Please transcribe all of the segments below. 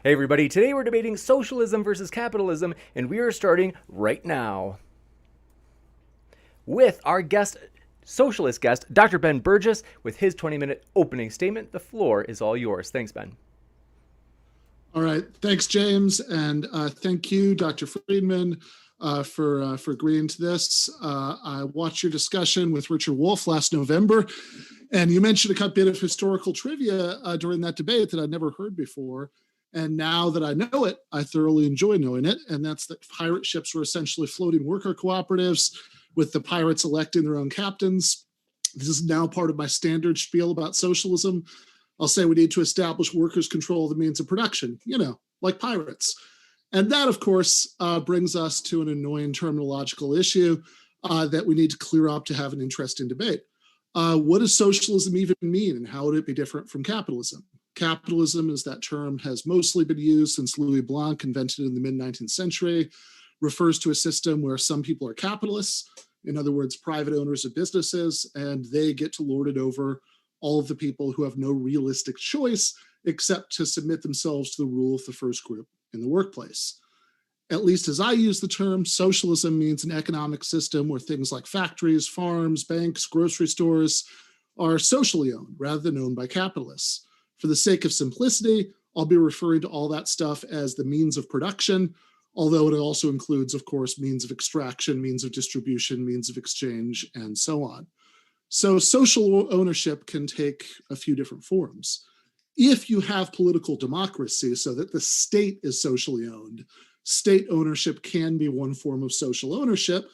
Hey everybody, today we're debating socialism versus capitalism, and we are starting right now with our socialist guest, Dr. Ben Burgis, with his 20-minute opening statement. The floor is all yours. Thanks, Ben. All right. Thanks, James. And thank you, Dr. Friedman, for agreeing to this. I watched your discussion with Richard Wolff last November, and you mentioned a bit of historical trivia during that debate that I'd never heard before. And now that I know it, I thoroughly enjoy knowing it. And that's that pirate ships were essentially floating worker cooperatives with the pirates electing their own captains. This is now part of my standard spiel about socialism. I'll say we need to establish workers' control of the means of production, like pirates. And that, of course, brings us to an annoying terminological issue that we need to clear up to have an interesting debate. What does socialism even mean, and how would it be different from capitalism? Capitalism, as that term has mostly been used since Louis Blanc invented it in the mid-19th century, refers to a system where some people are capitalists, in other words, private owners of businesses, and they get to lord it over all of the people who have no realistic choice except to submit themselves to the rule of the first group in the workplace. At least as I use the term, socialism means an economic system where things like factories, farms, banks, grocery stores are socially owned rather than owned by capitalists. For the sake of simplicity, I'll be referring to all that stuff as the means of production, although it also includes, of course, means of extraction, means of distribution, means of exchange, and so on. So social ownership can take a few different forms. If you have political democracy so that the state is socially owned, state ownership can be one form of social ownership,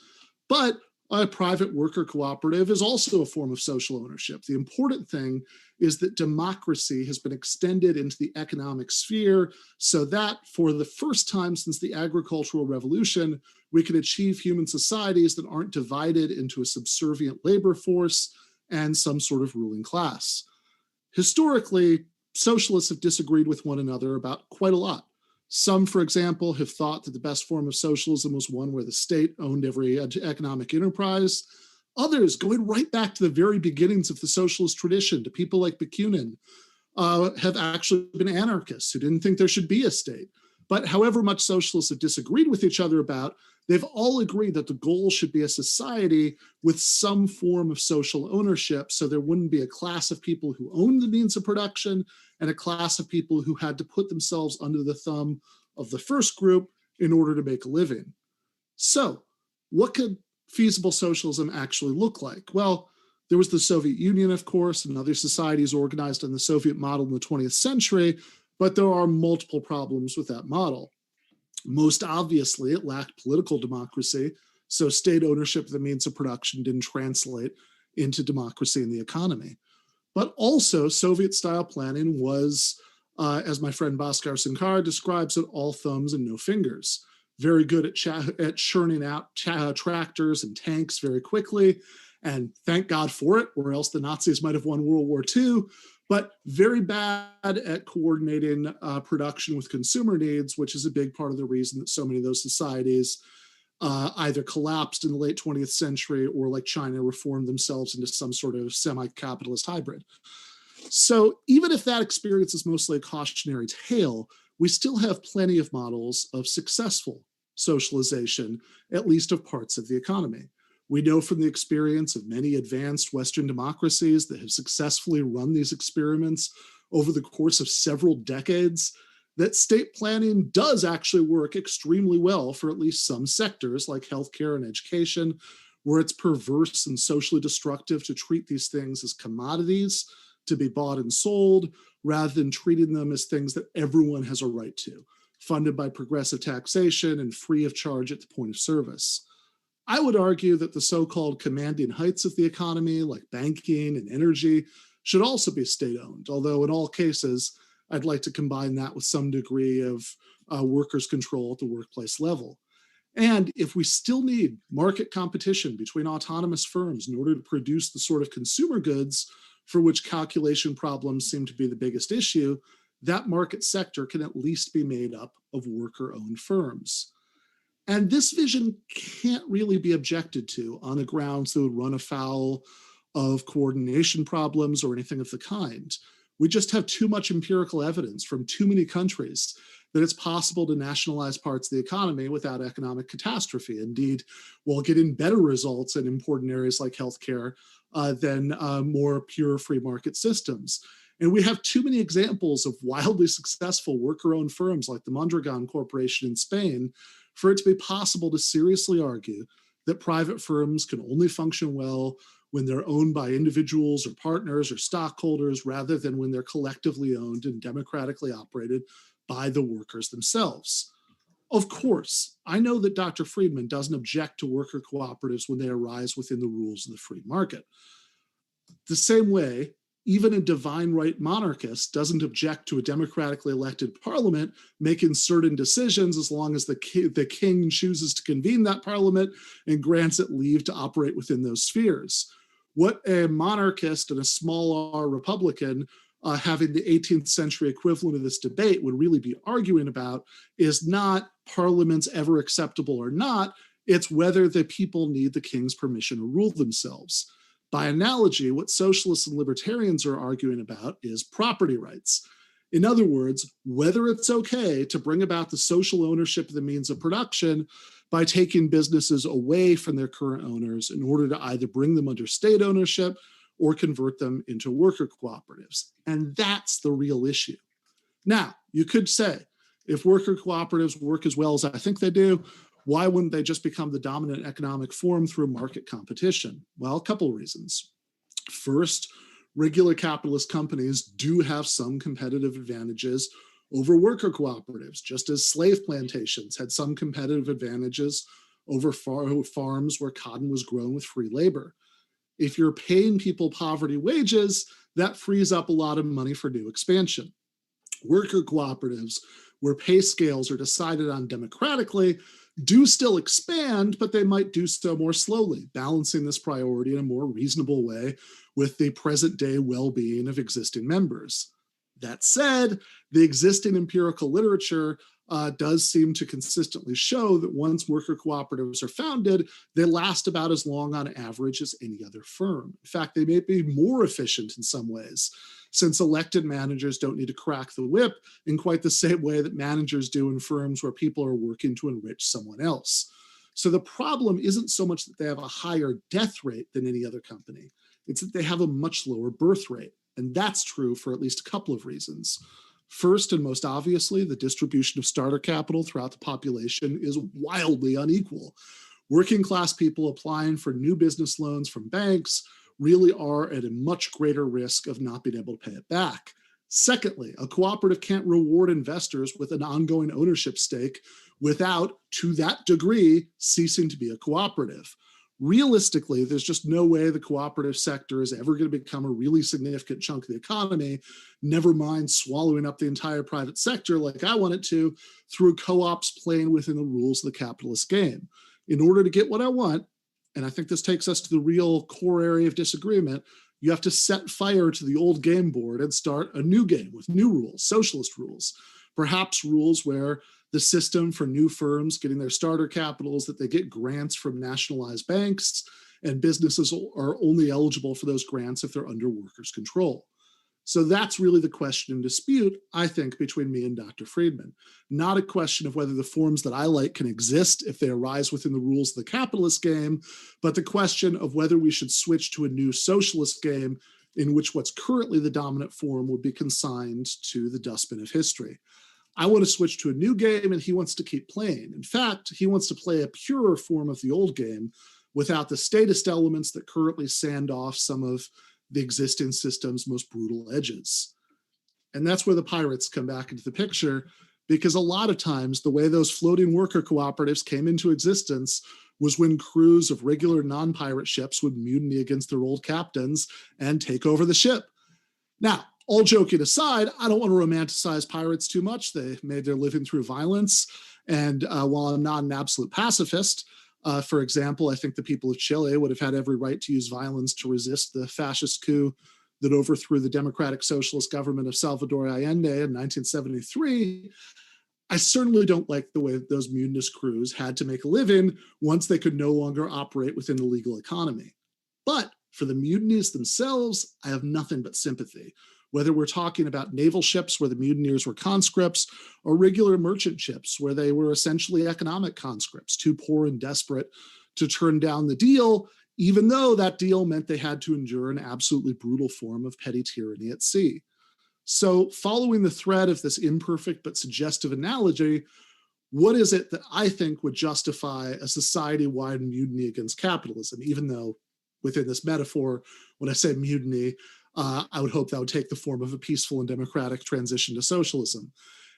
but a private worker cooperative is also a form of social ownership. The important thing is that democracy has been extended into the economic sphere so that for the first time since the agricultural revolution, we can achieve human societies that aren't divided into a subservient labor force and some sort of ruling class. Historically, socialists have disagreed with one another about quite a lot. Some, for example, have thought that the best form of socialism was one where the state owned every economic enterprise. Others, going right back to the very beginnings of the socialist tradition, to people like Bakunin, have actually been anarchists who didn't think there should be a state. But however much socialists have disagreed with each other about, they've all agreed that the goal should be a society with some form of social ownership, so there wouldn't be a class of people who owned the means of production and a class of people who had to put themselves under the thumb of the first group in order to make a living. So, what could feasible socialism actually look like? Well, there was the Soviet Union, of course, and other societies organized on the Soviet model in the 20th century, but there are multiple problems with that model. Most obviously, it lacked political democracy, so state ownership of the means of production didn't translate into democracy in the economy. But also, Soviet-style planning was, as my friend Bhaskar Sankar describes it, all thumbs and no fingers. Very good at churning out tractors and tanks very quickly, and thank God for it, or else the Nazis might have won World War II, but very bad at coordinating production with consumer needs, which is a big part of the reason that so many of those societies either collapsed in the late 20th century or, like China, reformed themselves into some sort of semi-capitalist hybrid. So even if that experience is mostly a cautionary tale, we still have plenty of models of successful socialization, at least of parts of the economy. We know from the experience of many advanced Western democracies that have successfully run these experiments over the course of several decades that state planning does actually work extremely well for at least some sectors like healthcare and education, where it's perverse and socially destructive to treat these things as commodities to be bought and sold, rather than treating them as things that everyone has a right to, funded by progressive taxation and free of charge at the point of service. I would argue that the so-called commanding heights of the economy, like banking and energy, should also be state-owned, although in all cases, I'd like to combine that with some degree of workers' control at the workplace level. And if we still need market competition between autonomous firms in order to produce the sort of consumer goods for which calculation problems seem to be the biggest issue, that market sector can at least be made up of worker-owned firms. And this vision can't really be objected to on the grounds that would run afoul of coordination problems or anything of the kind. We just have too much empirical evidence from too many countries that it's possible to nationalize parts of the economy without economic catastrophe. Indeed, we'll get in better results in important areas like healthcare than more pure free market systems. And we have too many examples of wildly successful worker-owned firms like the Mondragon Corporation in Spain for it to be possible to seriously argue that private firms can only function well when they're owned by individuals or partners or stockholders rather than when they're collectively owned and democratically operated by the workers themselves. Of course, I know that Dr. Friedman doesn't object to worker cooperatives when they arise within the rules of the free market. The same way, even a divine right monarchist doesn't object to a democratically elected parliament making certain decisions as long as the king chooses to convene that parliament and grants it leave to operate within those spheres. What a monarchist and a small r Republican having the 18th century equivalent of this debate would really be arguing about is not parliaments ever acceptable or not, it's whether the people need the king's permission to rule themselves. By analogy, what socialists and libertarians are arguing about is property rights. In other words, whether it's okay to bring about the social ownership of the means of production by taking businesses away from their current owners in order to either bring them under state ownership or convert them into worker cooperatives. And that's the real issue. Now, you could say, if worker cooperatives work as well as I think they do, why wouldn't they just become the dominant economic form through market competition? Well, a couple of reasons. First, regular capitalist companies do have some competitive advantages over worker cooperatives, just as slave plantations had some competitive advantages over farms where cotton was grown with free labor. If you're paying people poverty wages, that frees up a lot of money for new expansion. Worker cooperatives, where pay scales are decided on democratically, do still expand, but they might do so more slowly, balancing this priority in a more reasonable way with the present day well-being of existing members. That said, the existing empirical literature does seem to consistently show that once worker cooperatives are founded, they last about as long on average as any other firm. In fact, they may be more efficient in some ways, since elected managers don't need to crack the whip in quite the same way that managers do in firms where people are working to enrich someone else. So the problem isn't so much that they have a higher death rate than any other company, it's that they have a much lower birth rate. And that's true for at least a couple of reasons. First, and most obviously, the distribution of starter capital throughout the population is wildly unequal. Working class people applying for new business loans from banks really are at a much greater risk of not being able to pay it back. Secondly, a cooperative can't reward investors with an ongoing ownership stake without, to that degree, ceasing to be a cooperative. Realistically, there's just no way the cooperative sector is ever going to become a really significant chunk of the economy, never mind swallowing up the entire private sector like I want it to, through co-ops playing within the rules of the capitalist game. In order to get what I want, and I think this takes us to the real core area of disagreement, you have to set fire to the old game board and start a new game with new rules, socialist rules, perhaps rules where the system for new firms getting their starter capitals, that they get grants from nationalized banks, and businesses are only eligible for those grants if they're under workers' control. So that's really the question in dispute, I think, between me and Dr. Friedman. Not a question of whether the forms that I like can exist if they arise within the rules of the capitalist game, but the question of whether we should switch to a new socialist game in which what's currently the dominant form would be consigned to the dustbin of history. I want to switch to a new game, and he wants to keep playing. In fact, he wants to play a purer form of the old game without the statist elements that currently sand off some of the existing system's most brutal edges. And that's where the pirates come back into the picture, because a lot of times the way those floating worker cooperatives came into existence was when crews of regular non-pirate ships would mutiny against their old captains and take over the ship. Now, all joking aside, I don't want to romanticize pirates too much. They made their living through violence. And while I'm not an absolute pacifist, for example, I think the people of Chile would have had every right to use violence to resist the fascist coup that overthrew the democratic socialist government of Salvador Allende in 1973. I certainly don't like the way those mutinous crews had to make a living once they could no longer operate within the legal economy. But for the mutinies themselves, I have nothing but sympathy. whether we're talking about naval ships where the mutineers were conscripts, or regular merchant ships where they were essentially economic conscripts, too poor and desperate to turn down the deal, even though that deal meant they had to endure an absolutely brutal form of petty tyranny at sea. So, following the thread of this imperfect but suggestive analogy, what is it that I think would justify a society-wide mutiny against capitalism, even though within this metaphor, when I say mutiny, I would hope that would take the form of a peaceful and democratic transition to socialism.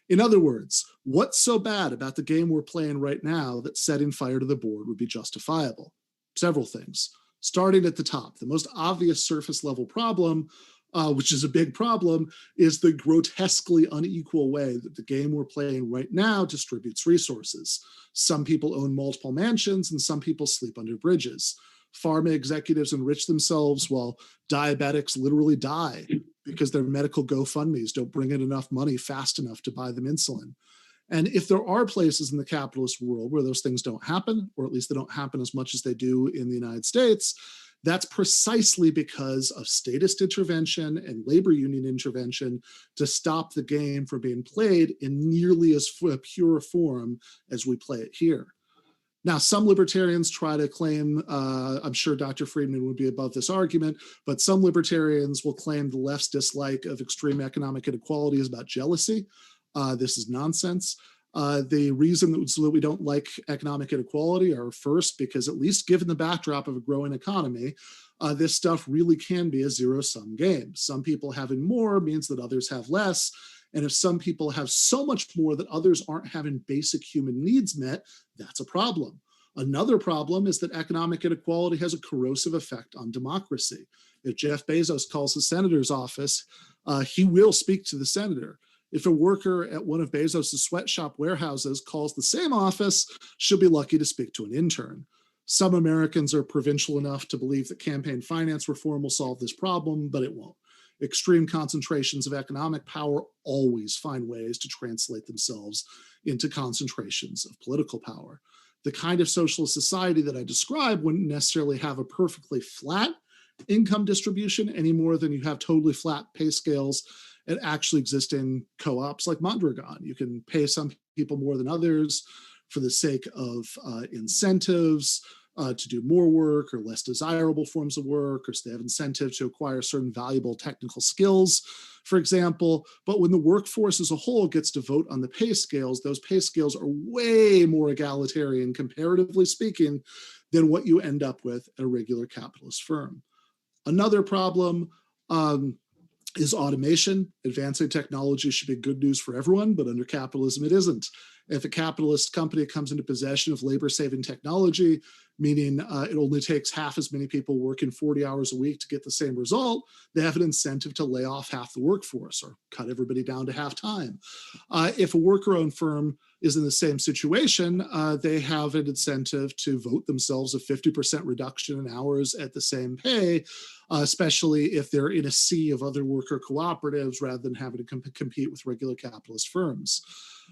In other words, what's so bad about the game we're playing right now that setting fire to the board would be justifiable? Several things. Starting at the top, the most obvious surface level problem, which is a big problem, is the grotesquely unequal way that the game we're playing right now distributes resources. Some people own multiple mansions and some people sleep under bridges. Pharma executives enrich themselves while diabetics literally die because their medical GoFundMes don't bring in enough money fast enough to buy them insulin. And if there are places in the capitalist world where those things don't happen, or at least they don't happen as much as they do in the United States, that's precisely because of statist intervention and labor union intervention to stop the game from being played in nearly as pure a form as we play it here. Now, some libertarians try to claim, I'm sure Dr. Friedman would be above this argument, but some libertarians will claim the left's dislike of extreme economic inequality is about jealousy. This is nonsense. The reason that we don't like economic inequality are first, because at least given the backdrop of a growing economy, this stuff really can be a zero-sum game. Some people having more means that others have less. And if some people have so much more that others aren't having basic human needs met, that's a problem. Another problem is that economic inequality has a corrosive effect on democracy. If Jeff Bezos calls his senator's office, he will speak to the senator. If a worker at one of Bezos' sweatshop warehouses calls the same office, she'll be lucky to speak to an intern. Some Americans are provincial enough to believe that campaign finance reform will solve this problem, but it won't. Extreme concentrations of economic power always find ways to translate themselves into concentrations of political power. The kind of socialist society that I describe wouldn't necessarily have a perfectly flat income distribution any more than you have totally flat pay scales that actually exist in co-ops like Mondragon. You can pay some people more than others for the sake of incentives to do more work or less desirable forms of work, or so they have incentive to acquire certain valuable technical skills, for example. But when the workforce as a whole gets to vote on the pay scales, those pay scales are way more egalitarian, comparatively speaking, than what you end up with at a regular capitalist firm. Another problem is automation. Advancing technology should be good news for everyone, but under capitalism, it isn't. If a capitalist company comes into possession of labor-saving technology, meaning it only takes half as many people working 40 hours a week to get the same result, they have an incentive to lay off half the workforce or cut everybody down to half time. If a worker-owned firm is in the same situation, they have an incentive to vote themselves a 50% reduction in hours at the same pay, especially if they're in a sea of other worker cooperatives rather than having to compete with regular capitalist firms.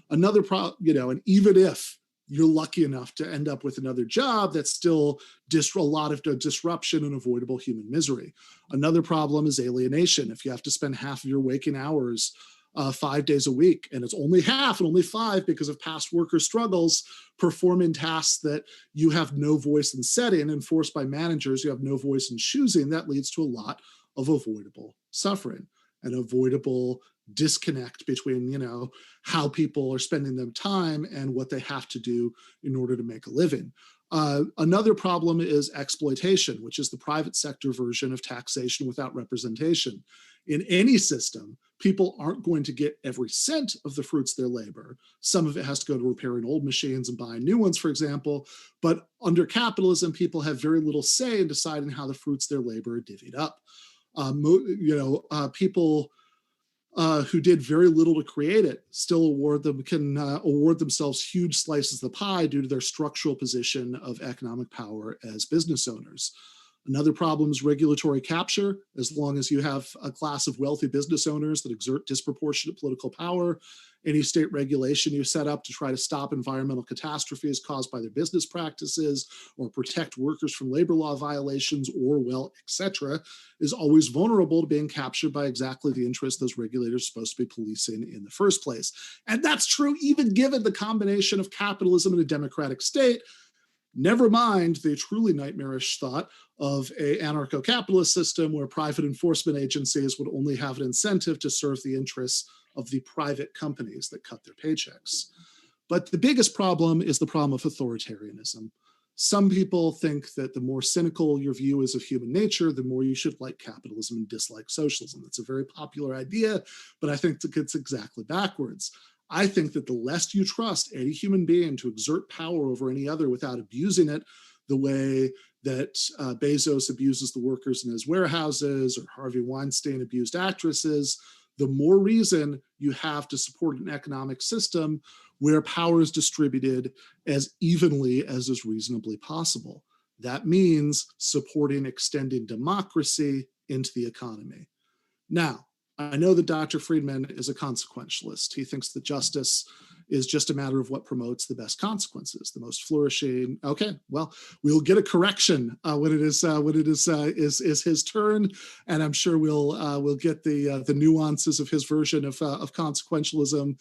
Another problem, and even if you're lucky enough to end up with another job, that's still a lot of disruption and avoidable human misery. Another problem is alienation. If you have to spend half of your waking hours 5 days a week, and it's only half and only 5 because of past worker struggles, performing tasks that you have no voice in setting and forced by managers you have no voice in choosing, that leads to a lot of avoidable suffering and avoidable disconnect between, how people are spending their time and what they have to do in order to make a living. Another problem is exploitation, which is the private sector version of taxation without representation. In any system, people aren't going to get every cent of the fruits of their labor. Some of it has to go to repairing old machines and buying new ones, for example. But under capitalism, people have very little say in deciding how the fruits of their labor are divvied up. People who did very little to create it still can award themselves huge slices of the pie due to their structural position of economic power as business owners. Another problem is regulatory capture. As long as you have a class of wealthy business owners that exert disproportionate political power, any state regulation you set up to try to stop environmental catastrophes caused by their business practices or protect workers from labor law violations or, well, etc., is always vulnerable to being captured by exactly the interests those regulators are supposed to be policing in the first place. And that's true even given the combination of capitalism and a democratic state. Never mind the truly nightmarish thought of an anarcho-capitalist system where private enforcement agencies would only have an incentive to serve the interests of the private companies that cut their paychecks. But the biggest problem is the problem of authoritarianism. Some people think that the more cynical your view is of human nature, the more you should like capitalism and dislike socialism. That's a very popular idea, but I think it's exactly backwards. I think that the less you trust any human being to exert power over any other without abusing it, the way that Bezos abuses the workers in his warehouses or Harvey Weinstein abused actresses, the more reason you have to support an economic system where power is distributed as evenly as is reasonably possible. That means supporting extending democracy into the economy. Now, I know that Dr. Friedman is a consequentialist. He thinks that justice is just a matter of what promotes the best consequences, the most flourishing. Okay, well, we'll get a correction when it is his turn, and I'm sure we'll get the nuances of his version of consequentialism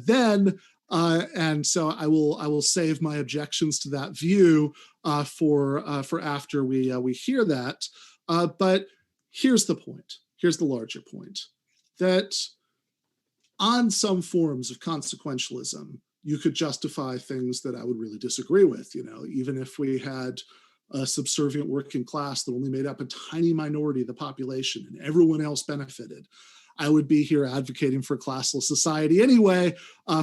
then. And so I will save my objections to that view for after we hear that. But here's the point. Here's the larger point, that on some forms of consequentialism, you could justify things that I would really disagree with. You know, even if we had a subservient working class that only made up a tiny minority of the population and everyone else benefited, I would be here advocating for a classless society anyway,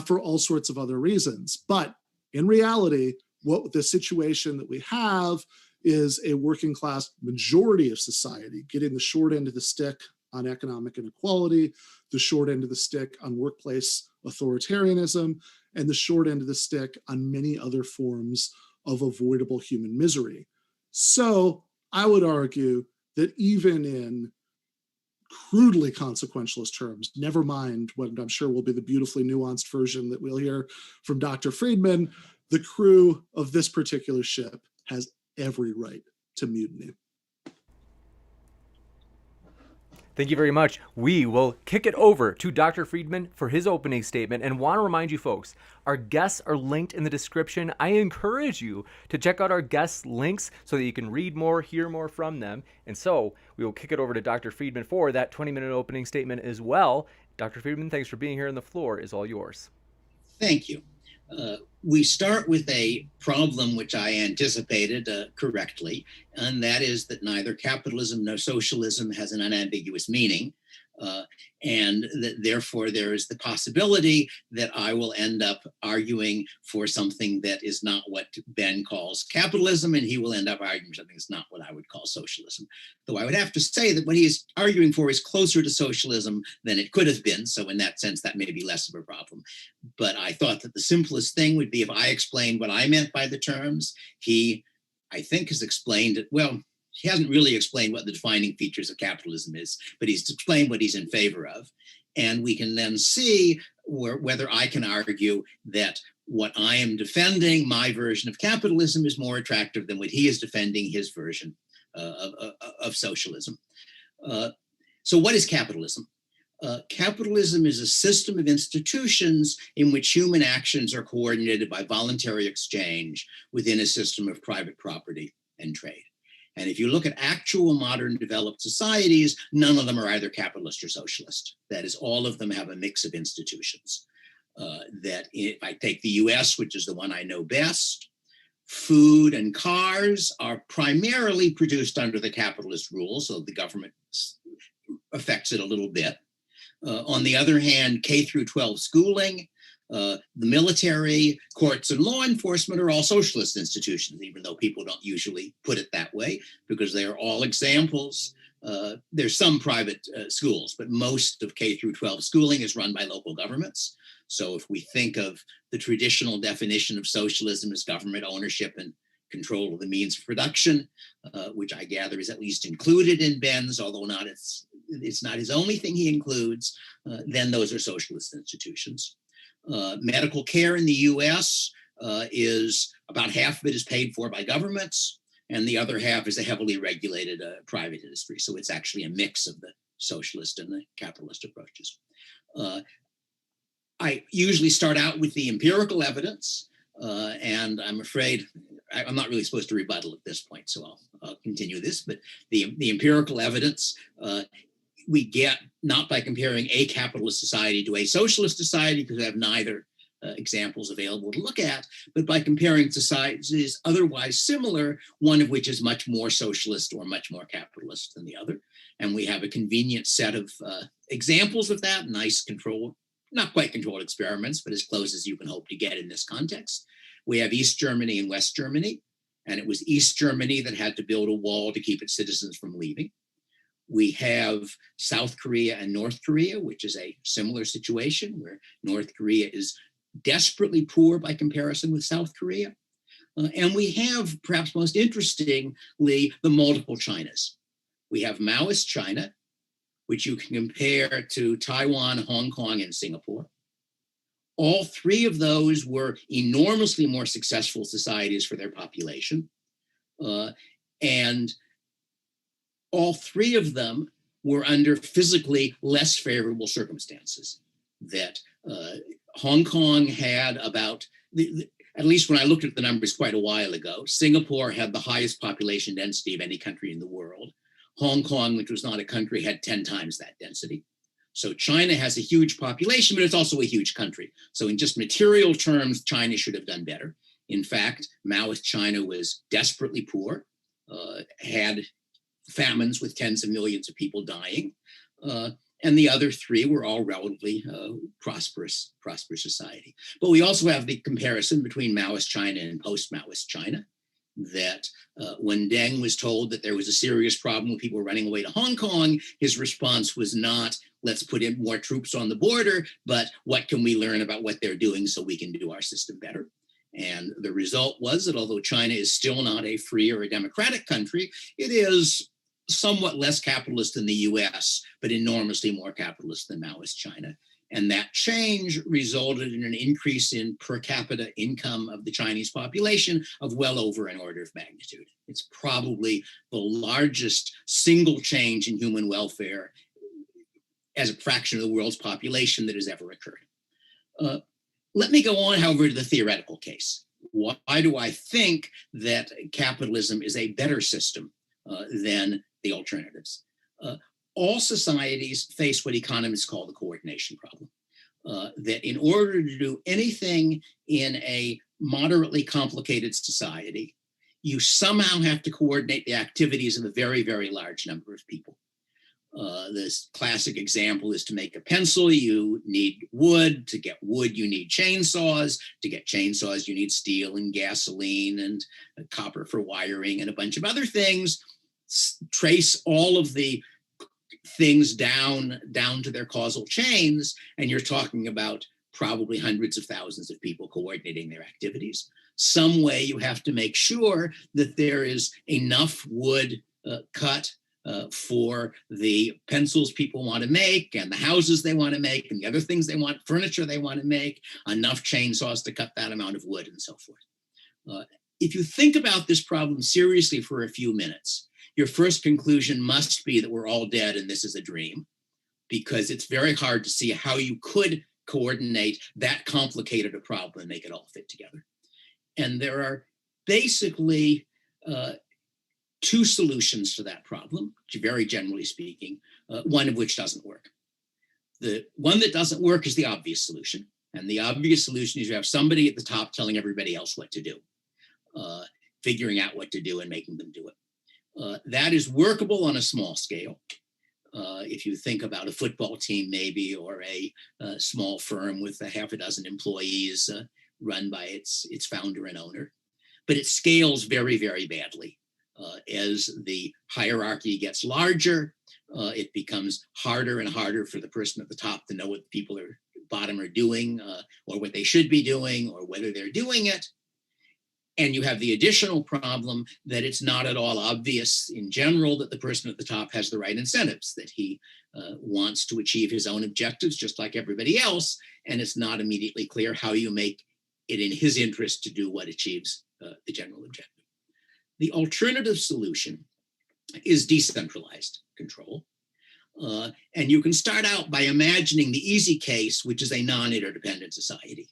for all sorts of other reasons. But in reality, what the situation that we have is a working class majority of society getting the short end of the stick on economic inequality, the short end of the stick on workplace authoritarianism, and the short end of the stick on many other forms of avoidable human misery. So I would argue that even in crudely consequentialist terms, never mind what I'm sure will be the beautifully nuanced version that we'll hear from Dr. Friedman, the crew of this particular ship has every right to mutiny. Thank you very much. We will kick it over to Dr. Friedman for his opening statement, and want to remind you folks, our guests are linked in the description. I encourage you to check out our guests' links so that you can read more, hear more from them. And so we will kick it over to Dr. Friedman for that 20-minute opening statement as well. Dr. Friedman, thanks for being here, and the floor is all yours. Thank you. We start with a problem which I anticipated correctly, and that is that neither capitalism nor socialism has an unambiguous meaning, and that therefore there is the possibility that I will end up arguing for something that is not what Ben calls capitalism, and he will end up arguing something that's not what I would call socialism. Though I would have to say that what he is arguing for is closer to socialism than it could have been, so in that sense that may be less of a problem. But I thought that the simplest thing would be if I explained what I meant by the terms. He, I think, has explained it well. He hasn't really explained what the defining features of capitalism is, but he's explained what he's in favor of. And we can then see whether I can argue that what I am defending, my version of capitalism, is more attractive than what he is defending, his version of socialism. So what is capitalism? Capitalism is a system of institutions in which human actions are coordinated by voluntary exchange within a system of private property and trade. And if you look at actual modern developed societies, none of them are either capitalist or socialist. That is, all of them have a mix of institutions. That if I take the US, which is the one I know best, food and cars are primarily produced under the capitalist rules, so the government affects it a little bit. On the other hand, K through 12 schooling, the military, courts, and law enforcement are all socialist institutions, even though people don't usually put it that way, because they are all examples. There's some private schools, but most of K through 12 schooling is run by local governments. So if we think of the traditional definition of socialism as government ownership and control of the means of production, which I gather is at least included in Ben's, although it's not his only thing he includes, then those are socialist institutions. Medical care in the US is about half of it is paid for by governments, and the other half is a heavily regulated private industry. So it's actually a mix of the socialist and the capitalist approaches. I usually start out with the empirical evidence, and I'm afraid I'm not really supposed to rebuttal at this point, so I'll continue this. But the empirical evidence we get not by comparing a capitalist society to a socialist society, because I have neither examples available to look at, but by comparing societies otherwise similar, one of which is much more socialist or much more capitalist than the other. And we have a convenient set of examples of that, nice control, not quite controlled experiments, but as close as you can hope to get in this context. We have East Germany and West Germany, and it was East Germany that had to build a wall to keep its citizens from leaving. We have South Korea and North Korea, which is a similar situation where North Korea is desperately poor by comparison with South Korea. And we have, perhaps most interestingly, the multiple Chinas. We have Maoist China, which you can compare to Taiwan, Hong Kong, and Singapore. All three of those were enormously more successful societies for their population. And all three of them were under physically less favorable circumstances. That Hong Kong had about, at least when I looked at the numbers quite a while ago, Singapore had the highest population density of any country in the world. Hong Kong, which was not a country, had 10 times that density. So China has a huge population, but it's also a huge country. So in just material terms, China should have done better. In fact, Maoist China was desperately poor, had famines with tens of millions of people dying. And the other three were all relatively prosperous society. But we also have the comparison between Maoist China and post-Maoist China, that when Deng was told that there was a serious problem with people running away to Hong Kong, his response was not, let's put in more troops on the border, but what can we learn about what they're doing so we can do our system better? And the result was that although China is still not a free or a democratic country, it is somewhat less capitalist than the US, but enormously more capitalist than Maoist China. And that change resulted in an increase in per capita income of the Chinese population of well over an order of magnitude. It's probably the largest single change in human welfare as a fraction of the world's population that has ever occurred. Let me go on, however, to the theoretical case. Why do I think that capitalism is a better system than the alternatives? All societies face what economists call the coordination problem. That in order to do anything in a moderately complicated society, you somehow have to coordinate the activities of a very, very large number of people. This classic example is to make a pencil, you need wood. To get wood, you need chainsaws. To get chainsaws, you need steel and gasoline and copper for wiring and a bunch of other things. Trace all of the things down to their causal chains, and you're talking about probably hundreds of thousands of people coordinating their activities. Some way you have to make sure that there is enough wood cut for the pencils people want to make and the houses they want to make and the other things they want, furniture they want to make, enough chainsaws to cut that amount of wood and so forth. If you think about this problem seriously for a few minutes, your first conclusion must be that we're all dead and this is a dream, because it's very hard to see how you could coordinate that complicated a problem and make it all fit together. And there are basically two solutions to that problem, very generally speaking, one of which doesn't work. The one that doesn't work is the obvious solution. And the obvious solution is you have somebody at the top telling everybody else what to do, figuring out what to do and making them do it. That is workable on a small scale. If you think about a football team maybe, or a small firm with a half a dozen employees run by its founder and owner. But it scales very, very badly. As the hierarchy gets larger, it becomes harder and harder for the person at the top to know what the people at the bottom are doing, or what they should be doing, or whether they're doing it. And you have the additional problem that it's not at all obvious in general that the person at the top has the right incentives, that he wants to achieve his own objectives just like everybody else, and it's not immediately clear how you make it in his interest to do what achieves the general objective. The alternative solution is decentralized control. And you can start out by imagining the easy case, which is a non-interdependent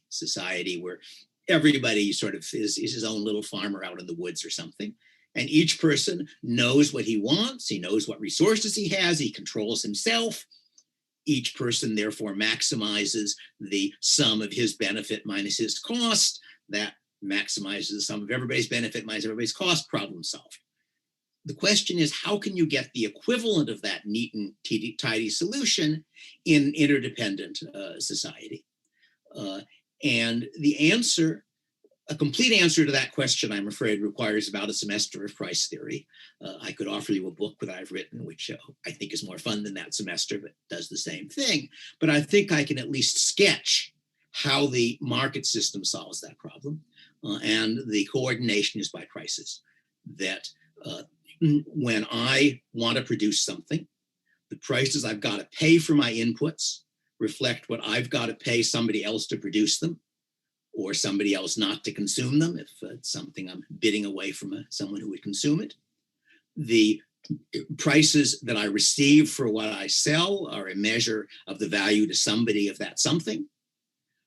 society where everybody sort of is his own little farmer out in the woods or something. And each person knows what he wants. He knows what resources he has. He controls himself. Each person therefore maximizes the sum of his benefit minus his cost. That maximizes the sum of everybody's benefit minus everybody's cost, problem solved. The question is, how can you get the equivalent of that neat and tidy solution in interdependent society? And the answer, a complete answer to that question, I'm afraid, requires about a semester of price theory. I could offer you a book that I've written, which I think is more fun than that semester, but does the same thing. But I think I can at least sketch how the market system solves that problem. And the coordination is by prices. That when I want to produce something, the prices I've got to pay for my inputs reflect what I've got to pay somebody else to produce them, or somebody else not to consume them if it's something I'm bidding away from someone who would consume it. The prices that I receive for what I sell are a measure of the value to somebody of that something.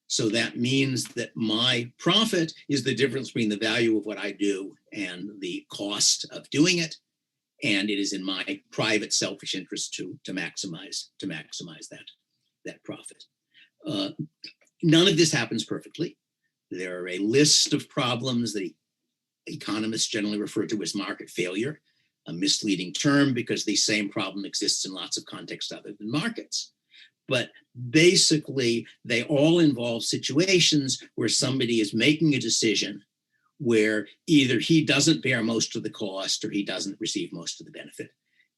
So that means that my profit is the difference between the value of what I do and the cost of doing it. And it is in my private selfish interest to maximize that profit. None of this happens perfectly. There are a list of problems that economists generally refer to as market failure, a misleading term because the same problem exists in lots of contexts other than markets. But basically, they all involve situations where somebody is making a decision where either he doesn't bear most of the cost or he doesn't receive most of the benefit.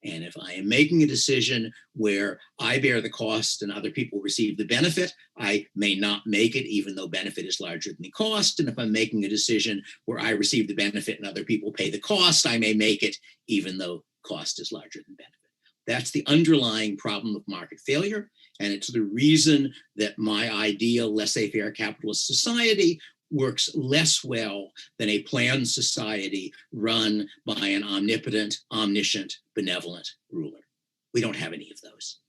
And if I am making a decision where I bear the cost and other people receive the benefit, I may not make it even though benefit is larger than the cost. And if I'm making a decision where I receive the benefit and other people pay the cost, I may make it even though cost is larger than benefit. That's the underlying problem of market failure. And it's the reason that my ideal laissez-faire capitalist society works less well than a planned society run by an omnipotent, omniscient, benevolent ruler. We don't have any of those.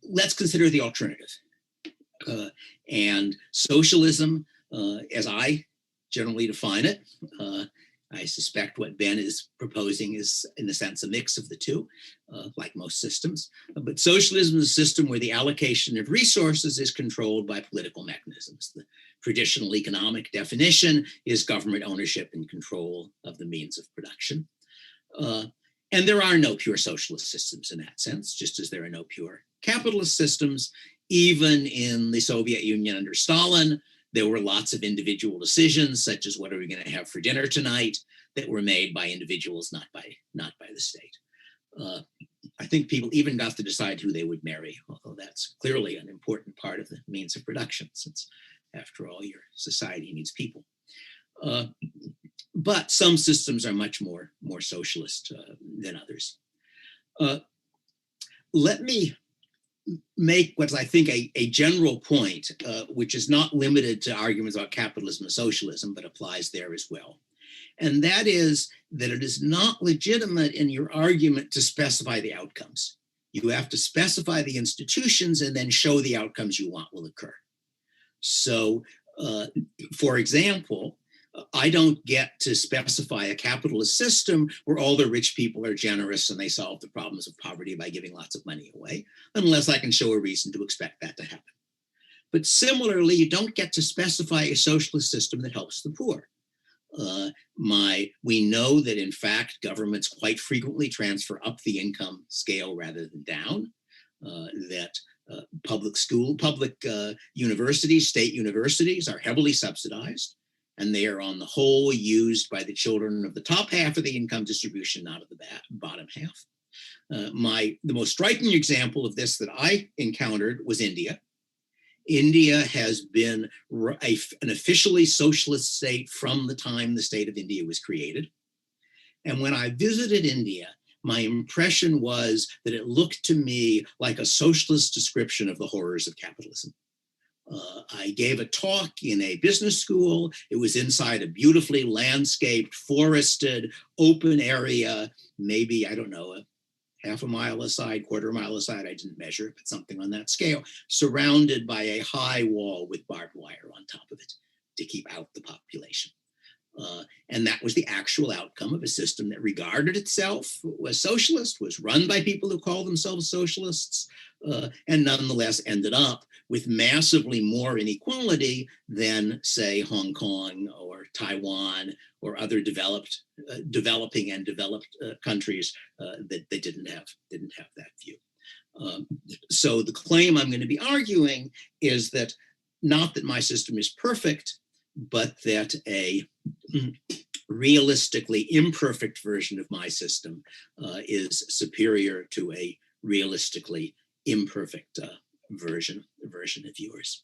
Let's consider the alternative. And socialism, as I generally define it, I suspect what Ben is proposing is, in a sense, a mix of the two, like most systems. But socialism is a system where the allocation of resources is controlled by political mechanisms. The traditional economic definition is government ownership and control of the means of production. And there are no pure socialist systems in that sense, just as there are no pure capitalist systems. Even in the Soviet Union under Stalin, there were lots of individual decisions, such as what are we going to have for dinner tonight, that were made by individuals, not by the state. I think people even got to decide who they would marry, although that's clearly an important part of the means of production, since after all, your society needs people. But some systems are much more socialist than others. Let me make what I think a general point, which is not limited to arguments about capitalism and socialism, but applies there as well. And that is that it is not legitimate in your argument to specify the outcomes. You have to specify the institutions and then show the outcomes you want will occur. So, for example, I don't get to specify a capitalist system where all the rich people are generous and they solve the problems of poverty by giving lots of money away, unless I can show a reason to expect that to happen. But similarly, you don't get to specify a socialist system that helps the poor. We know that in fact, governments quite frequently transfer up the income scale rather than down, public universities, state universities are heavily subsidized, and they are on the whole used by the children of the top half of the income distribution, not of the bottom half. The most striking example of this that I encountered was India. India has been an officially socialist state from the time the state of India was created. And when I visited India, my impression was that it looked to me like a socialist description of the horrors of capitalism. I gave a talk in a business school. It was inside a beautifully landscaped, forested, open area, maybe, I don't know, a half a mile aside, quarter mile aside, I didn't measure it, but something on that scale, surrounded by a high wall with barbed wire on top of it to keep out the population. And that was the actual outcome of a system that regarded itself as socialist, was run by people who call themselves socialists, and nonetheless ended up with massively more inequality than, say, Hong Kong or Taiwan or other developing and developed countries that they didn't have that view. So the claim I'm going to be arguing is that not that my system is perfect, but that a realistically imperfect version of my system is superior to a realistically imperfect version of yours.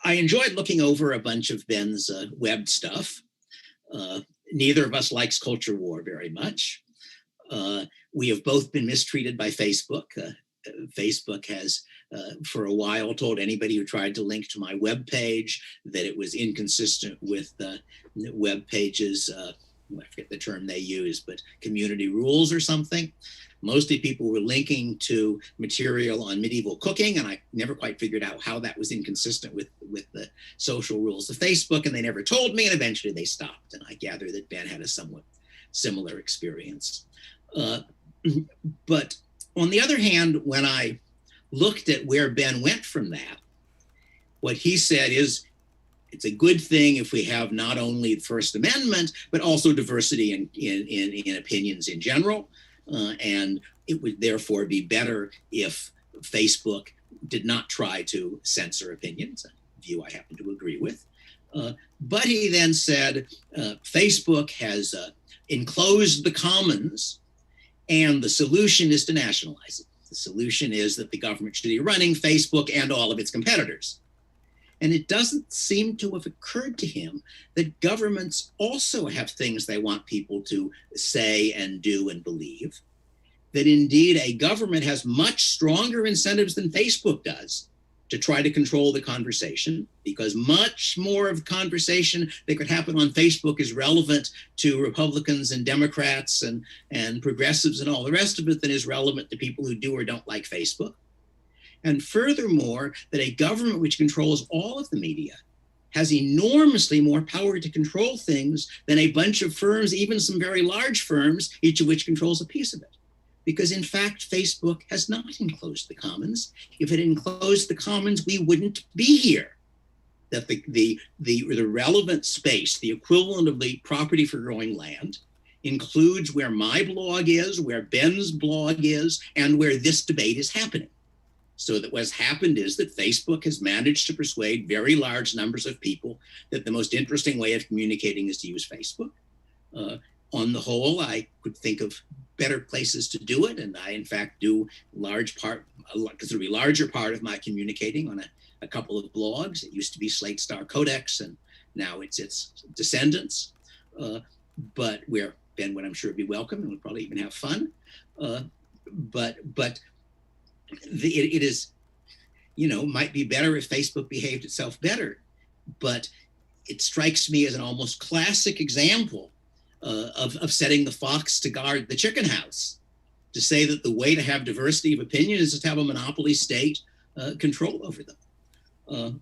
I enjoyed looking over a bunch of Ben's web stuff. Neither of us likes culture war very much. We have both been mistreated by Facebook. Facebook has, for a while, told anybody who tried to link to my web page that it was inconsistent with web pages, I forget the term they use, but community rules or something. Mostly people were linking to material on medieval cooking, and I never quite figured out how that was inconsistent with the social rules of Facebook, and they never told me, and eventually they stopped. And I gather that Ben had a somewhat similar experience. But on the other hand, when I looked at where Ben went from that, what he said is, it's a good thing if we have not only the First Amendment, but also diversity in opinions in general. And it would therefore be better if Facebook did not try to censor opinions, a view I happen to agree with. But he then said, Facebook has enclosed the commons, and the solution is to nationalize it. The solution is that the government should be running Facebook and all of its competitors. And it doesn't seem to have occurred to him that governments also have things they want people to say and do and believe. That indeed a government has much stronger incentives than Facebook does to try to control the conversation, because much more of the conversation that could happen on Facebook is relevant to Republicans and Democrats and progressives and all the rest of it than is relevant to people who do or don't like Facebook. And furthermore, that a government which controls all of the media has enormously more power to control things than a bunch of firms, even some very large firms, each of which controls a piece of it. Because in fact, Facebook has not enclosed the commons. If it enclosed the commons, we wouldn't be here. That the relevant space, the equivalent of the property for growing land, includes where my blog is, where Ben's blog is, and where this debate is happening. So that what's happened is that Facebook has managed to persuade very large numbers of people that the most interesting way of communicating is to use Facebook. On the whole, I could think of better places to do it, and I in fact do considerably larger part of my communicating on a couple of blogs. It used to be Slate Star Codex, and now it's its descendants. But where Ben would, I'm sure, be welcome and would probably even have fun. But it is, might be better if Facebook behaved itself better, but it strikes me as an almost classic example of setting the fox to guard the chicken house, to say that the way to have diversity of opinion is to have a monopoly state control over them.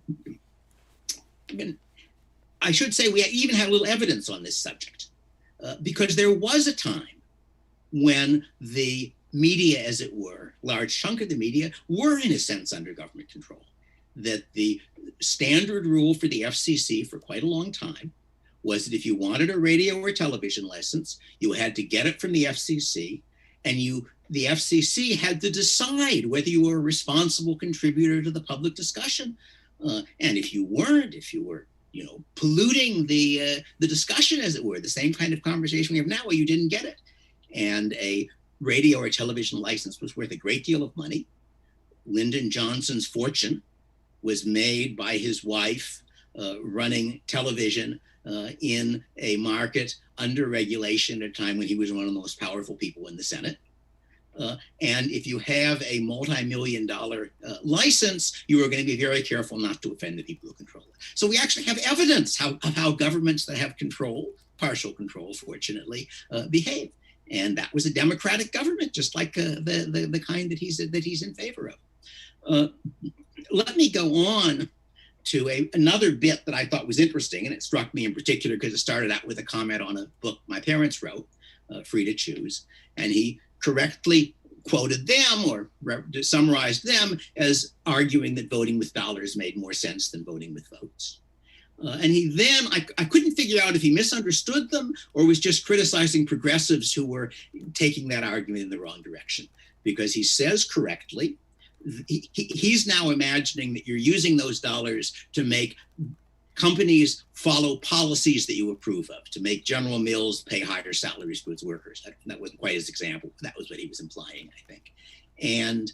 I should say we even had a little evidence on this subject, because there was a time when the media, as it were, large chunk of the media, were in a sense under government control. That the standard rule for the FCC for quite a long time was that if you wanted a radio or television license, you had to get it from the FCC, and the FCC had to decide whether you were a responsible contributor to the public discussion. And if you were polluting the discussion, as it were, the same kind of conversation we have now, well, you didn't get it. And a radio or television license was worth a great deal of money. Lyndon Johnson's fortune was made by his wife running television in a market under regulation at a time when he was one of the most powerful people in the Senate. And if you have a multi-million-dollar license, you are going to be very careful not to offend the people who control it. So we actually have evidence of how governments that have control, partial control, fortunately, behave. And that was a democratic government, just like the kind that he's in favor of. Let me go on to another bit that I thought was interesting, and it struck me in particular because it started out with a comment on a book my parents wrote, Free to Choose, and he correctly quoted them or summarized them as arguing that voting with dollars made more sense than voting with votes. And he then, I couldn't figure out if he misunderstood them or was just criticizing progressives who were taking that argument in the wrong direction, because he says correctly, he's now imagining that you're using those dollars to make companies follow policies that you approve of, to make General Mills pay higher salaries to its workers. That wasn't quite his example, but that was what he was implying, I think. And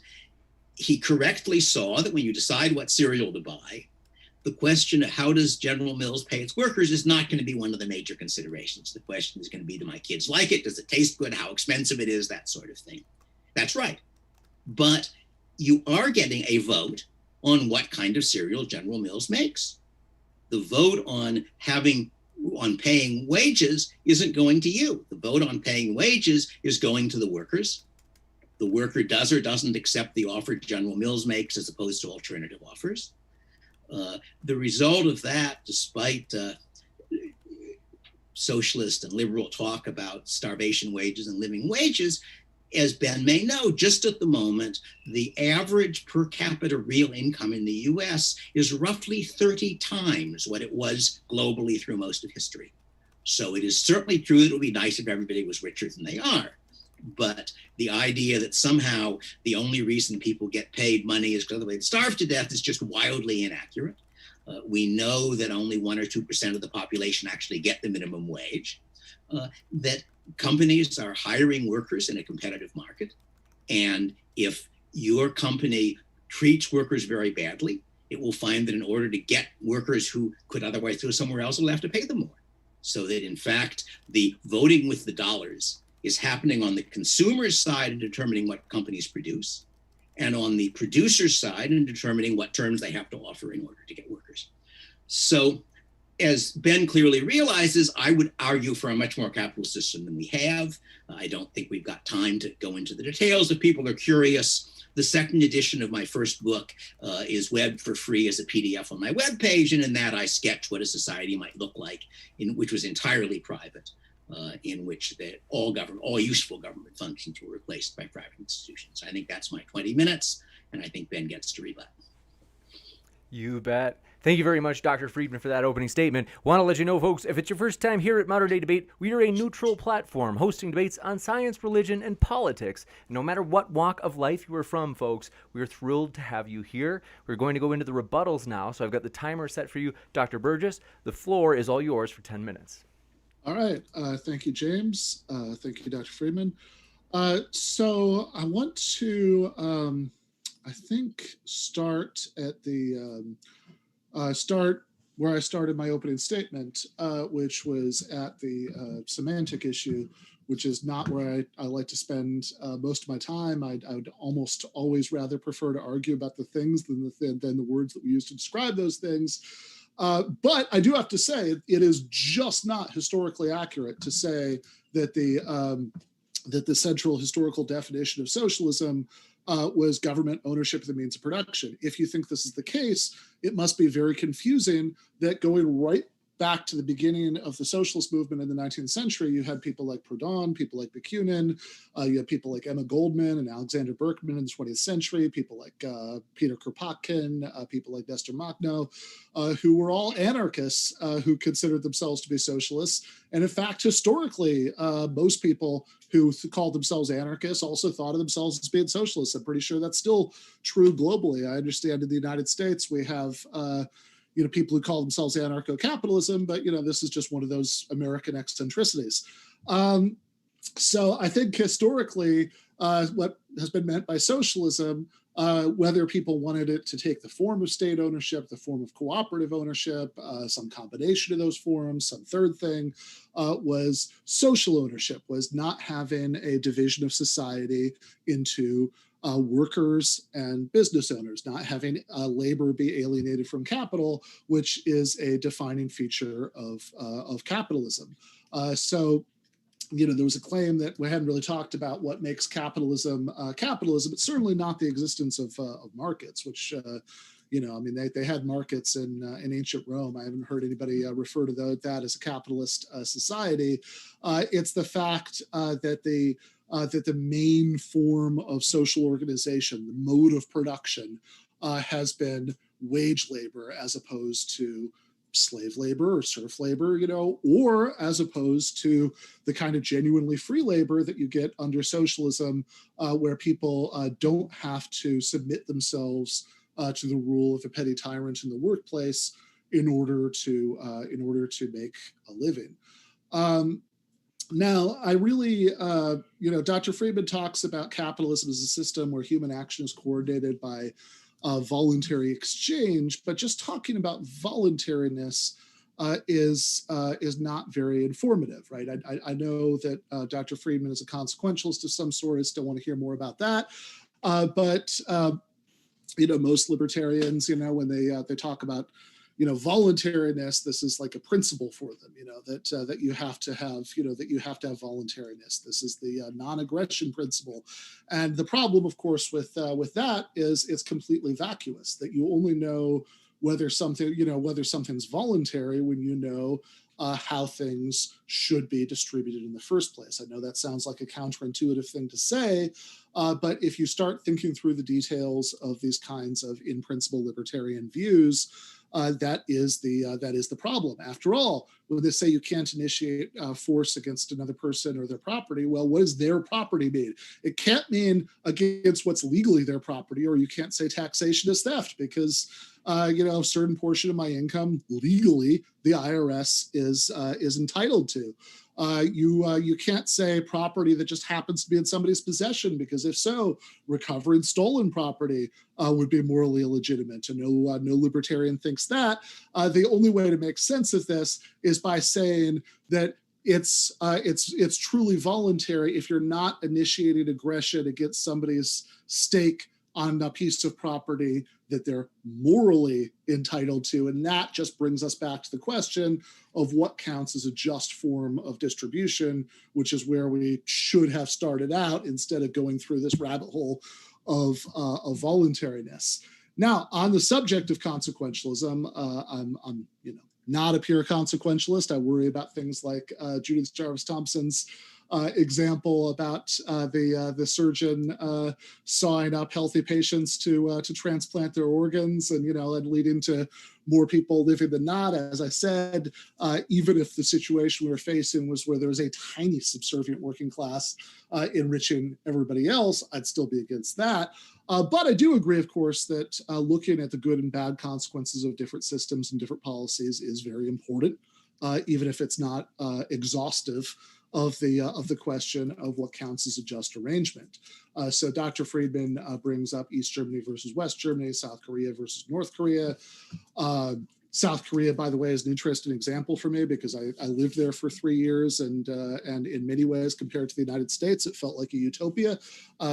he correctly saw that when you decide what cereal to buy, the question of how does General Mills pay its workers is not going to be one of the major considerations. The question is going to be, do my kids like it? Does it taste good? How expensive it is? That sort of thing. That's right. But you are getting a vote on what kind of cereal General Mills makes. The vote on paying wages isn't going to you. The vote on paying wages is going to the workers. The worker does or doesn't accept the offer General Mills makes as opposed to alternative offers. The result of that, despite socialist and liberal talk about starvation wages and living wages, as Ben may know, just at the moment, the average per capita real income in the US is roughly 30 times what it was globally through most of history. So it is certainly true that it would be nice if everybody was richer than they are. But the idea that somehow the only reason people get paid money is because they'd starve to death is just wildly inaccurate. We know that only 1 or 2% of the population actually get the minimum wage, that companies are hiring workers in a competitive market. And if your company treats workers very badly, it will find that in order to get workers who could otherwise go somewhere else, it'll have to pay them more. So that in fact, the voting with the dollars is happening on the consumer's side in determining what companies produce, and on the producer's side in determining what terms they have to offer in order to get workers. So as Ben clearly realizes, I would argue for a much more capitalist system than we have. I don't think we've got time to go into the details. If people are curious, the second edition of my first book is webbed for free as a PDF on my webpage, and in that I sketch what a society might look like, which was entirely private, in which all useful government functions were replaced by private institutions. I think that's my 20 minutes, and I think Ben gets to rebut. You bet. Thank you very much, Dr. Friedman, for that opening statement. Want to let you know, folks, if it's your first time here at Modern Day Debate, we are a neutral platform hosting debates on science, religion, and politics. No matter what walk of life you are from, folks, we are thrilled to have you here. We're going to go into the rebuttals now, so I've got the timer set for you. Dr. Burgis, the floor is all yours for 10 minutes. All right. Thank you, James. Thank you, Dr. Friedman. So I want to, I think, start at the start where I started my opening statement, which was at the semantic issue, which is not where I like to spend most of my time. I would almost always rather prefer to argue about the things than the words that we use to describe those things. But I do have to say, it is just not historically accurate to say that the central historical definition of socialism was government ownership of the means of production. If you think this is the case, it must be very confusing that going right back to the beginning of the socialist movement in the 19th century, you had people like Proudhon, people like Bakunin, you had people like Emma Goldman and Alexander Berkman in the 20th century, people like Peter Kropotkin, people like Nestor Makhno, who were all anarchists who considered themselves to be socialists. And in fact, historically, most people who called themselves anarchists also thought of themselves as being socialists. I'm pretty sure that's still true globally. I understand in the United States, we have people who call themselves anarcho-capitalism, but this is just one of those American eccentricities. So I think historically, what has been meant by socialism whether people wanted it to take the form of state ownership, the form of cooperative ownership, some combination of those forms, some third thing, was social ownership, was not having a division of society into workers and business owners, not having labor be alienated from capital, which is a defining feature of capitalism. So there was a claim that we hadn't really talked about what makes capitalism capitalism. It's certainly not the existence of markets, which they had markets in ancient Rome. I haven't heard anybody refer to that as a capitalist society. It's the fact that the main form of social organization, the mode of production, has been wage labor as opposed to slave labor or serf labor, or as opposed to the kind of genuinely free labor that you get under socialism, where people don't have to submit themselves to the rule of a petty tyrant in the workplace in order to make a living. Now, I really, Dr. Friedman talks about capitalism as a system where human action is coordinated by voluntary exchange, but just talking about voluntariness is not very informative, right? I know that Dr. Friedman is a consequentialist of some sort. I still want to hear more about that, but most libertarians, when they talk about voluntariness, this is like a principle for them, that you have to have, that you have to have voluntariness. This is the non-aggression principle. And the problem, of course, with that is it's completely vacuous, that you only know whether something's voluntary when you know how things should be distributed in the first place. I know that sounds like a counterintuitive thing to say, but if you start thinking through the details of these kinds of in-principle libertarian views, that is the problem. After all, when they say you can't initiate force against another person or their property, well, what does their property mean? It can't mean against what's legally their property, or you can't say taxation is theft because a certain portion of my income legally the IRS is entitled to. You can't say property that just happens to be in somebody's possession, because if so, recovering stolen property would be morally illegitimate. And no libertarian thinks that. The only way to make sense of this is by saying that it's truly voluntary if you're not initiating aggression against somebody's stake on a piece of property that they're morally entitled to. And that just brings us back to the question of what counts as a just form of distribution, which is where we should have started out instead of going through this rabbit hole of voluntariness. Now, on the subject of consequentialism, I'm not a pure consequentialist. I worry about things like Judith Jarvis Thompson's example about the surgeon sawing up healthy patients to transplant their organs, and and leading to more people living than not. As I said, even if the situation we were facing was where there was a tiny subservient working class enriching everybody else, I'd still be against that. But I do agree, of course, that looking at the good and bad consequences of different systems and different policies is very important, even if it's not exhaustive of the question of what counts as a just arrangement. So Dr. Friedman brings up East Germany versus West Germany, South Korea versus North Korea. South Korea, by the way, is an interesting example for me because I lived there for 3 years, and in many ways, compared to the United States, it felt like a utopia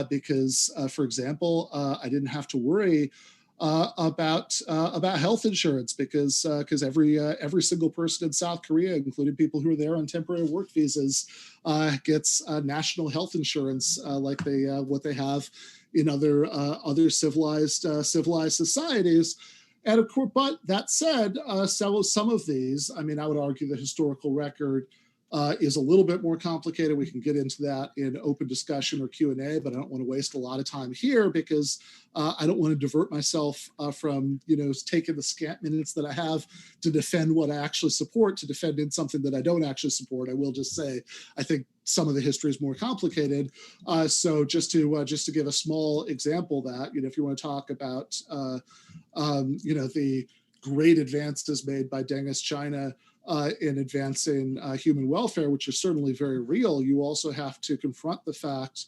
because, for example, I didn't have to worry about health insurance because every single person in South Korea, including people who are there on temporary work visas, gets national health insurance like what they have in other civilized societies. And of course, but that said, some of these, I would argue the historical record is a little bit more complicated. We can get into that in open discussion or Q&A, but I don't want to waste a lot of time here because I don't want to divert myself from taking the scant minutes that I have to defend what I actually support to defending something that I don't actually support. I will just say I think some of the history is more complicated. So just to give a small example that if you want to talk about the great advances made by Deng's China in advancing human welfare, which is certainly very real, you also have to confront the fact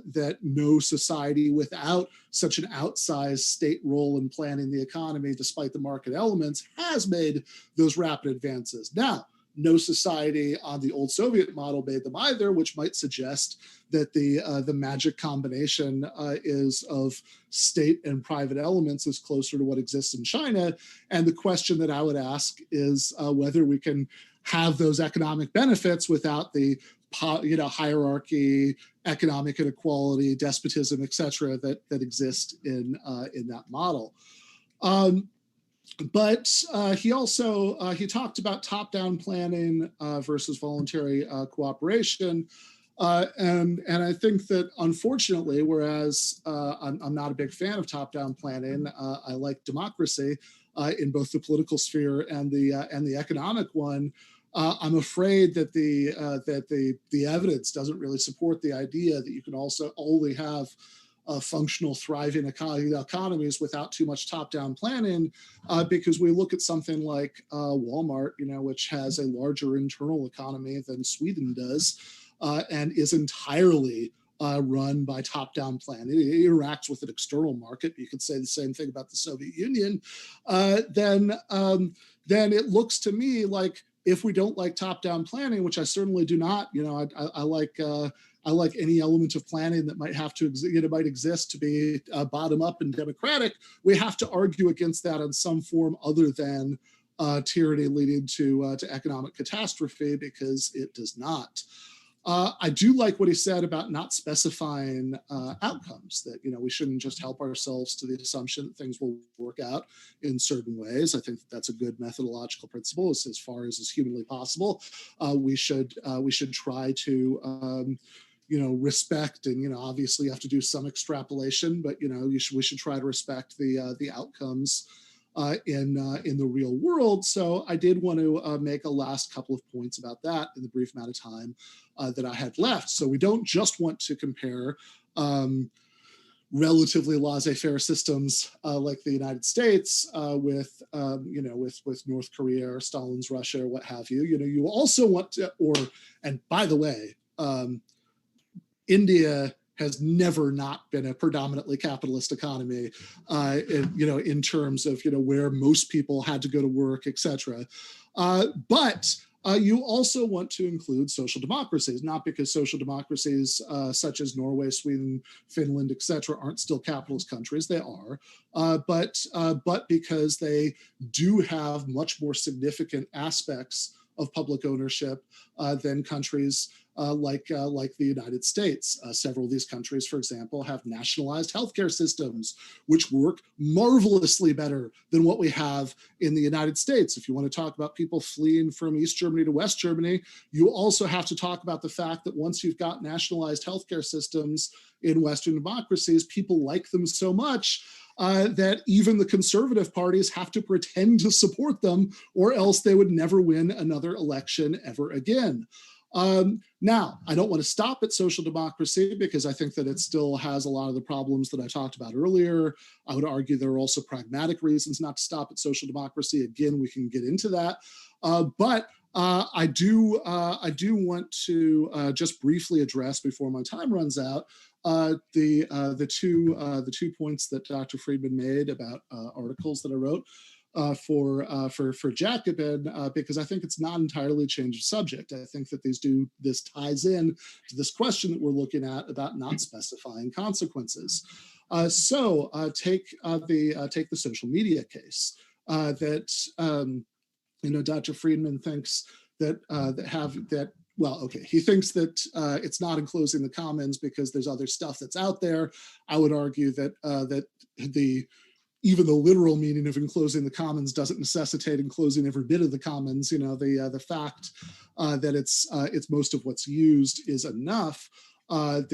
that no society without such an outsized state role in planning the economy, despite the market elements, has made those rapid advances. Now, no society on the old Soviet model made them either, which might suggest that the magic combination is of state and private elements is closer to what exists in China. And the question that I would ask is whether we can have those economic benefits without the hierarchy, economic inequality, despotism, et cetera, that exist in that model. But he also he talked about top-down planning versus voluntary cooperation, and I think that unfortunately, whereas I'm not a big fan of top-down planning, I like democracy in both the political sphere and the economic one. I'm afraid that the evidence doesn't really support the idea that you can also only have functional, thriving economies without too much top-down planning, because we look at something like Walmart, which has a larger internal economy than Sweden does, and is entirely run by top-down planning. It interacts with an external market. You could say the same thing about the Soviet Union. Then it looks to me like if we don't like top-down planning, which I certainly do not, I like any element of planning that might have to might exist to be bottom up and democratic. We have to argue against that in some form other than tyranny leading to economic catastrophe, because it does not. I do like what he said about not specifying outcomes, that we shouldn't just help ourselves to the assumption that things will work out in certain ways. I think that's a good methodological principle. As far as is humanly possible, we should try to respect, and obviously you have to do some extrapolation, but we should try to respect the outcomes in the real world. So I did want to make a last couple of points about that in the brief amount of time that I had left. So we don't just want to compare relatively laissez-faire systems like the United States with North Korea or Stalin's Russia or what have you. You also want to, and by the way, India has never not been a predominantly capitalist economy, in terms of where most people had to go to work, etc. But you also want to include social democracies, not because social democracies such as Norway, Sweden, Finland, etc. aren't still capitalist countries. They are, but because they do have much more significant aspects of public ownership than countries like the United States. Several of these countries, for example, have nationalized healthcare systems, which work marvelously better than what we have in the United States. If you want to talk about people fleeing from East Germany to West Germany, you also have to talk about the fact that once you've got nationalized healthcare systems in Western democracies, people like them so much that even the conservative parties have to pretend to support them, or else they would never win another election ever again. Now, I don't want to stop at social democracy because I think that it still has a lot of the problems that I talked about earlier. I would argue there are also pragmatic reasons not to stop at social democracy. Again, we can get into that. But I do want to just briefly address before my time runs out the two points that Dr. Friedman made about articles that I wrote for Jacobin, because I think it's not entirely a change of subject. I think that this ties in to this question that we're looking at about not specifying consequences. So take the social media case that Dr. Friedman thinks he thinks that it's not enclosing the commons because there's other stuff that's out there. I would argue that even the literal meaning of enclosing the commons doesn't necessitate enclosing every bit of the commons. The fact that it's most of what's used is enough. But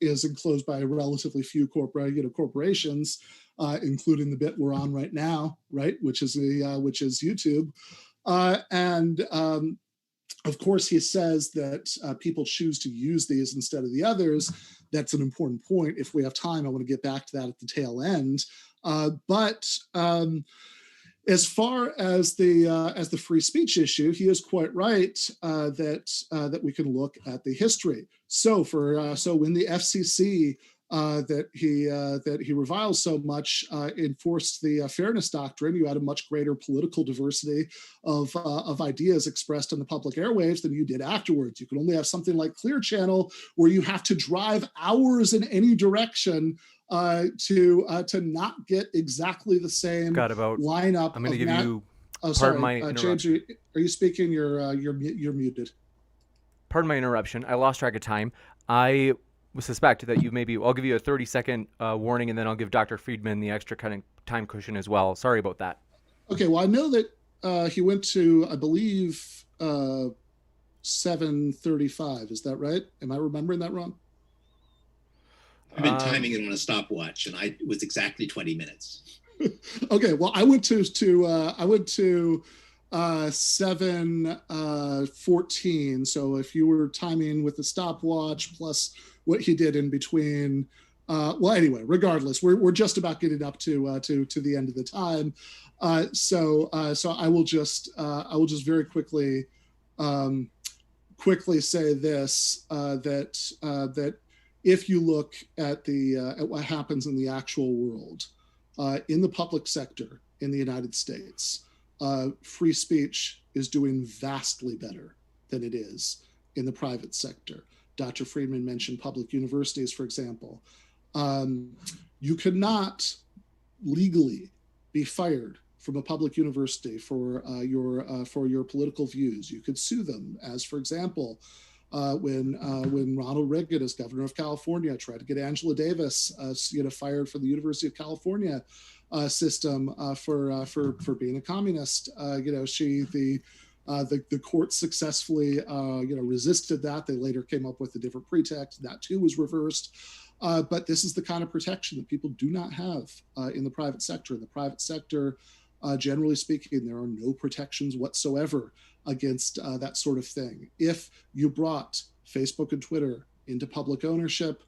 is enclosed by relatively few corporations, including the bit we're on right now, right, which is YouTube, of course, he says that people choose to use these instead of the others. That's an important point. If we have time, I want to get back to that at the tail end. But As far as the free speech issue, he is quite right that we can look at the history. So when the FCC that he reviles so much enforced the fairness doctrine, you had a much greater political diversity of ideas expressed on the public airwaves than you did afterwards. You can only have something like Clear Channel, where you have to drive hours in any direction to not get exactly the same lineup. I'm going to give you. Oh, sorry, James, are you speaking? You're muted. Pardon my interruption. I lost track of time. I suspect that I'll give you a 30-second warning, and then I'll give Dr. Friedman the extra kind of time cushion as well. Sorry about that. Okay, well, I know that he went to, I believe, 7:35. Is that right? Am I remembering that wrong? I've been timing it on a stopwatch, and it was exactly 20 minutes. Okay, well, I went to 7:14. So if you were timing with the stopwatch plus what he did in between, well, anyway, regardless, we're just about getting up to the end of the time. So I will just very quickly say this, that if you look at what happens in the actual world, in the public sector in the United States, free speech is doing vastly better than it is in the private sector. Dr. Friedman mentioned public universities, for example. You cannot legally be fired from a public university for your political views. You could sue them, as, for example, when Ronald Reagan, as governor of California, tried to get Angela Davis, fired from the University of California system for being a communist. The court successfully resisted that. They later came up with a different pretext. That too was reversed. But this is the kind of protection that people do not have in the private sector. In the private sector, generally speaking, there are no protections whatsoever against that sort of thing. If you brought Facebook and Twitter into public ownership,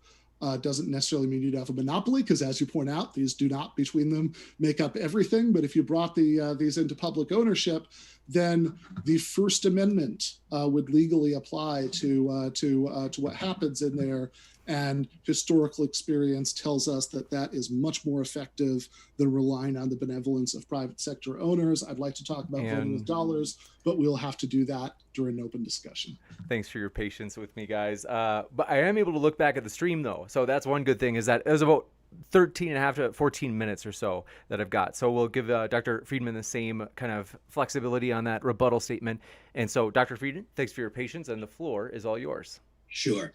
doesn't necessarily mean you'd have a monopoly, because as you point out, these do not between them make up everything. But if you brought these into public ownership, then the First Amendment would legally apply to what happens in there. And historical experience tells us that that is much more effective than relying on the benevolence of private sector owners. I'd like to talk about voting with dollars, but we'll have to do that during an open discussion. Thanks for your patience with me, guys. But I am able to look back at the stream, though. So that's one good thing, is that it was about 13 and a half to 14 minutes or so that I've got. So we'll give Dr. Friedman the same kind of flexibility on that rebuttal statement. And so, Dr. Friedman, thanks for your patience, and the floor is all yours. Sure.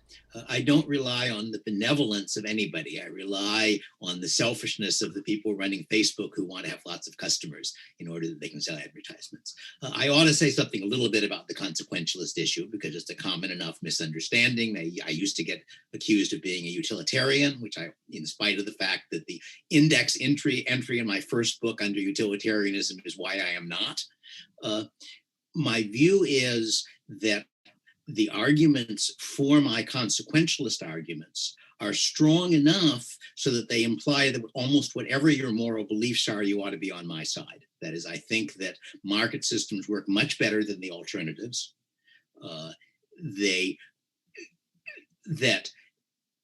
I don't rely on the benevolence of anybody. I rely on the selfishness of the people running Facebook who want to have lots of customers in order that they can sell advertisements. I ought to say something a little bit about the consequentialist issue, because it's a common enough misunderstanding. I used to get accused of being a utilitarian, which in spite of the fact that the index entry in my first book under utilitarianism is why I am not. My view is that the arguments for my consequentialist arguments are strong enough so that they imply that almost whatever your moral beliefs are, you ought to be on my side. That is, I think that market systems work much better than the alternatives. That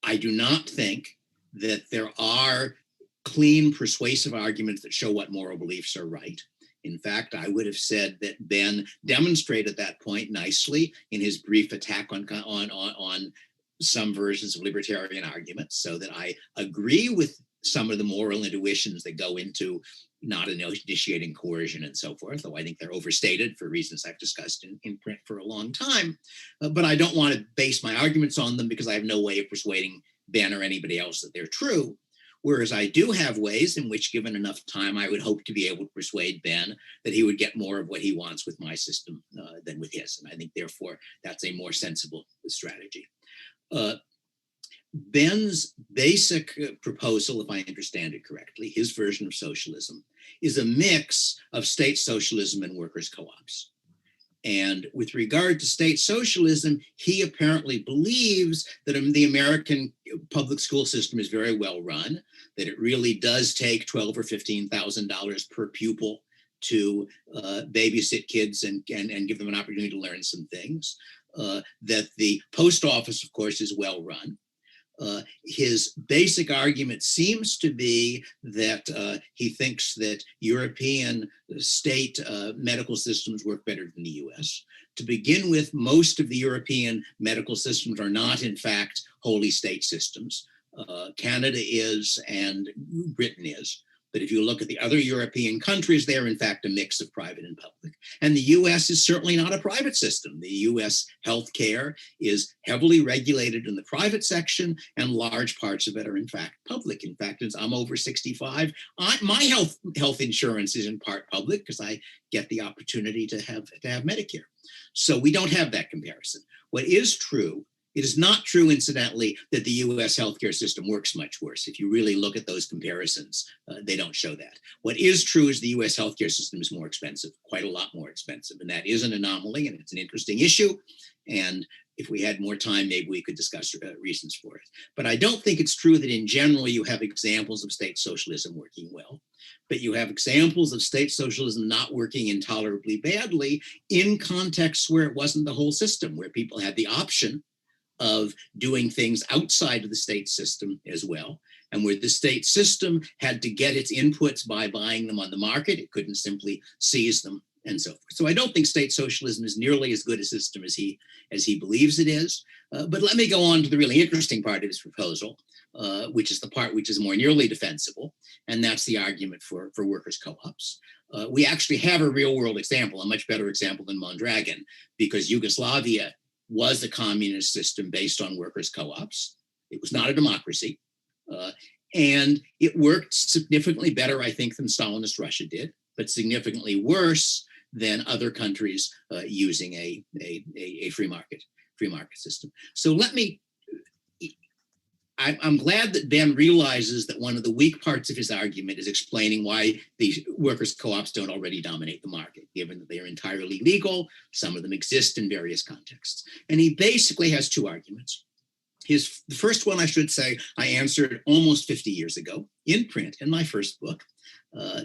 I do not think that there are clean, persuasive arguments that show what moral beliefs are right. In fact, I would have said that Ben demonstrated that point nicely in his brief attack on some versions of libertarian arguments, so that I agree with some of the moral intuitions that go into not initiating coercion and so forth, though I think they're overstated for reasons I've discussed in print for a long time. But I don't want to base my arguments on them, because I have no way of persuading Ben or anybody else that they're true. Whereas I do have ways in which, given enough time, I would hope to be able to persuade Ben that he would get more of what he wants with my system than with his. And I think, therefore, that's a more sensible strategy. Ben's basic proposal, if I understand it correctly, his version of socialism, is a mix of state socialism and workers' co-ops. And with regard to state socialism, he apparently believes that the American public school system is very well run, that it really does take $12,000 or $15,000 per pupil to babysit kids and give them an opportunity to learn some things. That the post office, of course, is well run. His basic argument seems to be that he thinks that European state medical systems work better than the US. To begin with, most of the European medical systems are not, in fact, wholly state systems. Canada is, and Britain is. But if you look at the other European countries, they're in fact a mix of private and public. And the US is certainly not a private system. The US healthcare is heavily regulated in the private section, and large parts of it are in fact public. In fact, as I'm over 65, my health insurance is in part public because I get the opportunity to have Medicare. So we don't have that comparison. What is true, it is not true, incidentally, that the US healthcare system works much worse. If you really look at those comparisons, they don't show that. What is true is the US healthcare system is more expensive, quite a lot more expensive. And that is an anomaly, and it's an interesting issue. And if we had more time, maybe we could discuss reasons for it. But I don't think it's true that in general you have examples of state socialism working well. But you have examples of state socialism not working intolerably badly in contexts where it wasn't the whole system, where people had the option of doing things outside of the state system as well, and where the state system had to get its inputs by buying them on the market. It couldn't simply seize them and so forth. So I don't think state socialism is nearly as good a system as he believes it is. But let me go on to the really interesting part of his proposal, which is the part which is more nearly defensible, and that's the argument for workers' co-ops. We actually have a real world example, a much better example than Mondragon, because Yugoslavia was a communist system based on workers' co-ops. It was not a democracy. And it worked significantly better, I think, than Stalinist Russia did, but significantly worse than other countries using a free market system. So I'm glad that Ben realizes that one of the weak parts of his argument is explaining why the workers' co-ops don't already dominate the market, given that they are entirely legal. Some of them exist in various contexts. And he basically has two arguments. The first one, I should say, I answered almost 50 years ago in print in my first book.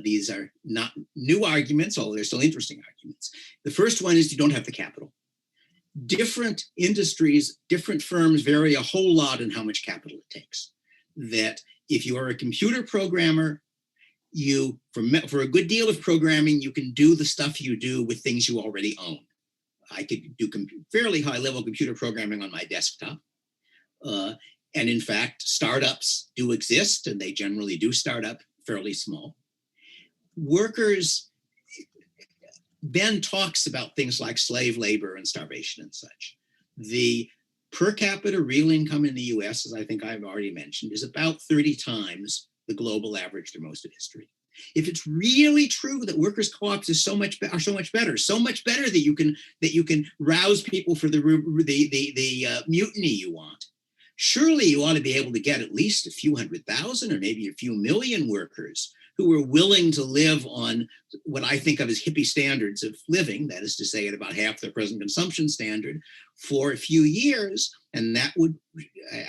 These are not new arguments, although they're still interesting arguments. The first one is you don't have the capital. Different industries, different firms vary a whole lot in how much capital it takes. That if you are a computer programmer, for a good deal of programming, you can do the stuff you do with things you already own. I could do fairly high-level computer programming on my desktop. And in fact, startups do exist, and they generally do start up fairly small. Workers, Ben talks about things like slave labor and starvation and such. The per capita real income in the US, as I think I've already mentioned, is about 30 times the global average through most of history. If it's really true that workers' co-ops are so much better that you can rouse people for the mutiny you want, surely you ought to be able to get at least a few 100,000 or maybe a few million workers who are willing to live on what I think of as hippie standards of living, that is to say at about half their present consumption standard, for a few years. And that would,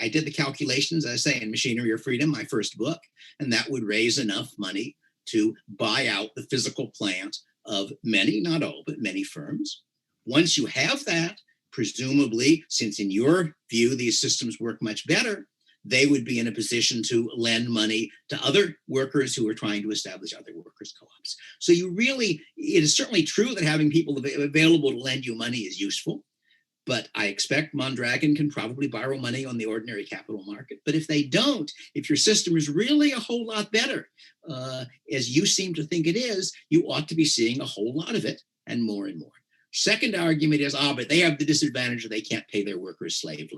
I did the calculations, as I say, in Machinery or Freedom, my first book, and that would raise enough money to buy out the physical plant of many, not all, but many firms. Once you have that, presumably, since in your view these systems work much better, they would be in a position to lend money to other workers who are trying to establish other workers' co-ops. So it is certainly true that having people available to lend you money is useful, but I expect Mondragon can probably borrow money on the ordinary capital market. But if they don't, if your system is really a whole lot better, as you seem to think it is, you ought to be seeing a whole lot of it and more and more. Second argument is, but they have the disadvantage that they can't pay their workers slave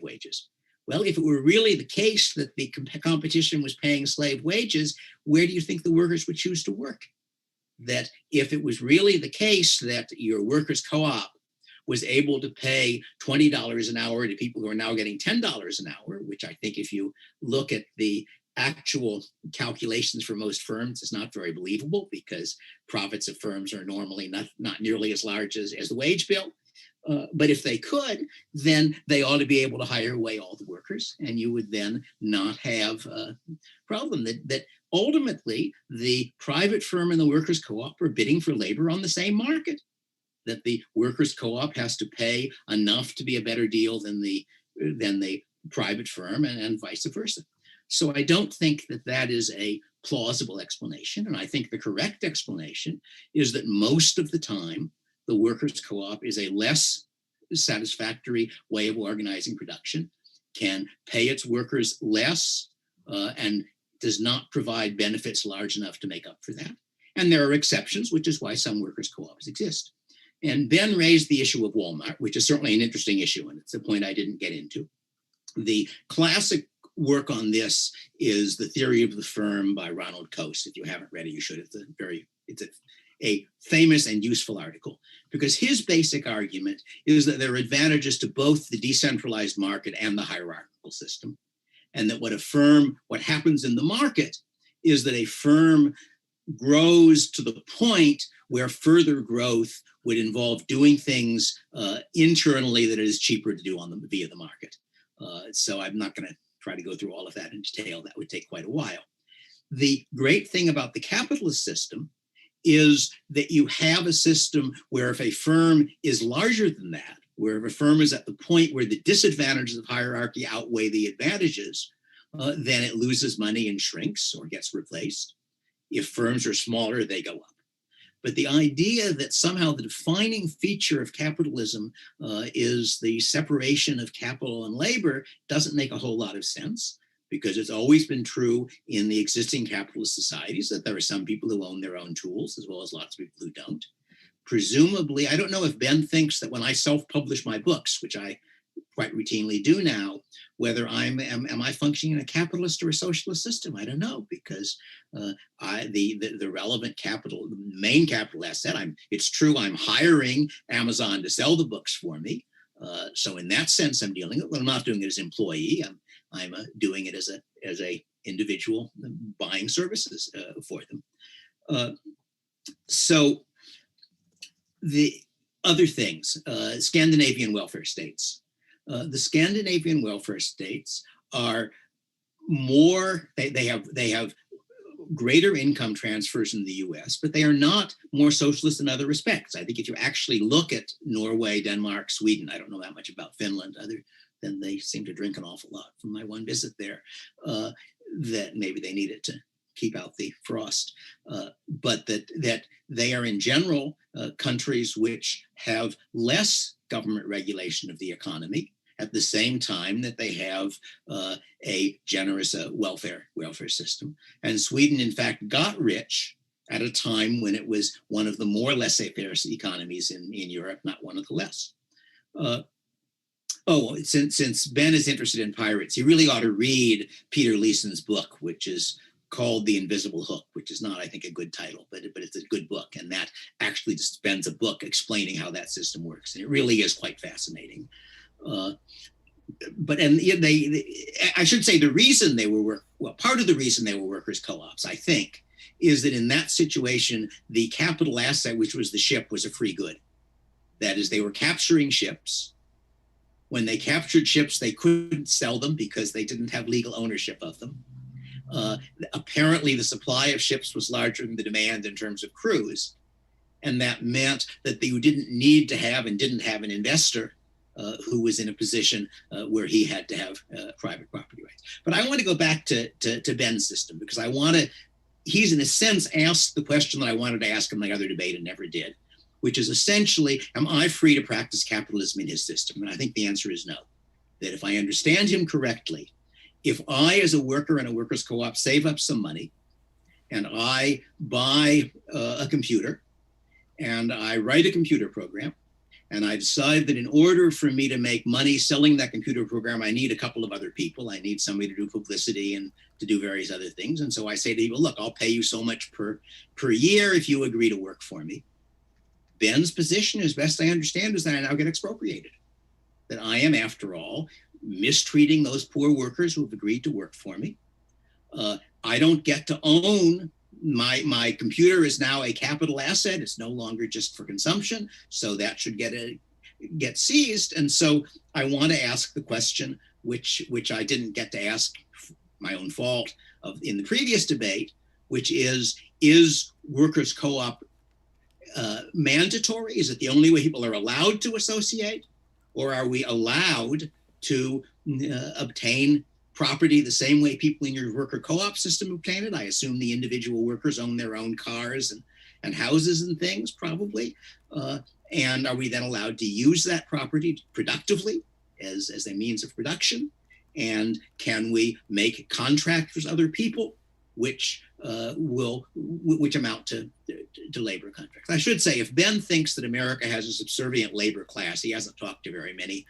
wages. Well, if it were really the case that the competition was paying slave wages, where do you think the workers would choose to work? That if it was really the case that your workers' co-op was able to pay $20 an hour to people who are now getting $10 an hour, which I think if you look at the actual calculations for most firms is not very believable, because profits of firms are normally not nearly as large as the wage bill. But if they could, then they ought to be able to hire away all the workers workers, and you would then not have a problem that ultimately the private firm and the workers' co-op are bidding for labor on the same market, that the workers' co-op has to pay enough to be a better deal than the private firm, and vice versa. So I don't think that that is a plausible explanation. And I think the correct explanation is that most of the time, the workers' co-op is a less satisfactory way of organizing production, can pay its workers less, and does not provide benefits large enough to make up for that. And there are exceptions, which is why some workers' co-ops exist. And Ben raised the issue of Walmart, which is certainly an interesting issue, and it's a point I didn't get into. The classic work on this is The Theory of the Firm by Ronald Coase. If you haven't read it, you should. It's a famous and useful article, because his basic argument is that there are advantages to both the decentralized market and the hierarchical system, and that what happens in the market is that a firm grows to the point where further growth would involve doing things internally that it is cheaper to do via the market. So I'm not going to try to go through all of that in detail. That would take quite a while. The great thing about the capitalist system is that you have a system where if a firm is larger than that, where if a firm is at the point where the disadvantages of hierarchy outweigh the advantages, then it loses money and shrinks or gets replaced. If firms are smaller, they go up. But the idea that somehow the defining feature of capitalism is the separation of capital and labor doesn't make a whole lot of sense, because it's always been true in the existing capitalist societies that there are some people who own their own tools, as well as lots of people who don't. Presumably, I don't know if Ben thinks that when I self-publish my books, which I quite routinely do now, whether am I functioning in a capitalist or a socialist system? I don't know, because the relevant capital, the main capital asset, it's true I'm hiring Amazon to sell the books for me. So in that sense, I'm not doing it as an employee. I'm doing it as a individual buying services for them. So the other things, Scandinavian welfare states. The Scandinavian welfare states are more, they have greater income transfers in the US, but they are not more socialist in other respects. I think if you actually look at Norway, Denmark, Sweden, I don't know that much about Finland, other than they seem to drink an awful lot from my one visit there, that maybe they need it to keep out the frost, but that they are in general countries which have less government regulation of the economy, at the same time that they have a generous welfare system. And Sweden, in fact, got rich at a time when it was one of the more laissez-faire economies in Europe, not one of the less. Since Ben is interested in pirates, he really ought to read Peter Leeson's book, which is called The Invisible Hook, which is not, I think, a good title, but it's a good book. And that actually just spends a book explaining how that system works. And it really is quite fascinating. I should say the reason they were part of the reason they were workers' co-ops, I think, is that in that situation, the capital asset, which was the ship, was a free good. That is, they were capturing ships. When they captured ships, they couldn't sell them because they didn't have legal ownership of them. Apparently, the supply of ships was larger than the demand in terms of crews. And that meant that you didn't need to have and didn't have an investor who was in a position where he had to have private property rights. But I want to go back to Ben's system, because he's in a sense asked the question that I wanted to ask in my other debate and never did, which is essentially, am I free to practice capitalism in his system? And I think the answer is no. That if I understand him correctly, if I, as a worker in a workers' co-op, save up some money and I buy a computer and I write a computer program, and I decide that in order for me to make money selling that computer program, I need a couple of other people. I need somebody to do publicity and to do various other things. And so I say to people, look, I'll pay you so much per year if you agree to work for me. Ben's position, as best I understand, is that I now get expropriated. That I am, after all, mistreating those poor workers who have agreed to work for me. I don't get to own my computer is now a capital asset. It's no longer just for consumption. So that should get seized. And so I want to ask the question, which I didn't get to ask, my own fault, in the previous debate, which is workers' co-op mandatory? Is it the only way people are allowed to associate? Or are we allowed to obtain property the same way people in your worker co-op system obtain it? I assume the individual workers own their own cars and houses and things, probably. And are we then allowed to use that property productively as a means of production? And can we make contracts with other people, which amount to labor contracts? I should say, if Ben thinks that America has a subservient labor class, he hasn't talked to very many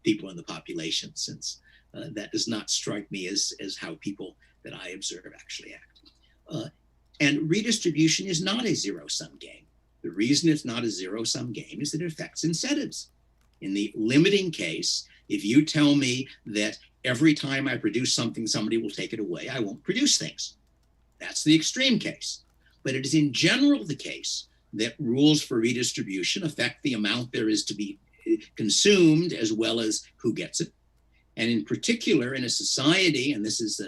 people in the population, since that does not strike me as how people that I observe actually act. And redistribution is not a zero-sum game. The reason it's not a zero-sum game is that it affects incentives. In the limiting case, if you tell me that every time I produce something, somebody will take it away, I won't produce things. That's the extreme case. But it is in general the case that rules for redistribution affect the amount there is to be consumed as well as who gets it. And in particular, in a society, and this is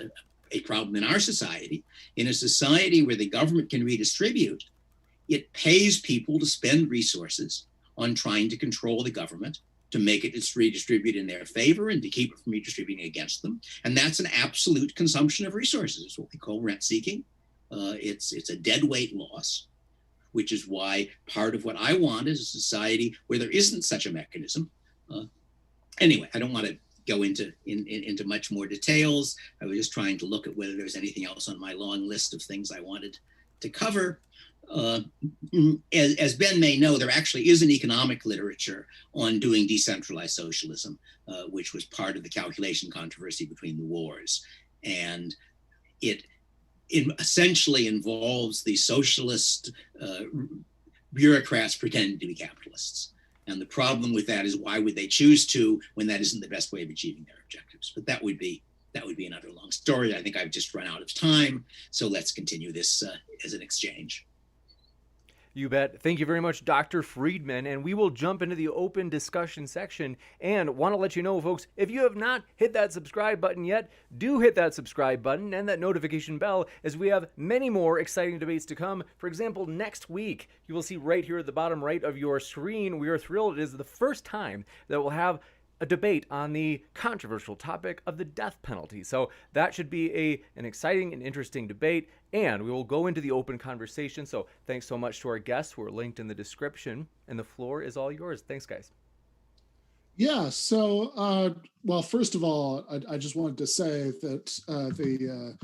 a problem in our society, in a society where the government can redistribute, it pays people to spend resources on trying to control the government, to make it redistribute in their favor and to keep it from redistributing against them. And that's an absolute consumption of resources. It's what we call rent seeking. It's a deadweight loss, which is why part of what I want is a society where there isn't such a mechanism. Anyway, I don't want to go into much more details. I was just trying to look at whether there's anything else on my long list of things I wanted to cover. As Ben may know, there actually is an economic literature on doing decentralized socialism, which was part of the calculation controversy between the wars. And it essentially involves the socialist bureaucrats pretending to be capitalists. And the problem with that is, why would they choose to when that isn't the best way of achieving their objectives? But that would be another long story. I think I've just run out of time. So let's continue this as an exchange. You bet. Thank you very much, Dr. Friedman. And we will jump into the open discussion section. And want to let you know, folks, if you have not hit that subscribe button yet, do hit that subscribe button and that notification bell, as we have many more exciting debates to come. For example, next week, you will see right here at the bottom right of your screen, we are thrilled. It is the first time that we'll have a debate on the controversial topic of the death penalty. So that should be an exciting and interesting debate, and we will go into the open conversation. So thanks so much to our guests who are linked in the description, and the floor is all yours. Thanks, guys. Yeah, so, well, first of all, I just wanted to say that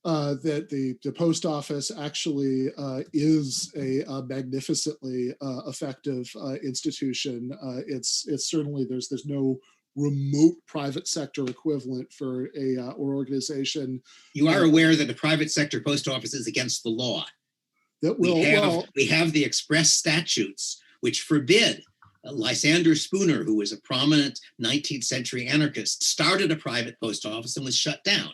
the post office actually is a magnificently effective institution. It's certainly, there's no remote private sector equivalent for or organization. You are aware that the private sector post office is against the law. That we have the express statutes which forbid. Lysander Spooner, who was a prominent 19th century anarchist, started a private post office and was shut down.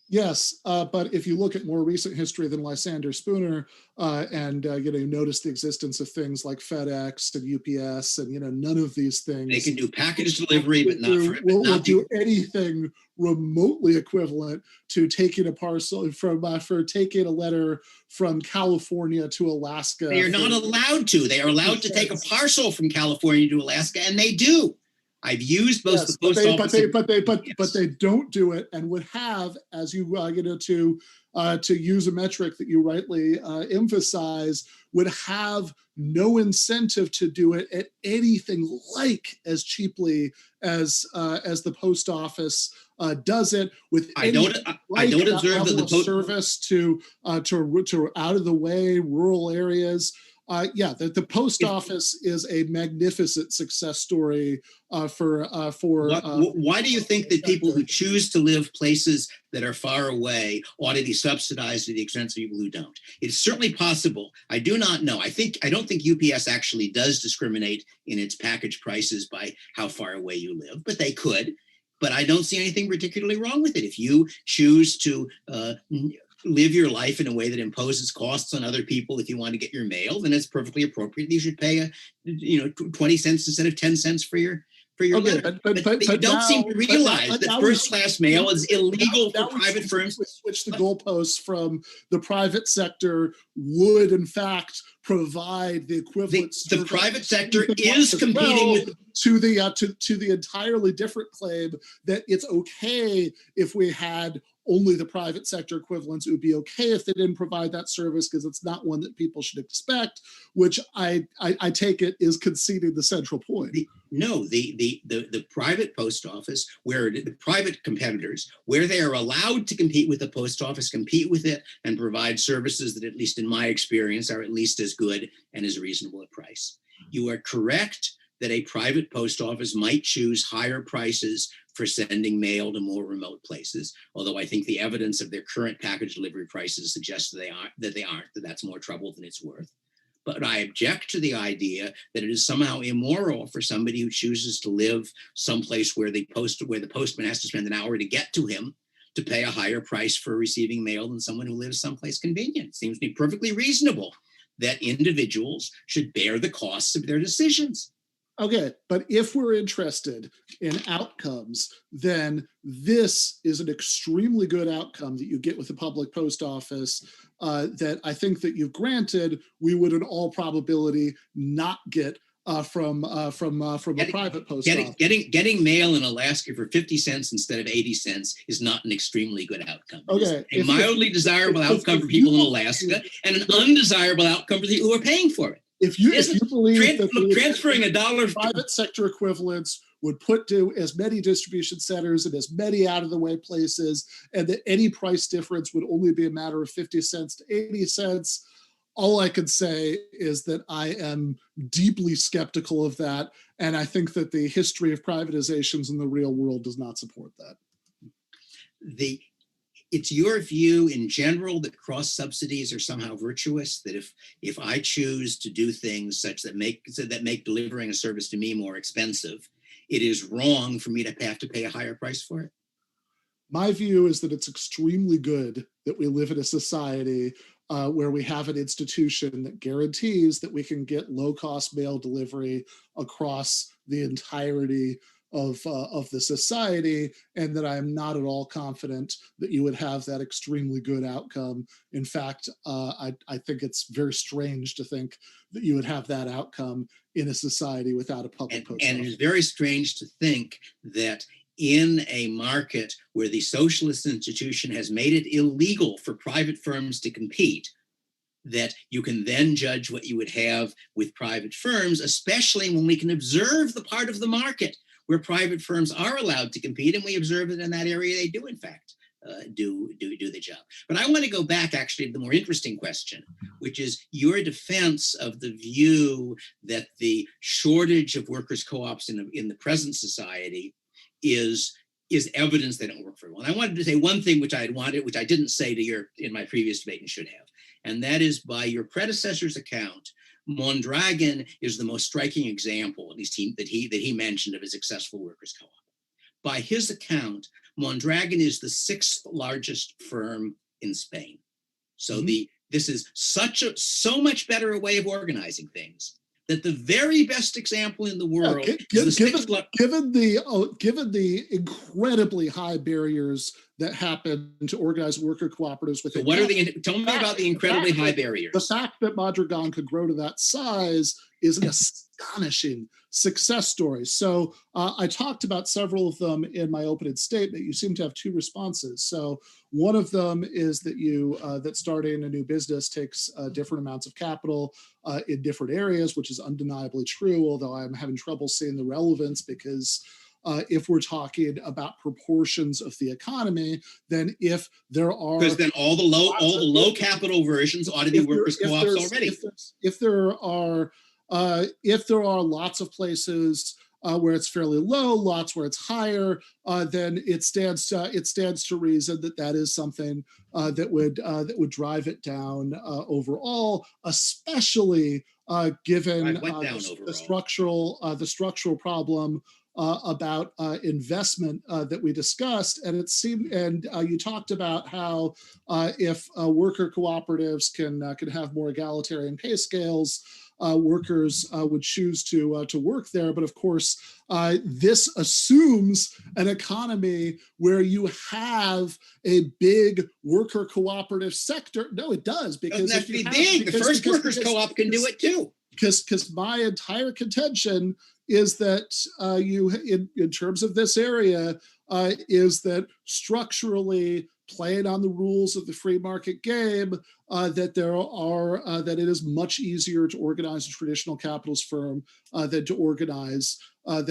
Yes, but if you look at more recent history than Lysander Spooner, and you notice the existence of things like FedEx and UPS, and none of these things. They can do package delivery, but will do anything remotely equivalent to taking a parcel taking a letter from California to Alaska. They are not allowed to. They are allowed to take a parcel from California to Alaska, and they do. I've used both the post office, but they don't do it, and would have, as you to use a metric that you rightly emphasize, would have no incentive to do it at anything like as cheaply as the post office does it, with I don't observe that the service to out of the way rural areas. The post office is a magnificent success story for. Why do you think that people who choose to live places that are far away ought to be subsidized to the expense of people who don't? It's certainly possible. I do not know. I don't think UPS actually does discriminate in its package prices by how far away you live, but they could. But I don't see anything particularly wrong with it. If you choose to live your life in a way that imposes costs on other people, if you want to get your mail, then it's perfectly appropriate. You should pay 20 cents instead of 10 cents for your for your Okay, letter. But you don't seem to realize that first-class mail is illegal for private firms. We switch the goalposts from the private sector would, in fact, provide the equivalent. The private sector is competing with to the entirely different claim that it's okay if we had only the private sector equivalents. It would be okay if they didn't provide that service because it's not one that people should expect, which I take it is conceding the central point. The private post office, where the private competitors, where they are allowed to compete with the post office, compete with it and provide services that, at least in my experience, are at least as good and as reasonable a price. You are correct that a private post office might choose higher prices for sending mail to more remote places, although I think the evidence of their current package delivery prices suggests that that's more trouble than it's worth. But I object to the idea that it is somehow immoral for somebody who chooses to live someplace where the postman has to spend an hour to get to him to pay a higher price for receiving mail than someone who lives someplace convenient. It seems to me perfectly reasonable that individuals should bear the costs of their decisions. Okay, but if we're interested in outcomes, then this is an extremely good outcome that you get with the public post office that I think that you've granted we would in all probability not get from a private post office. Getting mail in Alaska for 50 cents instead of 80 cents is not an extremely good outcome. Okay, a mildly desirable outcome for people in Alaska and an undesirable outcome for people who are paying for it. If you believe that transferring $1 private sector equivalents would put to as many distribution centers and as many out of the way places, and that any price difference would only be a matter of 50 cents to 80 cents, all I can say is that I am deeply skeptical of that. And I think that the history of privatizations in the real world does not support that. It's your view in general that cross subsidies are somehow virtuous, that if I choose to do things such that make delivering a service to me more expensive, it is wrong for me to have to pay a higher price for it? My view is that it's extremely good that we live in a society where we have an institution that guarantees that we can get low-cost mail delivery across the entirety of the society, and that I'm not at all confident that you would have that extremely good outcome. In fact, I think it's very strange to think that you would have that outcome in a society without a public post office. And it's very strange to think that in a market where the socialist institution has made it illegal for private firms to compete, that you can then judge what you would have with private firms, especially when we can observe the part of the market where private firms are allowed to compete, and we observe that in that area they do in fact do the job. But I want to go back actually to the more interesting question, which is your defense of the view that the shortage of workers' co-ops in the present society is evidence they don't work very well. And I wanted to say one thing which I didn't say in my previous debate and should have, and that is by your predecessor's account, Mondragon is the most striking example, at least that he mentioned, of a successful workers' co-op. By his account, Mondragon is the 6th largest firm in Spain. So this is so much better a way of organizing things that the very best example in the world, given the incredibly high barriers that happen to organize worker cooperatives within. So tell me about the incredibly high barriers. The fact that Mondragon could grow to that size is an astonishing success story. So I talked about several of them in my opening statement. You seem to have 2 responses. So one of them is that that starting a new business takes different amounts of capital in different areas, which is undeniably true, although I'm having trouble seeing the relevance because if we're talking about proportions of the economy, then if there are... Because then all the low capital versions ought to be workers' co-ops already. If there are lots of places where it's fairly low, lots where it's higher, then it stands to reason that is something that would drive it down overall, especially given the structural problem about investment that we discussed. And you talked about how if worker cooperatives can have more egalitarian pay scales, workers would choose to work there. But of course, this assumes an economy where you have a big worker cooperative sector. No, it does, because doesn't have to be big. The first workers co-op can do it too. Because my entire contention is that in terms of this area, is that structurally playing on the rules of the free market game, that it is much easier to organize a traditional capitalist firm than to organize a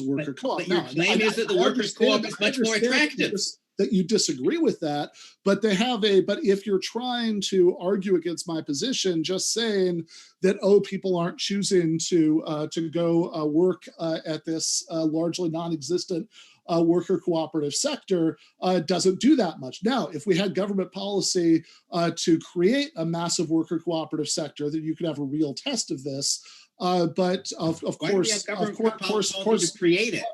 worker co-op. But your claim is that the workers co-op is much more attractive. That you disagree with that, but if you're trying to argue against my position, just saying that, people aren't choosing to go work at this largely non-existent worker cooperative sector doesn't do that much. Now, if we had government policy to create a massive worker cooperative sector, then you could have a real test of this. But of course, to create it.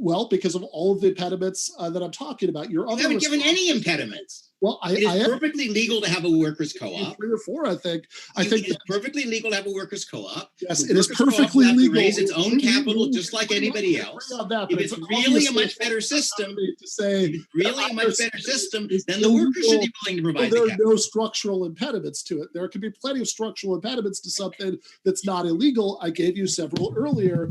Well, because of all of the impediments that I'm talking about. You haven't given any impediments. Well, it is perfectly legal to have a workers co-op. 3 or 4, I think. It's perfectly legal to have a workers co-op. Yes, it is perfectly legal to raise its own capital just like anybody else. If it's really a much better system, then the workers should be willing to provide the capital. There are no structural impediments to it. There can be plenty of structural impediments to something that's not illegal. I gave you several earlier.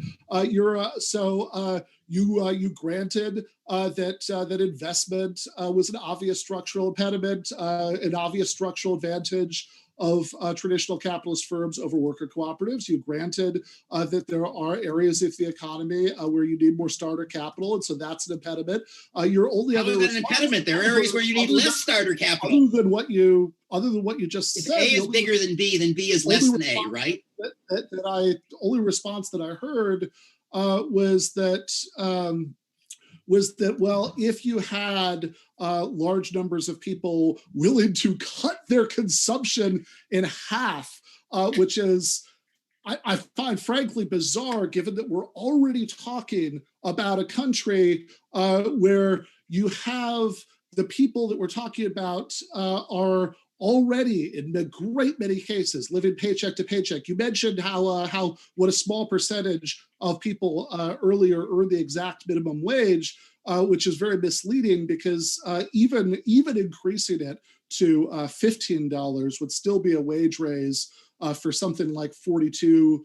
You granted that investment was an obvious structural impediment, an obvious structural advantage of traditional capitalist firms over worker cooperatives. You granted that there are areas of the economy where you need more starter capital, and so that's an impediment. Your only other an impediment. There are areas where you need less starter capital. Other than what you just said. If A is bigger than B, then B is less than A, right? Only response that I heard was that if you had large numbers of people willing to cut their consumption in half, which is I find frankly bizarre, given that we're already talking about a country where you have the people that we're talking about are already, in a great many cases, living paycheck to paycheck. You mentioned how what a small percentage of people earlier earn the exact minimum wage, which is very misleading, because even increasing it to $15 would still be a wage raise for something like 43%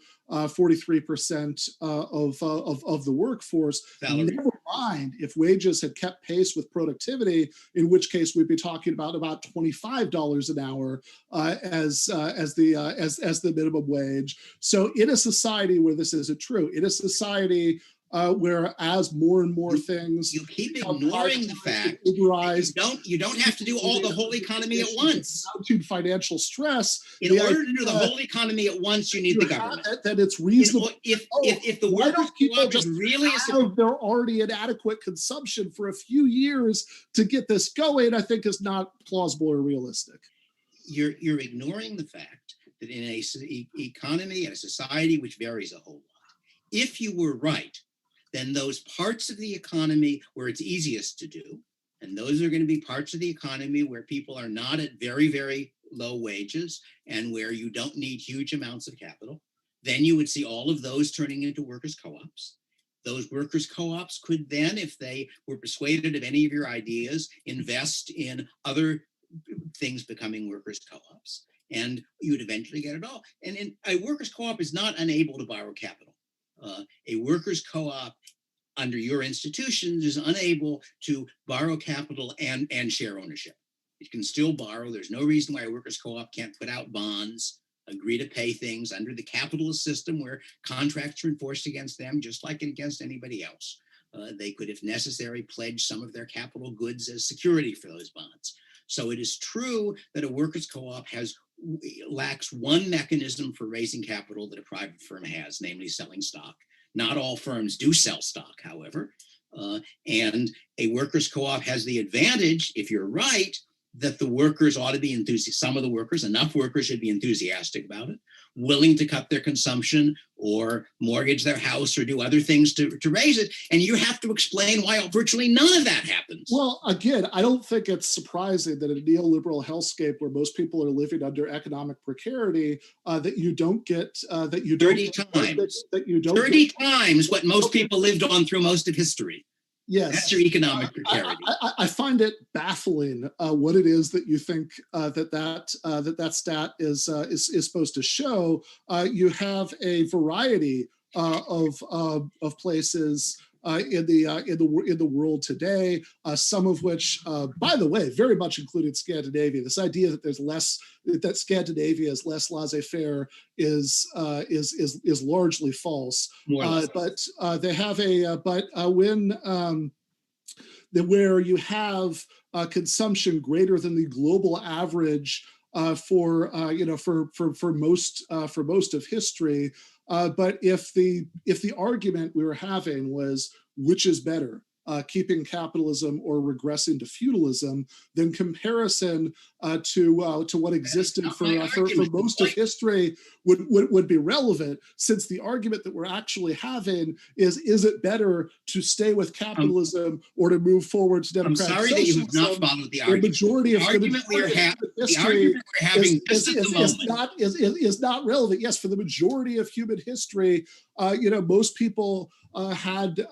of the workforce. Salary. Never mind if wages had kept pace with productivity, in which case we'd be talking about $25 an hour as the minimum wage. So in a society where this isn't true, in a society where as more and more things, you keep ignoring the fact you don't have to do all the whole economy at once. To financial stress. In order to do the whole economy at once, you need the government. That it's reasonable. If the workers co-op is really they're already in adequate consumption for a few years to get this going, I think is not plausible or realistic. You're ignoring the fact that in a economy and a society which varies a whole lot, if you were right, then those parts of the economy where it's easiest to do, and those are going to be parts of the economy where people are not at very, very low wages and where you don't need huge amounts of capital, then you would see all of those turning into workers' co-ops. Those workers' co-ops could then, if they were persuaded of any of your ideas, invest in other things becoming workers' co-ops, and you would eventually get it all. And a workers' co-op is not unable to borrow capital. A workers' co-op under your institutions is unable to borrow capital and share ownership. It can still borrow. There's no reason why a workers' co-op can't put out bonds, agree to pay things under the capitalist system where contracts are enforced against them, just like against anybody else. They could, if necessary, pledge some of their capital goods as security for those bonds. So it is true that a workers' co-op lacks one mechanism for raising capital that a private firm has, namely selling stock. Not all firms do sell stock, however, and a workers' co-op has the advantage, if you're right, that the workers ought to be enthusiastic. Some of the workers, enough workers should be enthusiastic about it, willing to cut their consumption or mortgage their house or do other things to raise it. And you have to explain why virtually none of that happens. Well, again, I don't think it's surprising that in a neoliberal hellscape where most people are living under economic precarity, that you don't get, that you don't 30 times. that you don't 30 get, times what most people lived on through most of history. Yes, that's your economic precarity. I find it baffling what it is that you think that stat is supposed to show. You have a variety of places in the world today, some of which, by the way, very much included Scandinavia. This idea that that Scandinavia is less laissez-faire is largely false. But they have where you have consumption greater than the global average for most of history. But if the argument we were having was which is better, keeping capitalism or regressing to feudalism, then comparison to what existed for most of history would be relevant, since the argument that we're actually having is it better to stay with capitalism or to move forward to democratic socialism? I'm sorry that you have not followed the argument. The majority of argument we're having is not relevant. Yes, for the majority of human history, most people had.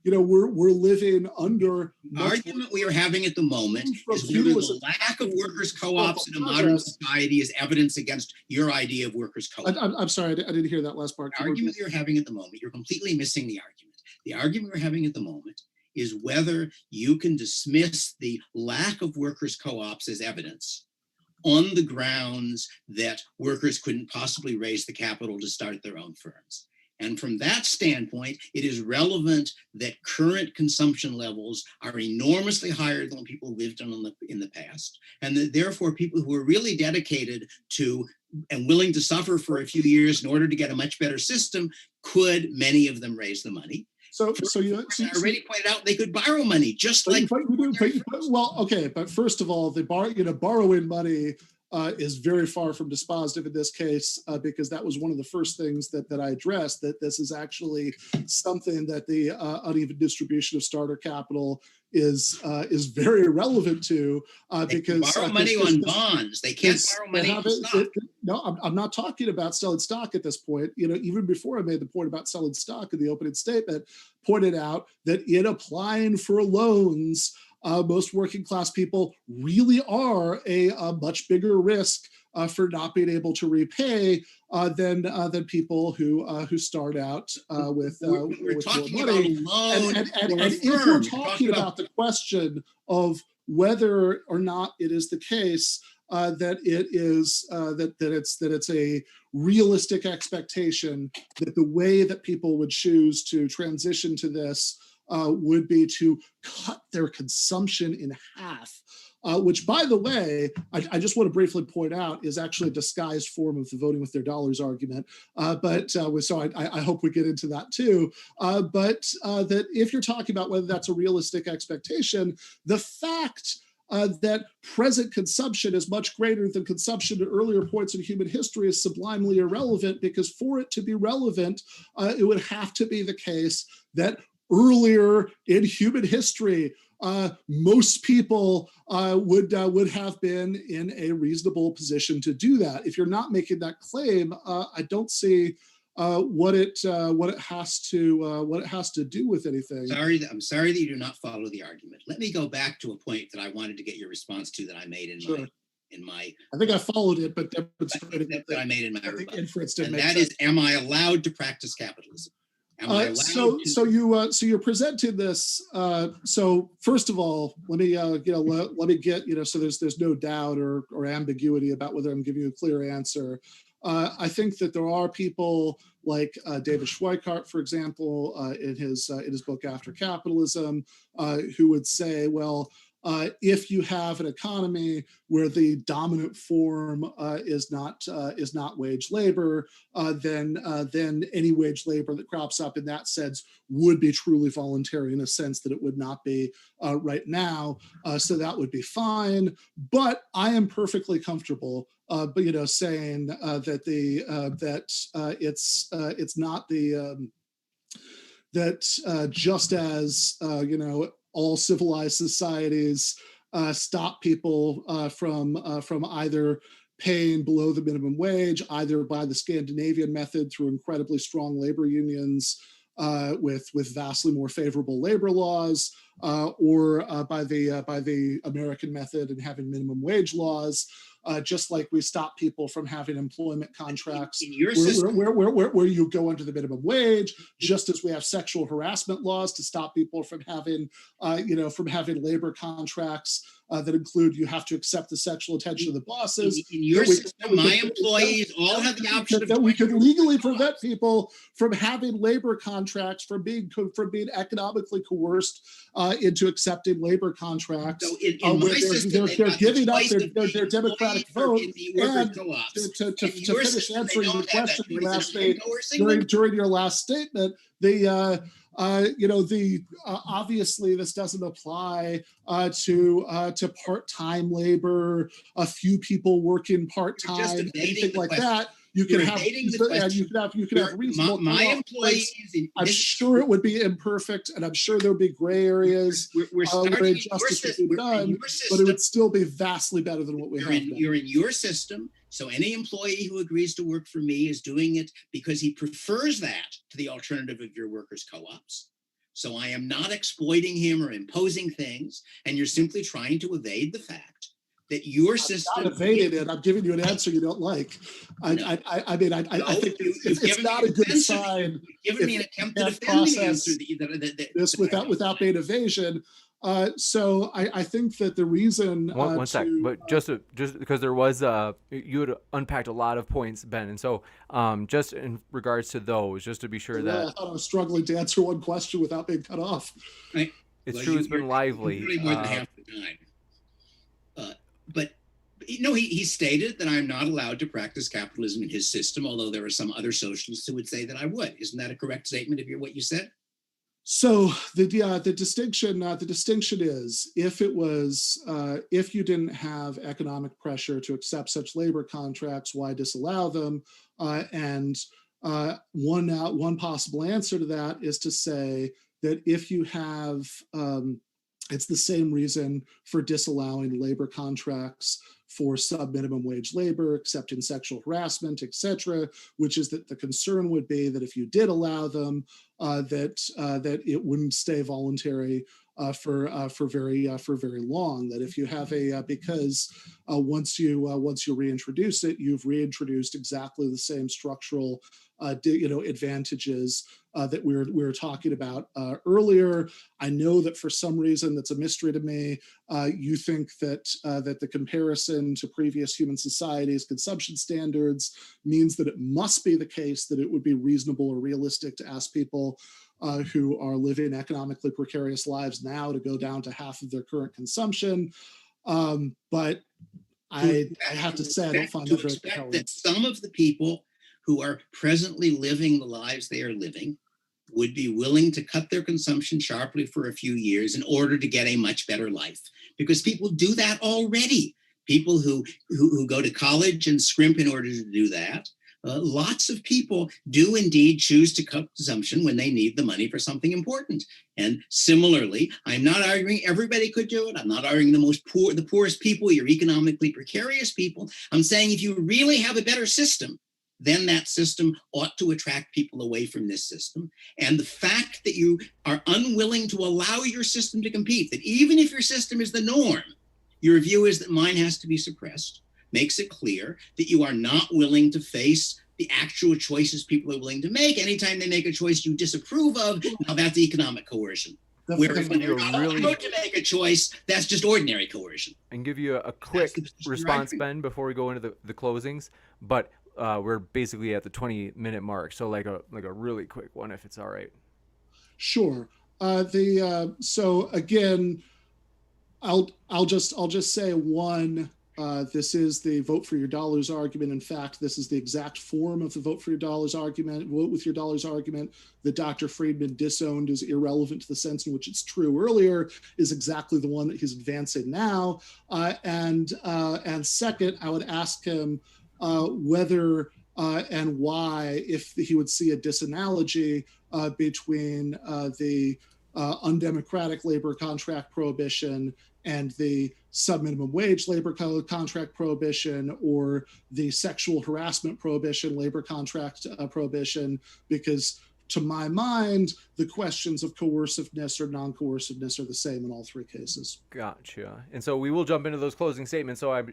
We're living under. The argument we are having at the moment is whether the lack of workers' co-ops in a modern society is evidence against your idea of workers' co-ops. I'm sorry, I didn't hear that last part. The argument you're having at the moment, you're completely missing the argument. The argument we're having at the moment is whether you can dismiss the lack of workers' co-ops as evidence on the grounds that workers couldn't possibly raise the capital to start their own firms. And from that standpoint, it is relevant that current consumption levels are enormously higher than people lived on in the past. And that therefore people who are really dedicated to and willing to suffer for a few years in order to get a much better system, many of them raise the money. I already pointed out they could borrow money just like. But first of all, borrowing money is very far from dispositive in this case, because that was one of the first things that I addressed, that this is actually something that the uneven distribution of starter capital is very relevant to, because borrow money on bonds. They can't borrow money on stock. No, I'm not talking about selling stock at this point. Even before I made the point about selling stock in the opening statement, pointed out that in applying for loans, most working class people really are a much bigger risk for not being able to repay than people who start out with more money. And if you're talking about the question of whether or not it is the case that it is that it's a realistic expectation that the way that people would choose to transition to this would be to cut their consumption in half, which, by the way, I just want to briefly point out is actually a disguised form of the voting with their dollars argument. So I hope we get into that too. That if you're talking about whether that's a realistic expectation, the fact that present consumption is much greater than consumption at earlier points in human history is sublimely irrelevant, because for it to be relevant, it would have to be the case that earlier in human history, most people would have been in a reasonable position to do that. If you're not making that claim, I don't see what it has to do with anything. I'm sorry that you do not follow the argument. Let me go back to a point that I wanted to get your response to that I made in my. I think I followed it, but demonstrating that I made in my rebuttal. And that is, am I allowed to practice capitalism? So you're presenting this. So first of all, let me get so there's no doubt or ambiguity about whether I'm giving you a clear answer. I think that there are people like David Schweikart, for example, in his book After Capitalism, who would say, well, if you have an economy where the dominant form is not wage labor, then any wage labor that crops up in that sense would be truly voluntary in a sense that it would not be right now. So that would be fine. But I am perfectly comfortable, saying that it's not the that just as all civilized societies stop people from either paying below the minimum wage, either by the Scandinavian method through incredibly strong labor unions with vastly more favorable labor laws, or by the American method and having minimum wage laws. Just like we stop people from having employment contracts where you go under the minimum wage, just as we have sexual harassment laws to stop people from having labor contracts that include you have to accept the sexual attention of the bosses. In your system, my employees all have the option that we could legally prevent people from having labor contracts, from being economically coerced into accepting labor contracts. So in my system, they're giving up their democratic vote. And to finish answering the question you asked me during your last statement, obviously this doesn't apply to part-time labor, a few people working part-time, anything like that. You can have reasonable. My employees. I'm sure it would be imperfect, and I'm sure there would be gray areas where injustice would be done, but it would still be vastly better than what we have now. You're in your system, so any employee who agrees to work for me is doing it because he prefers that to the alternative of your workers' co-ops. So I am not exploiting him or imposing things, and you're simply trying to evade the fact that your system. I'm not evading it. I'm giving you an answer you don't like. I think it's not a good sign. You've given me an attempt to defend the answer this without being evasion. So I think that the reason one sec, but just because there was you had unpacked a lot of points, Ben, and so just in regards to those, just to be sure that I thought I was struggling to answer one question without being cut off. Right. It's true, it's been lively. Really more than half the time. But he stated that I'm not allowed to practice capitalism in his system, although there are some other socialists who would say that I would. Isn't that a correct statement of what you said? So the distinction is if you didn't have economic pressure to accept such labor contracts, why disallow them? And one possible answer to that is to say that if you have it's the same reason for disallowing labor contracts for sub-minimum wage labor, accepting sexual harassment, etc., which is that the concern would be that if you did allow them, that it wouldn't stay voluntary for very long. That if you have because once you reintroduce it, you've reintroduced exactly the same structural advantages that we were talking about earlier. I know that for some reason that's a mystery to me. You think that the comparison to previous human societies' consumption standards means that it must be the case that it would be reasonable or realistic to ask people who are living economically precarious lives now to go down to half of their current consumption. But I have to say, I don't find that very compelling. That some of the people who are presently living the lives they are living would be willing to cut their consumption sharply for a few years in order to get a much better life. Because people do that already. People who go to college and scrimp in order to do that. Lots of people do indeed choose to cut consumption when they need the money for something important. And similarly, I'm not arguing everybody could do it. I'm not arguing the poorest people, your economically precarious people. I'm saying if you really have a better system, then that system ought to attract people away from this system. And the fact that you are unwilling to allow your system to compete, that even if your system is the norm, your view is that mine has to be suppressed, makes it clear that you are not willing to face the actual choices people are willing to make. Anytime they make a choice you disapprove of, now that's economic coercion. Whereas when you're not allowed to make a choice, that's just ordinary coercion. And give you a quick response, Ben, before we go into the closings. But we're basically at the 20-minute mark, so like a really quick one, if it's all right. Sure. So again, I'll just say one. This is the vote for your dollars argument. In fact, this is the exact form of the vote for your dollars argument, vote with your dollars argument that Dr. Friedman disowned as irrelevant to the sense in which it's true earlier, is exactly the one that he's advancing now. And second, I would ask him whether and why, if he would see a disanalogy between the undemocratic labor contract prohibition and the subminimum wage labor contract prohibition, or the sexual harassment prohibition, labor contract prohibition, because to my mind, the questions of coerciveness or non-coerciveness are the same in all three cases. Gotcha. And so we will jump into those closing statements. So I'm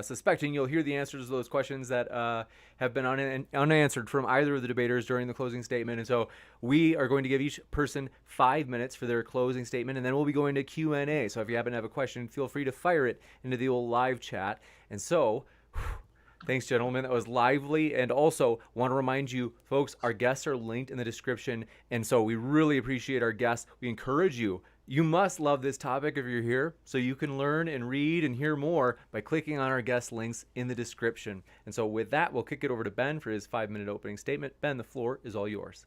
suspecting you'll hear the answers to those questions that have been unanswered from either of the debaters during the closing statement. And so we are going to give each person 5 minutes for their closing statement, and then we'll be going to Q&A. So if you happen to have a question, feel free to fire it into the old live chat. And so, thanks, gentlemen. That was lively. And also, want to remind you, folks, our guests are linked in the description. And so we really appreciate our guests. We encourage you. You must love this topic if you're here, so you can learn and read and hear more by clicking on our guest links in the description. And so with that, we'll kick it over to Ben for his 5-minute opening statement. Ben, the floor is all yours.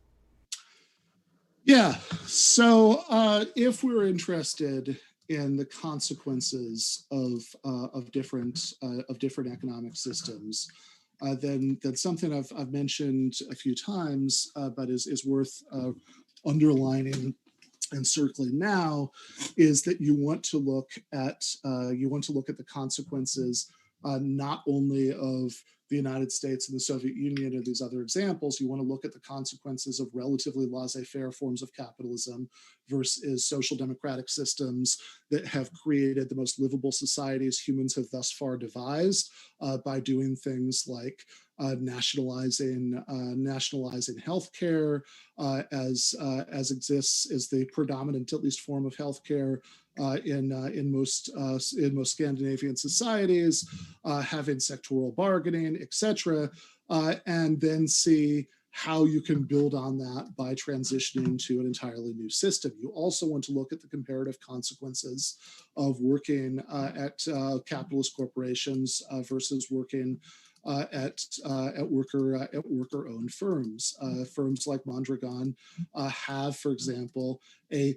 Yeah, so if we're interested in the consequences of different economic systems, then something I've mentioned a few times, but is worth underlining and circling now, is that you want to look at the consequences not only of the United States and the Soviet Union or these other examples. You want to look at the consequences of relatively laissez-faire forms of capitalism versus social democratic systems that have created the most livable societies humans have thus far devised by doing things like nationalizing healthcare as exists as the predominant, at least, form of healthcare in most Scandinavian societies, having sectoral bargaining, etc., and then see how you can build on that by transitioning to an entirely new system. You also want to look at the comparative consequences of working at capitalist corporations versus working at worker-owned firms. Firms like Mondragon have, for example, a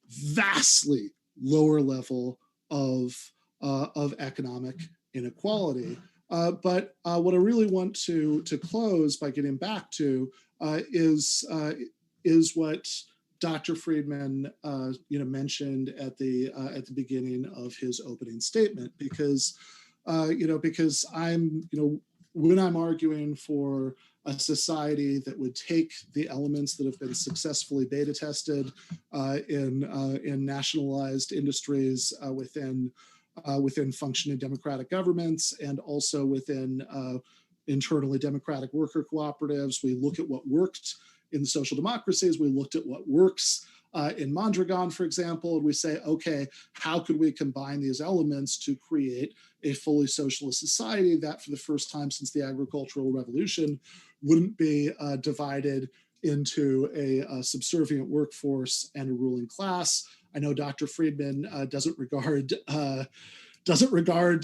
vastly lower level of economic inequality. But what I really want to close by getting back to is what Dr. Friedman mentioned at the beginning of his opening statement, because I'm when I'm arguing for a society that would take the elements that have been successfully beta tested in nationalized industries within functioning democratic governments, and also within internally democratic worker cooperatives. We look at what worked in social democracies. We looked at what works in Mondragon, for example, and we say, okay, how could we combine these elements to create a fully socialist society that, for the first time since the agricultural revolution, wouldn't be divided into a subservient workforce and a ruling class. I know Dr. Friedman doesn't regard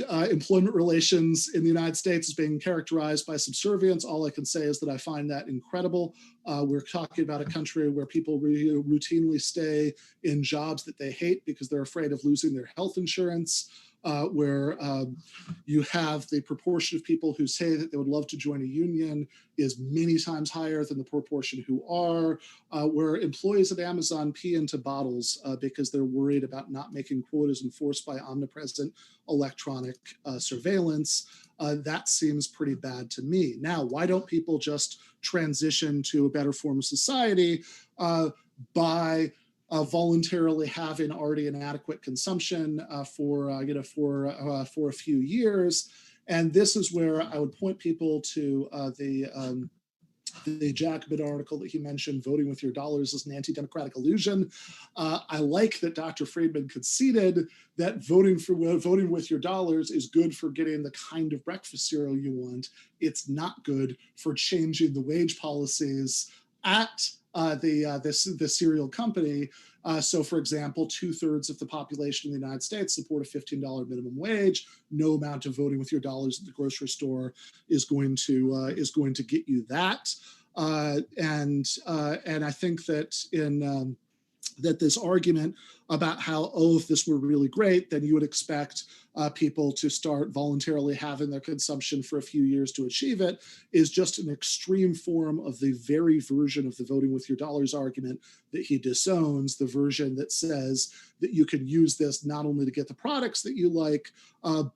employment relations in the United States as being characterized by subservience. All I can say is that I find that incredible. We're talking about a country where people routinely stay in jobs that they hate because they're afraid of losing their health insurance. Where you have the proportion of people who say that they would love to join a union is many times higher than the proportion who are, where employees at Amazon pee into bottles because they're worried about not making quotas enforced by omnipresent electronic surveillance. That seems pretty bad to me. Now, why don't people just transition to a better form of society by voluntarily having already inadequate consumption for a few years? And this is where I would point people to the Jacobin article that he mentioned, voting with your dollars is an anti-democratic illusion. I like that Dr. Friedman conceded that voting with your dollars is good for getting the kind of breakfast cereal you want. It's not good for changing the wage policies at the cereal company So, for example, 2/3 of the population in the United States support a $15 minimum wage. No amount of voting with your dollars at the grocery store is going to get you that. And I think that that this argument about how, oh, if this were really great, then you would expect people to start voluntarily having their consumption for a few years to achieve it, is just an extreme form of the very version of the voting with your dollars argument that he disowns, the version that says that you can use this not only to get the products that you like,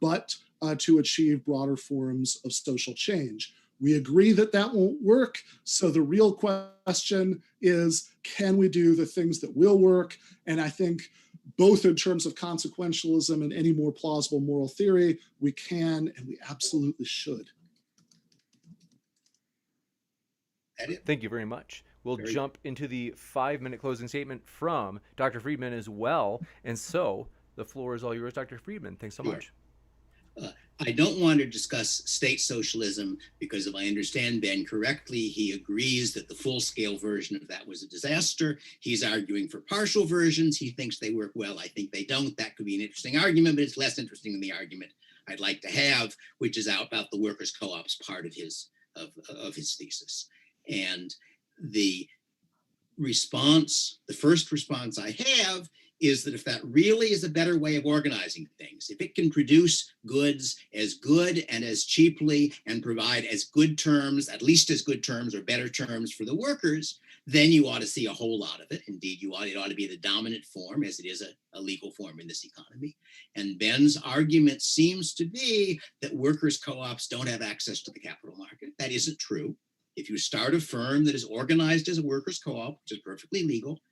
but to achieve broader forms of social change. We agree that that won't work. So the real question is, can we do the things that will work? And I think both in terms of consequentialism and any more plausible moral theory, we can and we absolutely should. Thank you very much. We'll jump into the 5-minute closing statement from Dr. Friedman as well. And so the floor is all yours, Dr. Friedman. Thanks so much. I don't want to discuss state socialism because if I understand Ben correctly, he agrees that the full-scale version of that was a disaster. He's arguing for partial versions. He thinks they work well. I think they don't. That could be an interesting argument, but it's less interesting than the argument I'd like to have, which is about the workers' co-ops part of his thesis. And the first response I have is that if that really is a better way of organizing things, if it can produce goods as good and as cheaply and provide as good terms, at least as good terms or better terms for the workers, then you ought to see a whole lot of it. Indeed, it ought to be the dominant form, as it is a legal form in this economy. And Ben's argument seems to be that workers' co-ops don't have access to the capital market. That isn't true. If you start a firm that is organized as a workers' co-op, which is perfectly legal,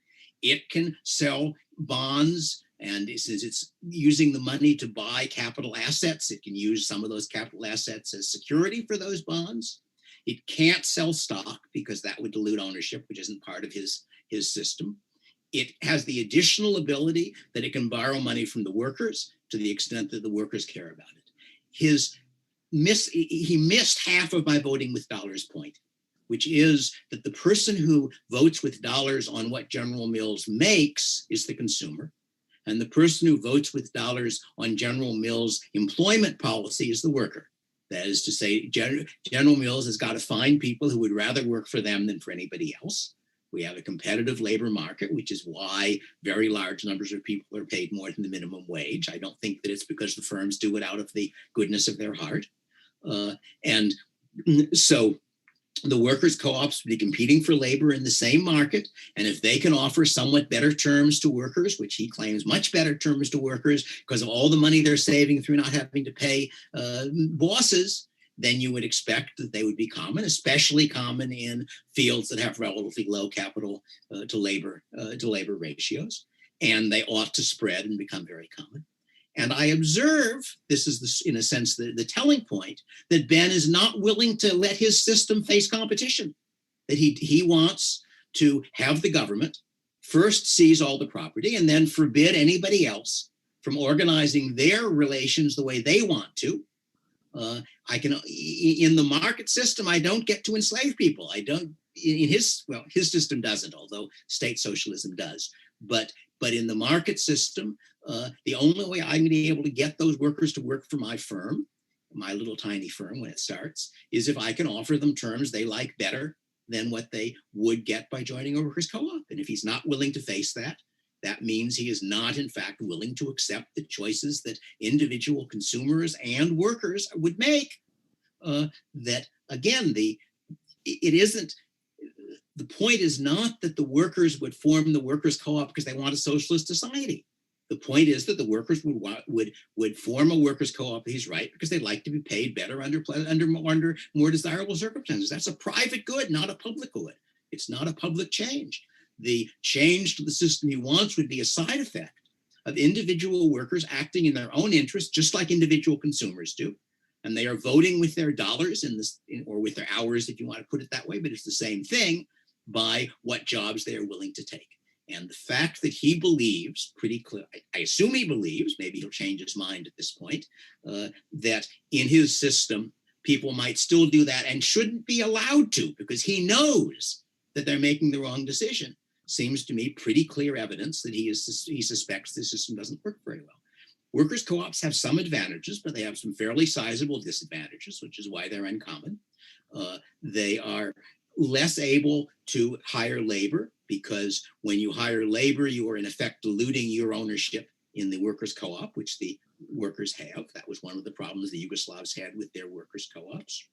it can sell bonds, and since it's using the money to buy capital assets, it can use some of those capital assets as security for those bonds. It can't sell stock because that would dilute ownership, which isn't part of his system. It has the additional ability that it can borrow money from the workers to the extent that the workers care about it. He missed half of my voting with dollars point, which is that the person who votes with dollars on what General Mills makes is the consumer. And the person who votes with dollars on General Mills' employment policy is the worker. That is to say, General Mills has got to find people who would rather work for them than for anybody else. We have a competitive labor market, which is why very large numbers of people are paid more than the minimum wage. I don't think that it's because the firms do it out of the goodness of their heart. And so the workers' co-ops will be competing for labor in the same market. And if they can offer somewhat better terms to workers, which he claims much better terms to workers because of all the money they're saving through not having to pay bosses, then you would expect that they would be common, especially common in fields that have relatively low capital to labor ratios. And they ought to spread and become very common. And I observe, this is in a sense the telling point, that Ben is not willing to let his system face competition, that he wants to have the government first seize all the property and then forbid anybody else from organizing their relations the way they want to. In the market system, I don't get to enslave people. I don't, his system doesn't, although state socialism does. But in the market system, the only way I'm going to be able to get those workers to work for my firm, my little tiny firm when it starts, is if I can offer them terms they like better than what they would get by joining a workers' co-op. And if he's not willing to face that, that means he is not, in fact, willing to accept the choices that individual consumers and workers would make. That, again, the point is not that the workers would form the workers' co-op because they want a socialist society. The point is that the workers would form a workers' co-op, he's right, because they'd like to be paid better under more desirable circumstances. That's a private good, not a public good. It's not a public change. The change to the system he wants would be a side effect of individual workers acting in their own interest, just like individual consumers do. And they are voting with their dollars or with their hours, if you want to put it that way, but it's the same thing, by what jobs they are willing to take. And the fact that he believes pretty clear, I assume he believes, maybe he'll change his mind at this point, that in his system, people might still do that and shouldn't be allowed to because he knows that they're making the wrong decision, seems to me pretty clear evidence that he suspects the system doesn't work very well. Workers' co-ops have some advantages, but they have some fairly sizable disadvantages, which is why they're uncommon. They are less able to hire labor, because when you hire labor, you are in effect diluting your ownership in the workers' co-op, which the workers have. That was one of the problems the Yugoslavs had with their workers' co-ops.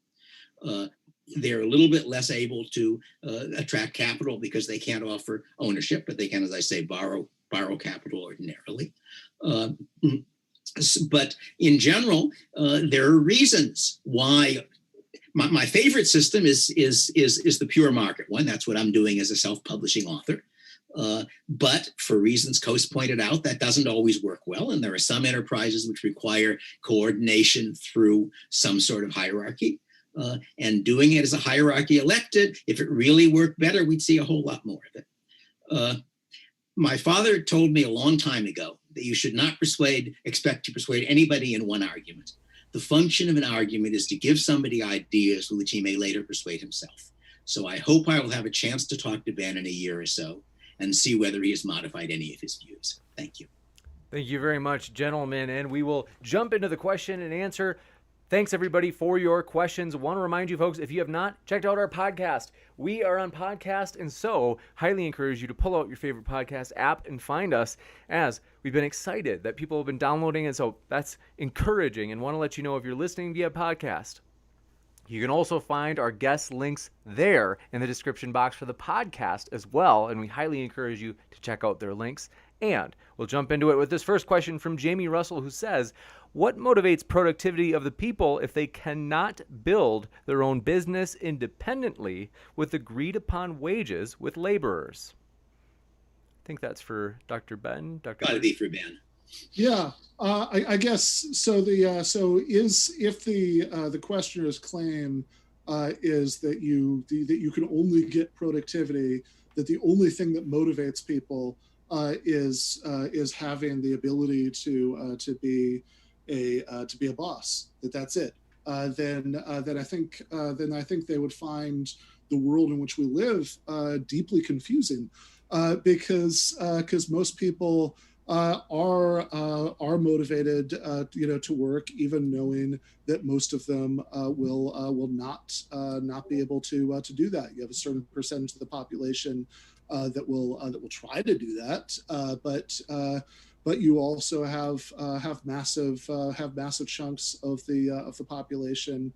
They're a little bit less able to attract capital because they can't offer ownership, but they can, as I say, borrow capital ordinarily. But in general, there are reasons why. My favorite system is the pure market one. That's what I'm doing as a self-publishing author. But for reasons Coase pointed out, that doesn't always work well. And there are some enterprises which require coordination through some sort of hierarchy. And doing it as a hierarchy elected, if it really worked better, we'd see a whole lot more of it. My father told me a long time ago that you should not expect to persuade anybody in one argument. The function of an argument is to give somebody ideas which he may later persuade himself. So I hope I will have a chance to talk to Ben in a year or so and see whether he has modified any of his views. Thank you. Thank you very much, gentlemen. And we will jump into the question and answer. Thanks, everybody, for your questions. I want to remind you, folks, if you have not checked out our podcast, we are on podcast, and so highly encourage you to pull out your favorite podcast app and find us, as we've been excited that people have been downloading, and so that's encouraging, and want to let you know if you're listening via podcast. You can also find our guest links there in the description box for the podcast as well, and we highly encourage you to check out their links. And we'll jump into it with this first question from Jamie Russell, who says, what motivates productivity of the people if they cannot build their own business independently with agreed upon wages with laborers? I think that's for Dr. Ben. Got to be for Ben. Yeah, I guess so. If the questioner's claim is that you can only get productivity, that the only thing that motivates people is having the ability to be a boss, that's it. Then I think they would find the world in which we live deeply confusing, because most people are motivated to work, even knowing that most of them will not be able to do that. You have a certain percentage of the population that will try to do that, but you also have massive chunks of the population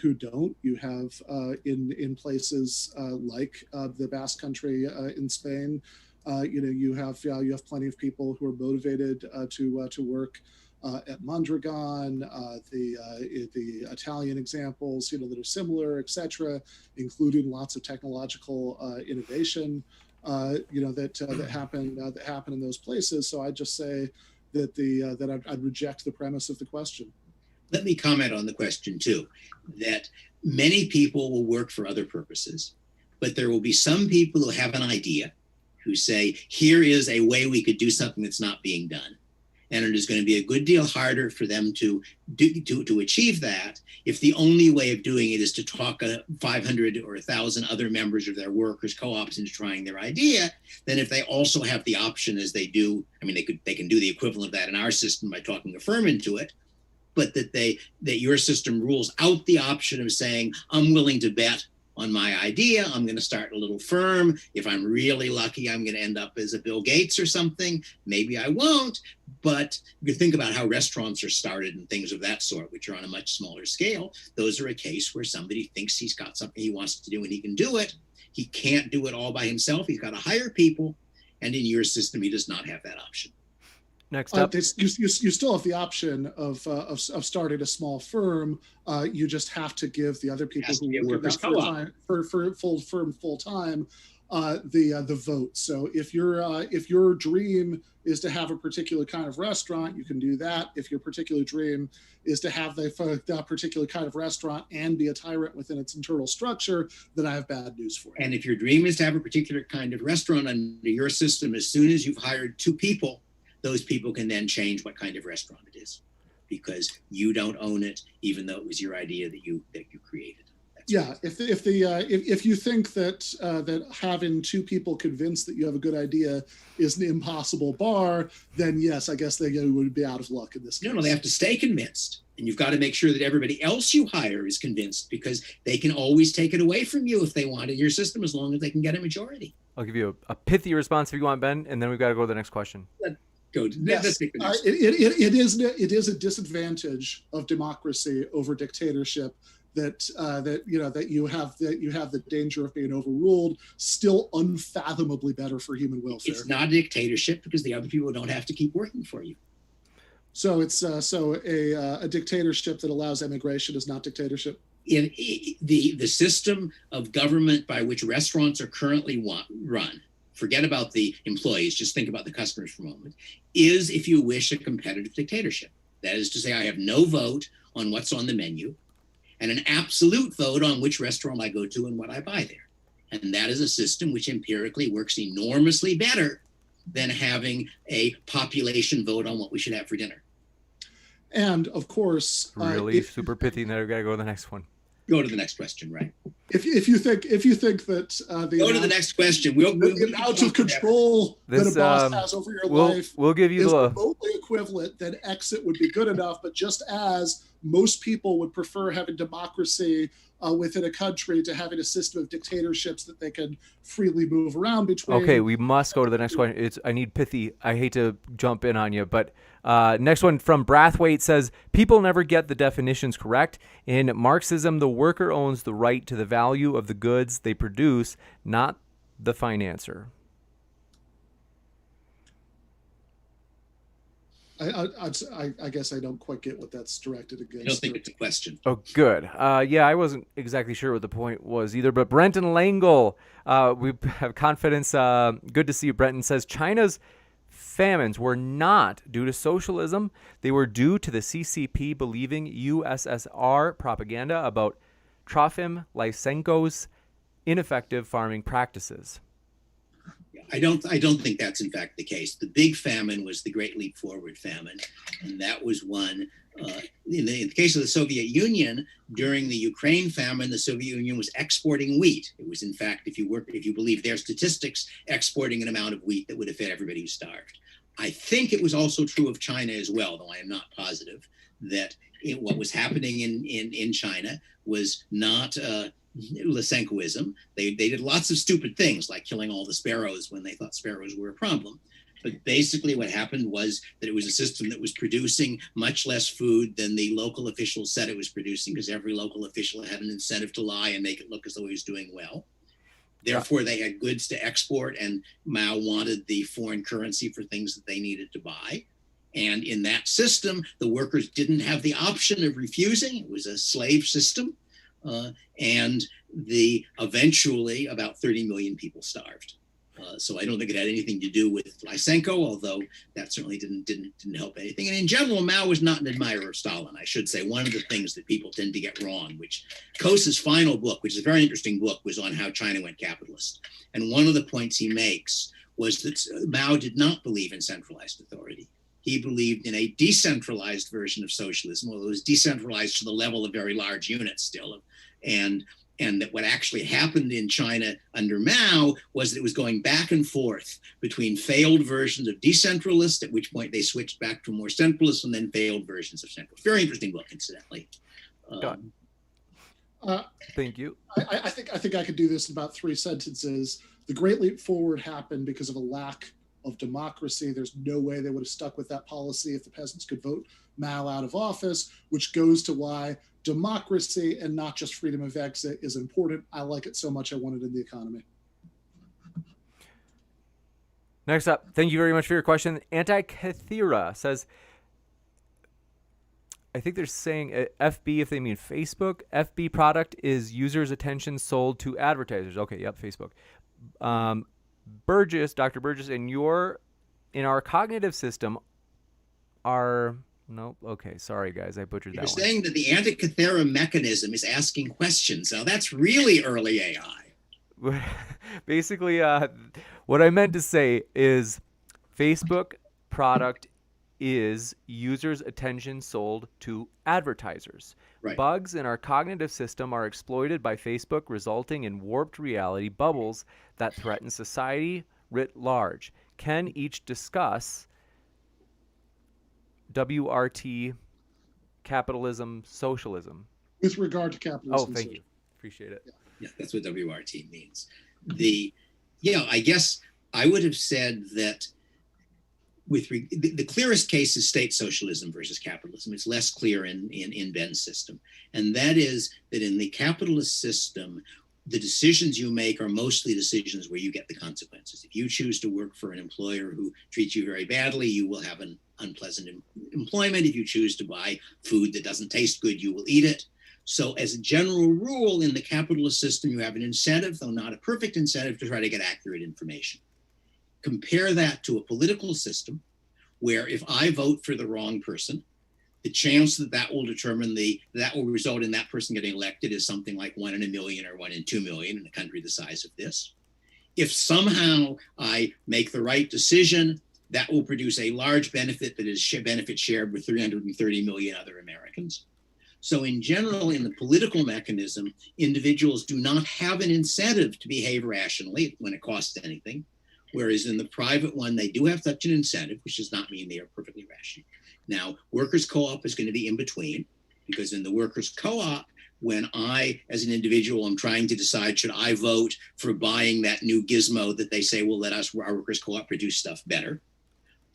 who don't. You have in places like the Basque Country in Spain, you have plenty of people who are motivated to work at Mondragon, the Italian examples, that are similar, etc., including lots of technological innovation, that happen in those places. So I just say that I'd reject the premise of the question. Let me comment on the question too, that many people will work for other purposes, but there will be some people who have an idea, who say, here is a way we could do something that's not being done. And it is going to be a good deal harder for them to achieve that if the only way of doing it is to talk 500 or 1,000 other members of their workers' co-ops into trying their idea, than if they also have the option, as they do. I mean, they can do the equivalent of that in our system by talking a firm into it, but that your system rules out the option of saying, I'm willing to bet on my idea. I'm going to start a little firm. If I'm really lucky, I'm going to end up as a Bill Gates or something. Maybe I won't. But you think about how restaurants are started and things of that sort, which are on a much smaller scale. Those are a case where somebody thinks he's got something he wants to do and he can do it. He can't do it all by himself. He's got to hire people. And in your system, he does not have that option. Next up, you still have the option of starting a small firm. You just have to give the other people who work full time the vote. So if your dream is to have a particular kind of restaurant, you can do that. If your particular dream is to have that particular kind of restaurant and be a tyrant within its internal structure, then I have bad news for you. And if your dream is to have a particular kind of restaurant under your system, as soon as you've hired 2 people, those people can then change what kind of restaurant it is, because you don't own it, even though it was your idea that you created. Yeah, if you think that having two people convinced that you have a good idea is an impossible bar, then yes, I guess they would be out of luck in this case. No, they have to stay convinced. And you've got to make sure that everybody else you hire is convinced, because they can always take it away from you if they want in your system, as long as they can get a majority. I'll give you a pithy response if you want, Ben, and then we've got to go to the next question. Yes, it is a disadvantage of democracy over dictatorship that you have the danger of being overruled. Still unfathomably better for human welfare. It's not a dictatorship because the other people don't have to keep working for you. So it's a dictatorship that allows emigration is not dictatorship. In the system of government by which restaurants are currently run, forget about the employees, just think about the customers for a moment, is, if you wish, a competitive dictatorship. That is to say, I have no vote on what's on the menu and an absolute vote on which restaurant I go to and what I buy there. And that is a system which empirically works enormously better than having a population vote on what we should have for dinner. And of course, really super pithy. Now we've got to go to the next one. Go to the next question, right? If you think that go to the next question. We'll out of control that a boss has over your life, we'll give you is the remotely equivalent, then exit would be good enough. But just as most people would prefer having democracy within a country to having a system of dictatorships that they can freely move around between. Okay, we must go to the next question. I need pithy. I hate to jump in on you, but next one from Brathwaite says, people never get the definitions correct. In Marxism, the worker owns the right to the value of the goods they produce, not the financier. I guess I don't quite get what that's directed against. I don't think it's a question. Oh, good. Yeah, I wasn't exactly sure what the point was either. But Brenton Langle, we have confidence. Good to see you, Brenton, says China's famines were not due to socialism. They were due to the CCP believing USSR propaganda about Trofim Lysenko's ineffective farming practices. I don't think that's in fact the case. The big famine was the Great Leap Forward famine, and that was one. In the case of the Soviet Union, during the Ukraine famine, the Soviet Union was exporting wheat. It was, in fact, if you believe their statistics, exporting an amount of wheat that would have fed everybody who starved. I think it was also true of China as well, though I am not positive that what was happening in China was not Lysenkoism. They did lots of stupid things, like killing all the sparrows when they thought sparrows were a problem. But basically what happened was that it was a system that was producing much less food than the local officials said it was producing, because every local official had an incentive to lie and make it look as though he was doing well. Therefore, they had goods to export, and Mao wanted the foreign currency for things that they needed to buy. And in that system, the workers didn't have the option of refusing. It was a slave system. And eventually about 30 million people starved. So I don't think it had anything to do with Lysenko, although that certainly didn't help anything. And in general, Mao was not an admirer of Stalin. I should say one of the things that people tend to get wrong, which Coase's final book, which is a very interesting book, was on how China went capitalist. And one of the points he makes was that Mao did not believe in centralized authority. He believed in a decentralized version of socialism, although it was decentralized to the level of very large units still. And that what actually happened in China under Mao was that it was going back and forth between failed versions of decentralist, at which point they switched back to more centralist, and then failed versions of centralist. Very interesting book, incidentally. Thank you. I think I could do this in about 3 sentences. The Great Leap Forward happened because of a lack of democracy. There's no way they would have stuck with that policy if the peasants could vote Mao out of office, which goes to why democracy and not just freedom of exit is important. I like it so much I want it in the economy. Next up, thank you very much for your question. Anti-Kathira says, I think they're saying FB if they mean Facebook. FB product is users' attention sold to advertisers. Okay, yep, Facebook. Burgis, Dr. Burgis, in our cognitive system nope. Okay. Sorry, guys. I butchered that one. You're saying that the Antikythera mechanism is asking questions. Now, that's really early AI. Basically, what I meant to say is Facebook product is users' attention sold to advertisers. Right. Bugs in our cognitive system are exploited by Facebook, resulting in warped reality bubbles that threaten society writ large. Can each discuss WRT, capitalism, socialism? With regard to capitalism. Oh, thank you. Appreciate it. Yeah, that's what WRT means. I guess I would have said that the clearest case is state socialism versus capitalism. It's less clear in Ben's system. And that is that in the capitalist system, the decisions you make are mostly decisions where you get the consequences. If you choose to work for an employer who treats you very badly, you will have an unpleasant employment. If you choose to buy food that doesn't taste good, you will eat it. So as a general rule, in the capitalist system, you have an incentive, though not a perfect incentive, to try to get accurate information. Compare that to a political system where if I vote for the wrong person, the chance that will determine that will result in that person getting elected is something like 1 in a million or 1 in 2 million in a country the size of this. If somehow I make the right decision, that will produce a large benefit that is benefit shared with 330 million other Americans. So in general, in the political mechanism, individuals do not have an incentive to behave rationally when it costs anything. Whereas in the private one, they do have such an incentive, which does not mean they are perfectly rational. Now, workers' co-op is going to be in between, because in the workers' co-op, when I, as an individual, am trying to decide, should I vote for buying that new gizmo that they say will let our workers' co-op produce stuff better?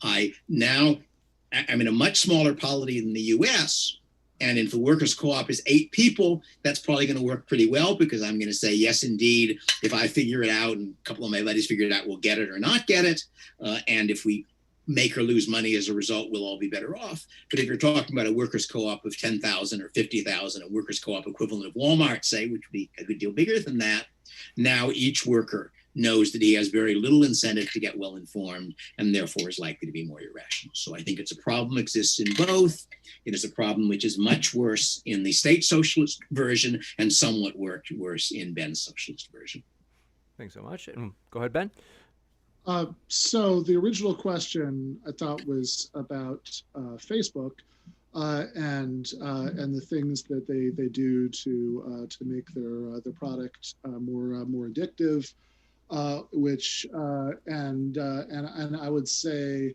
I'm in a much smaller polity than the US, and if the workers' co-op is 8 people, that's probably going to work pretty well, because I'm going to say, yes, indeed, if I figure it out and a couple of my buddies figure it out, we'll get it or not get it. And if we make or lose money as a result, we'll all be better off. But if you're talking about a workers' co-op of 10,000 or 50,000, a workers' co-op equivalent of Walmart, say, which would be a good deal bigger than that, now each worker knows that he has very little incentive to get well informed and therefore is likely to be more irrational. So I think it's a problem exists in both. It is a problem which is much worse in the state socialist version and somewhat worse in Ben's socialist version. Thanks so much. And go ahead, Ben. So the original question I thought was about Facebook and the things that they do to make their product more addictive. And I would say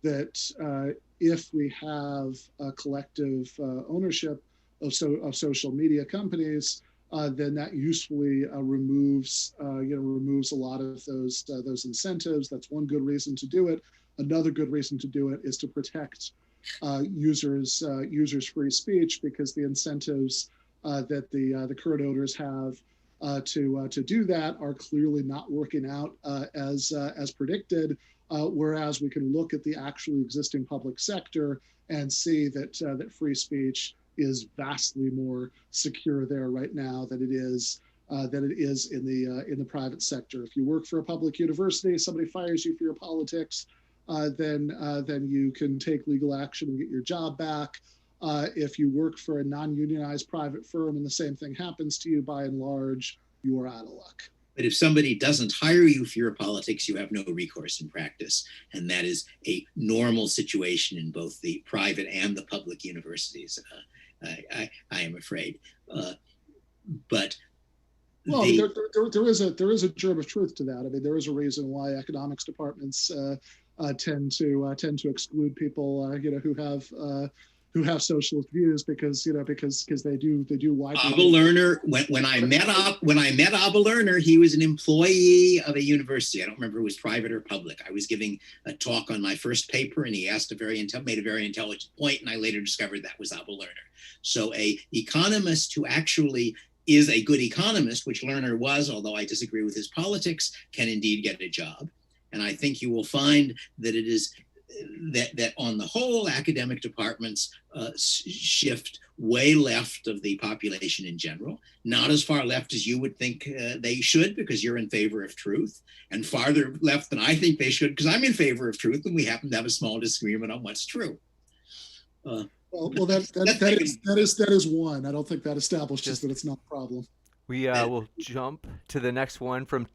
that if we have a collective ownership of social media companies, then that usefully removes a lot of those incentives. That's one good reason to do it. Another good reason to do it is to protect users' free speech, because the incentives that the current owners have to do that are clearly not working out as predicted. Whereas we can look at the actually existing public sector and see that free speech is vastly more secure there right now than it is in the private sector. If you work for a public university, somebody fires you for your politics, then you can take legal action and get your job back. If you work for a non-unionized private firm and the same thing happens to you, by and large, you are out of luck. But if somebody doesn't hire you for your politics, you have no recourse in practice. And that is a normal situation in both the private and the public universities, I am afraid. There is a germ of truth to that. I mean, there is a reason why economics departments tend to exclude people who have socialist views, because they do widely. Abba Lerner, when I met Abba Lerner, he was an employee of a university. I don't remember if it was private or public. I was giving a talk on my first paper, and he made a very intelligent point, and I later discovered that was Abba Lerner. So a economist who actually is a good economist, which Lerner was, although I disagree with his politics, can indeed get a job. And I think you will find that it is that on the whole, academic departments shift way left of the population in general, not as far left as you would think they should, because you're in favor of truth, and farther left than I think they should, because I'm in favor of truth, and we happen to have a small disagreement on what's true. That is one. I don't think that establishes that it's not a problem. We will jump to the next one from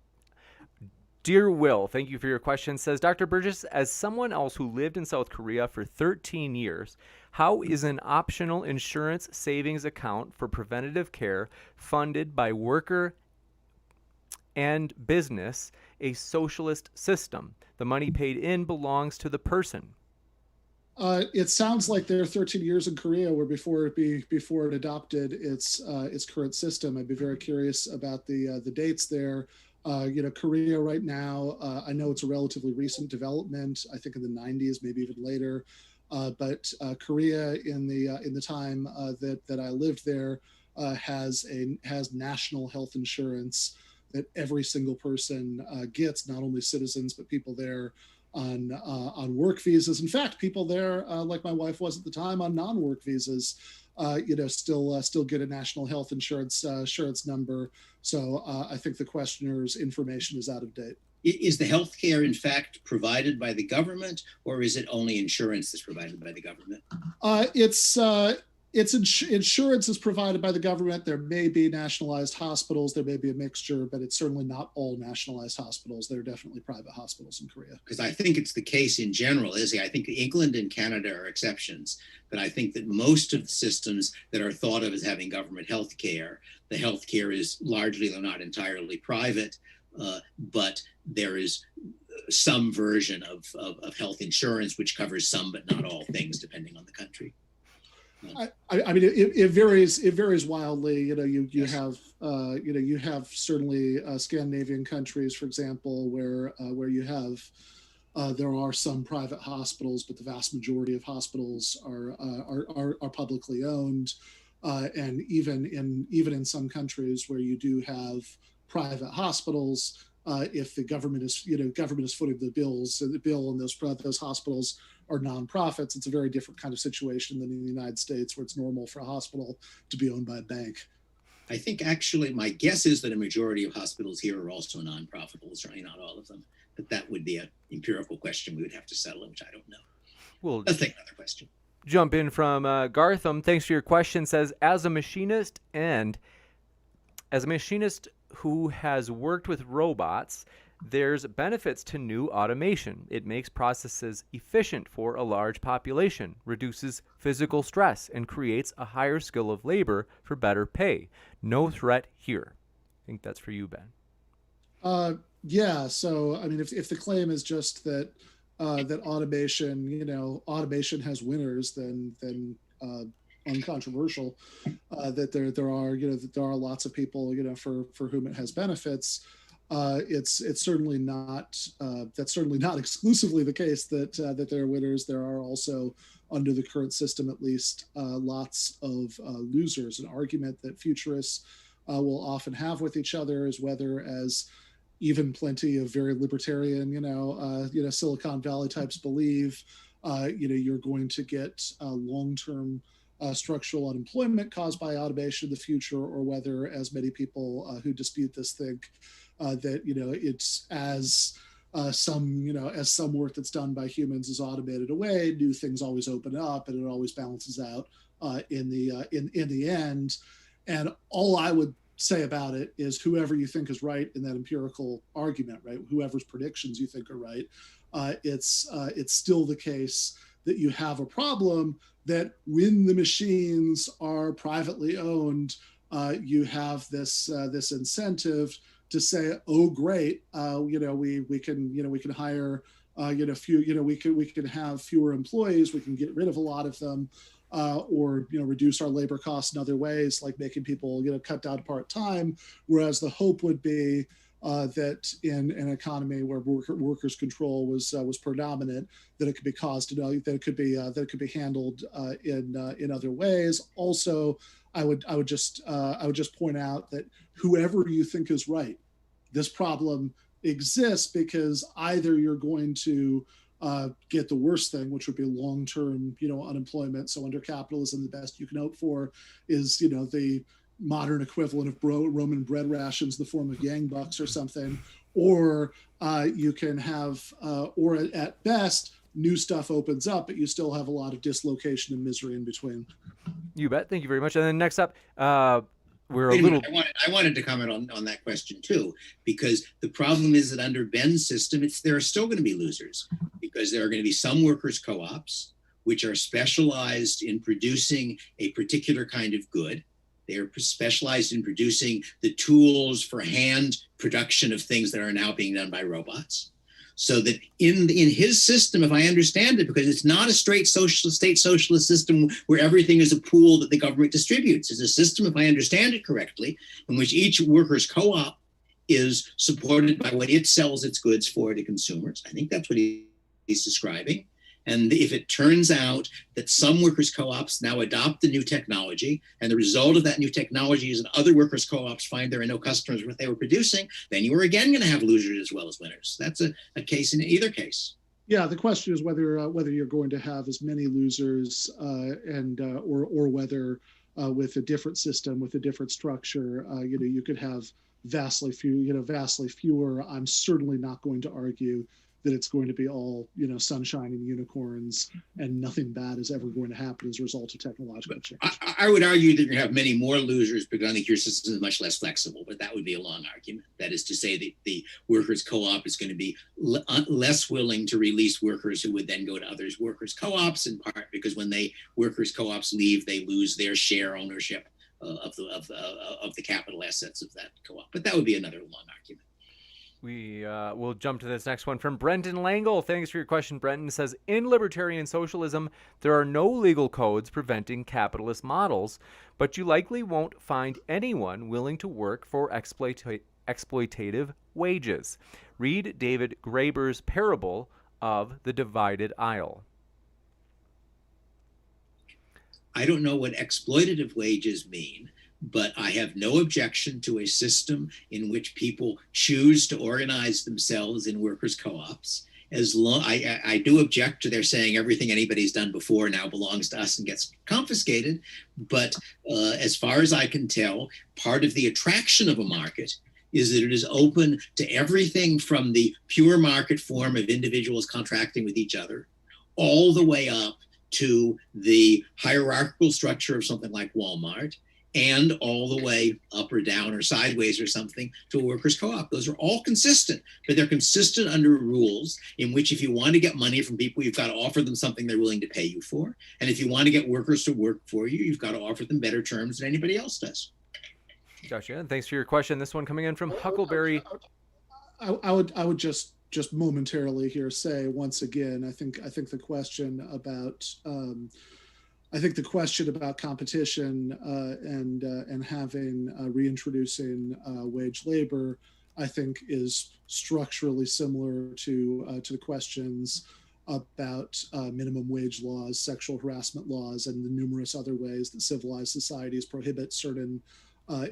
Dear Will, thank you for your question. Says Dr. Burgess, as someone else who lived in South Korea for 13 years, how is an optional insurance savings account for preventative care funded by worker and business a socialist system? The money paid in belongs to the person. It sounds like their 13 years in Korea were before it adopted its current system. I'd be very curious about the dates there. Korea right now, I know it's a relatively recent development. I think in the 90s, maybe even later. But Korea in the time that I lived there has national health insurance that every single person gets, not only citizens but people there on work visas. In fact, people there, like my wife was at the time, on non-work visas, still get a national health insurance number. So I think the questioner's information is out of date. Is the health care, in fact, provided by the government, or is it only insurance that's provided by the government? Insurance is provided by the government. There may be nationalized hospitals. There may be a mixture, but it's certainly not all nationalized hospitals. There are definitely private hospitals in Korea. Because I think it's the case in general, Izzy. I think England and Canada are exceptions. But I think that most of the systems that are thought of as having government health care, the health care is largely, though not entirely, private. But there is some version of health insurance which covers some but not all things, depending on the country. I mean, it varies. It varies wildly. You have certainly Scandinavian countries, for example, where you have there are some private hospitals, but the vast majority of hospitals are publicly owned, and even in some countries where you do have private hospitals, if the government is footing the bill, and those hospitals are nonprofits, it's a very different kind of situation than in the United States, where it's normal for a hospital to be owned by a bank. I think actually my guess is that a majority of hospitals here are also nonprofitable, certainly not all of them, but that would be an empirical question we would have to settle, which I don't know. Well, let's take another question. Jump in from Gartham. Thanks for your question. Says, as a machinist who has worked with robots, there's benefits to new automation. It makes processes efficient for a large population, reduces physical stress, and creates a higher skill of labor for better pay. No threat here. I think that's for you, Ben. Yeah. So, I mean, if the claim is just that automation has winners, then uncontroversial. That there are lots of people for whom it has benefits. It's certainly not that's certainly not exclusively the case that there are winners. There are also, under the current system at least, lots of losers. An argument that futurists will often have with each other is whether, as even plenty of very libertarian Silicon Valley types believe, you're going to get long-term structural unemployment caused by automation in the future, or whether, as many people who dispute this think, that it's as some work that's done by humans is automated away, new things always open up, and it always balances out in the end. And all I would say about it is, whoever you think is right in that empirical argument, right, whoever's predictions you think are right, it's still the case that you have a problem that when the machines are privately owned, you have this incentive to say, oh great, we can hire we can have fewer employees, we can get rid of a lot of them, or reduce our labor costs in other ways, like making people cut down part-time. Whereas the hope would be that in an economy where workers' control was predominant, that it could be that it could be handled in other ways. Also, I would just point out that whoever you think is right, this problem exists because either you're going to get the worst thing, which would be long-term unemployment. So under capitalism, the best you can hope for is the modern equivalent of Roman bread rations in the form of yang bucks or something, or you can have, or at best, new stuff opens up, but you still have a lot of dislocation and misery in between. You bet. Thank you very much. And then next up, we're a Wait a little. minute. I wanted to comment on that question too, because the problem is that under Ben's system, there are still going to be losers, because there are going to be some workers' co-ops which are specialized in producing a particular kind of good. They are specialized in producing the tools for hand production of things that are now being done by robots. So that in his system, if I understand it, because it's not a straight state socialist system where everything is a pool that the government distributes. It's a system, if I understand it correctly, in which each workers' co-op is supported by what it sells its goods for to consumers. I think that's what he's describing. And if it turns out that some workers' co-ops now adopt the new technology, and the result of that new technology is that other workers' co-ops find there are no customers for what they were producing, then you are again going to have losers as well as winners. That's a case in either case. Yeah, the question is whether you're going to have as many losers or whether with a different system, with a different structure, you could have vastly fewer. I'm certainly not going to argue that it's going to be all, sunshine and unicorns and nothing bad is ever going to happen as a result of technological change. I would argue that you're going to have many more losers because I think your system is much less flexible, but that would be a long argument. That is to say that the workers' co-op is going to be less willing to release workers who would then go to others' workers' co-ops, in part because when workers' co-ops leave, they lose their share ownership of the capital assets of that co-op. But that would be another long argument. We will jump to this next one from Brenton Langle. Thanks for your question, Brenton. It says, in libertarian socialism, there are no legal codes preventing capitalist models, but you likely won't find anyone willing to work for exploitative wages. Read David Graeber's parable of the divided aisle. I don't know what exploitative wages mean, but I have no objection to a system in which people choose to organize themselves in workers' co-ops. I do object to their saying everything anybody's done before now belongs to us and gets confiscated. But as far as I can tell, part of the attraction of a market is that it is open to everything from the pure market form of individuals contracting with each other, all the way up to the hierarchical structure of something like Walmart, and all the way up or down or sideways or something to a workers' co-op. Those are all consistent, but they're consistent under rules in which if you want to get money from people, you've got to offer them something they're willing to pay you for. And if you want to get workers to work for you, you've got to offer them better terms than anybody else does. Gotcha. And thanks for your question. This one coming in from Huckleberry. I would just momentarily here say once again, I think the question about competition and having reintroducing wage labor, I think, is structurally similar to the questions about minimum wage laws, sexual harassment laws, and the numerous other ways that civilized societies prohibit certain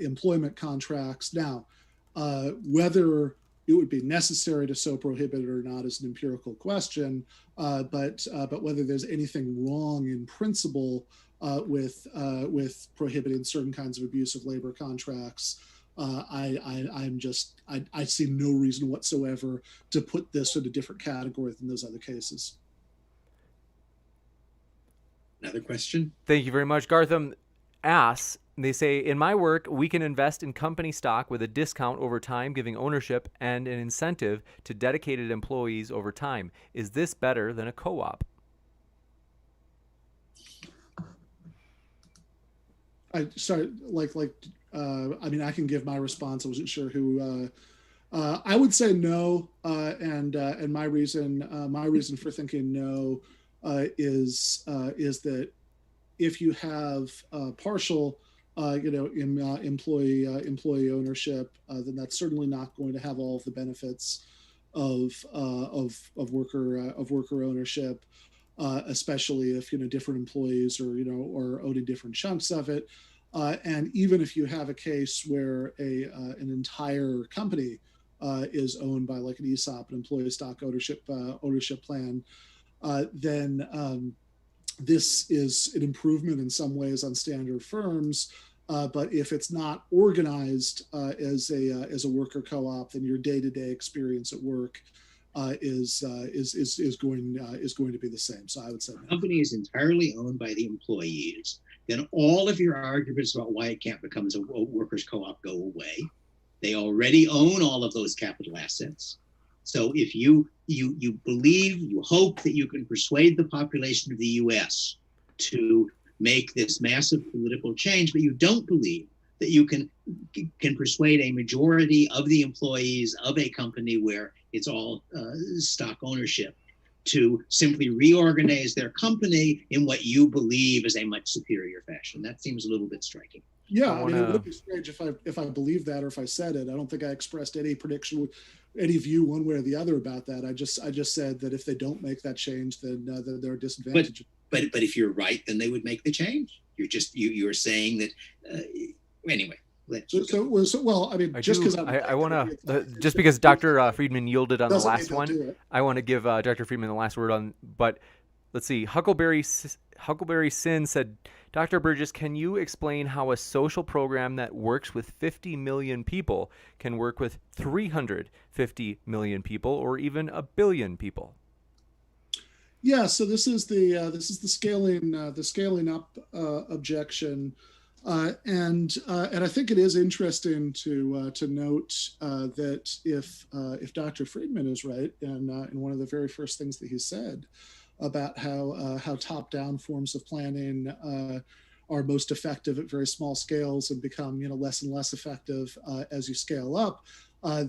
employment contracts. Now, whether it would be necessary to so prohibit it or not is an empirical question, but whether there's anything wrong in principle with prohibiting certain kinds of abusive labor contracts, I see no reason whatsoever to put this in a different category than those other cases. Another question? Thank you very much. Gartham asks, they say, in my work, we can invest in company stock with a discount over time, giving ownership and an incentive to dedicated employees over time. Is this better than a co-op? I mean, I can give my response. I wasn't sure who. I would say no, and my reason for thinking no is that if you have partial employee ownership, then that's certainly not going to have all of the benefits of worker ownership, especially if different employees are owed different chunks of it, and even if you have a case where an entire company is owned by like an ESOP, an employee stock ownership plan, then this is an improvement in some ways on standard firms. But if it's not organized as a worker co-op, then your day-to-day experience at work is going to be the same. So I would say no. The company is entirely owned by the employees. then all of your arguments about why it can't become a workers' co-op go away. They already own all of those capital assets. So if you believe, you hope that you can persuade the population of the US to make this massive political change, but you don't believe that you can persuade a majority of the employees of a company where it's all stock ownership to simply reorganize their company in what you believe is a much superior fashion. That seems a little bit striking. Yeah, I mean, it would be strange if I believed that or if I said it. I don't think I expressed any prediction, any view one way or the other about that. I just said that if they don't make that change, then there are disadvantages. But if you're right, then they would make the change. You're saying that anyway. Well, I mean, just because Dr. Friedman yielded on the last one, I want to give Dr. Friedman the last word on. But let's see, Huckleberry Sin said, Dr. Burgis, can you explain how a social program that works with 50 million people can work with 350 million people, or even a billion people? Yeah, so this is the scaling up objection. And I think it is interesting to note that if Dr. Friedman is right, and in one of the very first things that he said about how top-down forms of planning are most effective at very small scales and become less and less effective as you scale up,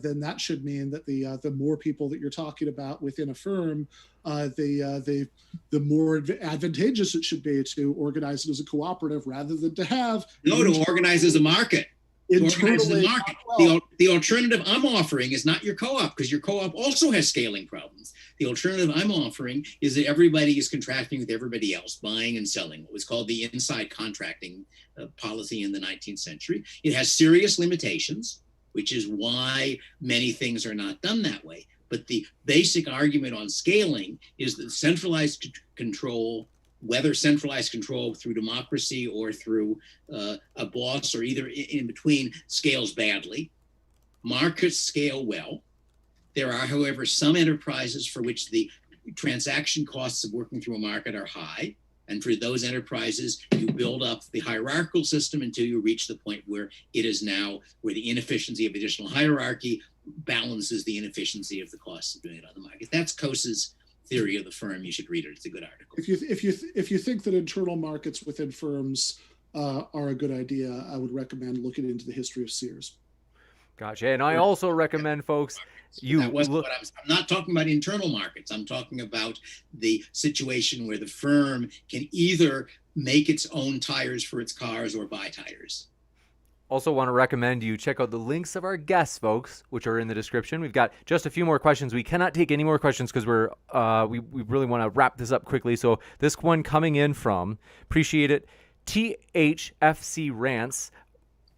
then that should mean that the more people that you're talking about within a firm, the more advantageous it should be to organize it as a cooperative rather than to have to organize as a market. The alternative I'm offering is not your co-op, because your co-op also has scaling problems. The alternative I'm offering is that everybody is contracting with everybody else, buying and selling, what was called the inside contracting policy in the 19th century. It has serious limitations, which is why many things are not done that way. But the basic argument on scaling is that centralized control, whether centralized control through democracy or through a boss or either in between, scales badly. Markets scale well. There are, however, some enterprises for which the transaction costs of working through a market are high. And for those enterprises, you build up the hierarchical system until you reach the point where it is now where the inefficiency of additional hierarchy balances the inefficiency of the costs of doing it on the market. That's Coase's theory of the firm. You should read it. It's a good article. If you think that internal markets within firms are a good idea, I would recommend looking into the history of Sears. Gotcha. And I also recommend, folks, I'm not talking about internal markets. I'm talking about the situation where the firm can either make its own tires for its cars or buy tires. Also want to recommend you check out the links of our guests, folks, which are in the description. We've got just a few more questions. We cannot take any more questions because we really want to wrap this up quickly. So this one coming in from, appreciate it, THFC Rants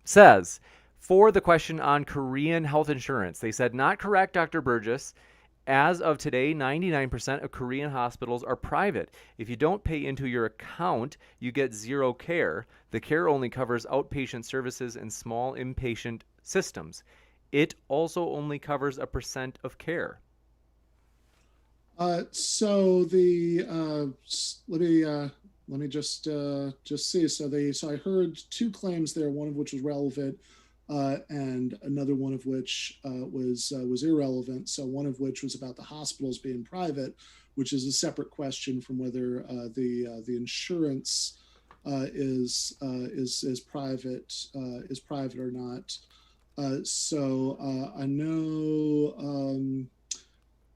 says, for the question on Korean health insurance, they said, not correct, Dr. Burgis. As of today, 99% of Korean hospitals are private. If you don't pay into your account, you get zero care. The care only covers outpatient services and small inpatient systems. It also only covers 1% of care. So let me just see. So I heard two claims there, one of which was relevant, and another one of which was irrelevant. So one of which was about the hospitals being private, which is a separate question from whether the insurance is private or not. I know.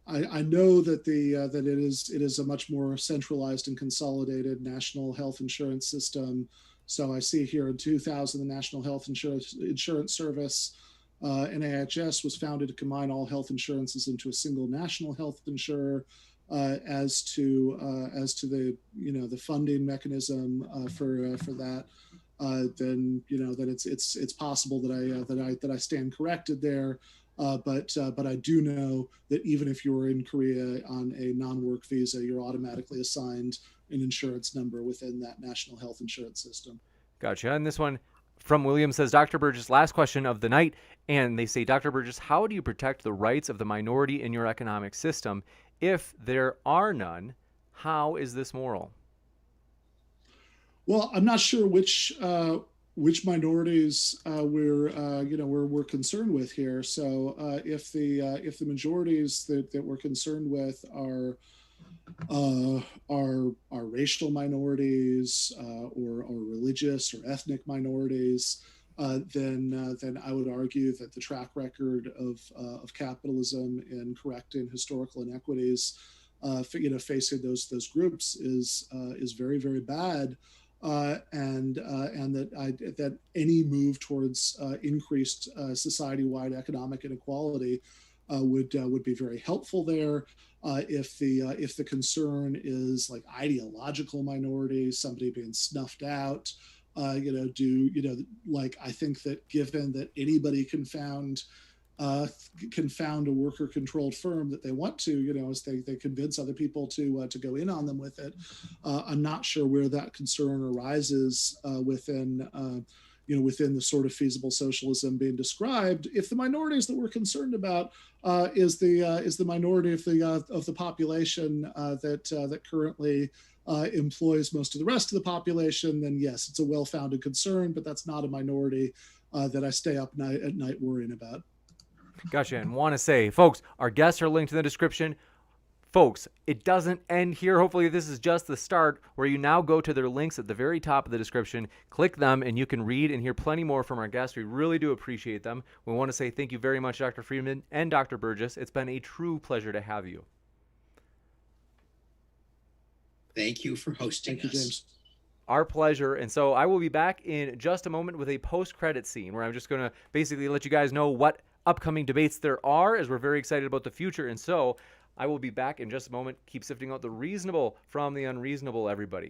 I know that it is a much more centralized and consolidated national health insurance system. So I see here in 2000, the National Health Insurance Service, NAHS, was founded to combine all health insurances into a single national health insurer. As to the funding mechanism for that, then it's possible that I stand corrected there. But I do know that even if you're in Korea on a non-work visa, you're automatically assigned an insurance number within that national health insurance system. Gotcha. And this one from William says, Dr. Burgis, last question of the night. And they say, Dr. Burgis, how do you protect the rights of the minority in your economic system? If there are none, how is this moral? Well, I'm not sure which minorities we're concerned with here. So if the majorities that we're concerned with are racial minorities or religious or ethnic minorities, then I would argue that the track record of capitalism in correcting historical inequities, facing those groups is very, very bad. And that any move towards increased society-wide economic inequality would be very helpful there. If the concern is like ideological minorities, somebody being snuffed out, I think that given that anybody can found a worker-controlled firm that they want to, as they convince other people to go in on them with it. I'm not sure where that concern arises within the sort of feasible socialism being described. If the minorities that we're concerned about is the minority of the population that currently employs most of the rest of the population, then yes, it's a well-founded concern, but that's not a minority that I stay up at night worrying about. Gotcha. And want to say, folks, our guests are linked in the description. Folks, it doesn't end here. Hopefully this is just the start, where you now go to their links at the very top of the description, click them, and you can read and hear plenty more from our guests. We really do appreciate them. We want to say thank you very much, Dr. Friedman and Dr. Burgis. It's been a true pleasure to have you. Thank you for hosting us. Thank you, James. Our pleasure. And so I will be back in just a moment with a post-credit scene where I'm just going to basically let you guys know what upcoming debates there are, as we're very excited about the future. And so I will be back in just a moment. Keep sifting out the reasonable from the unreasonable, everybody.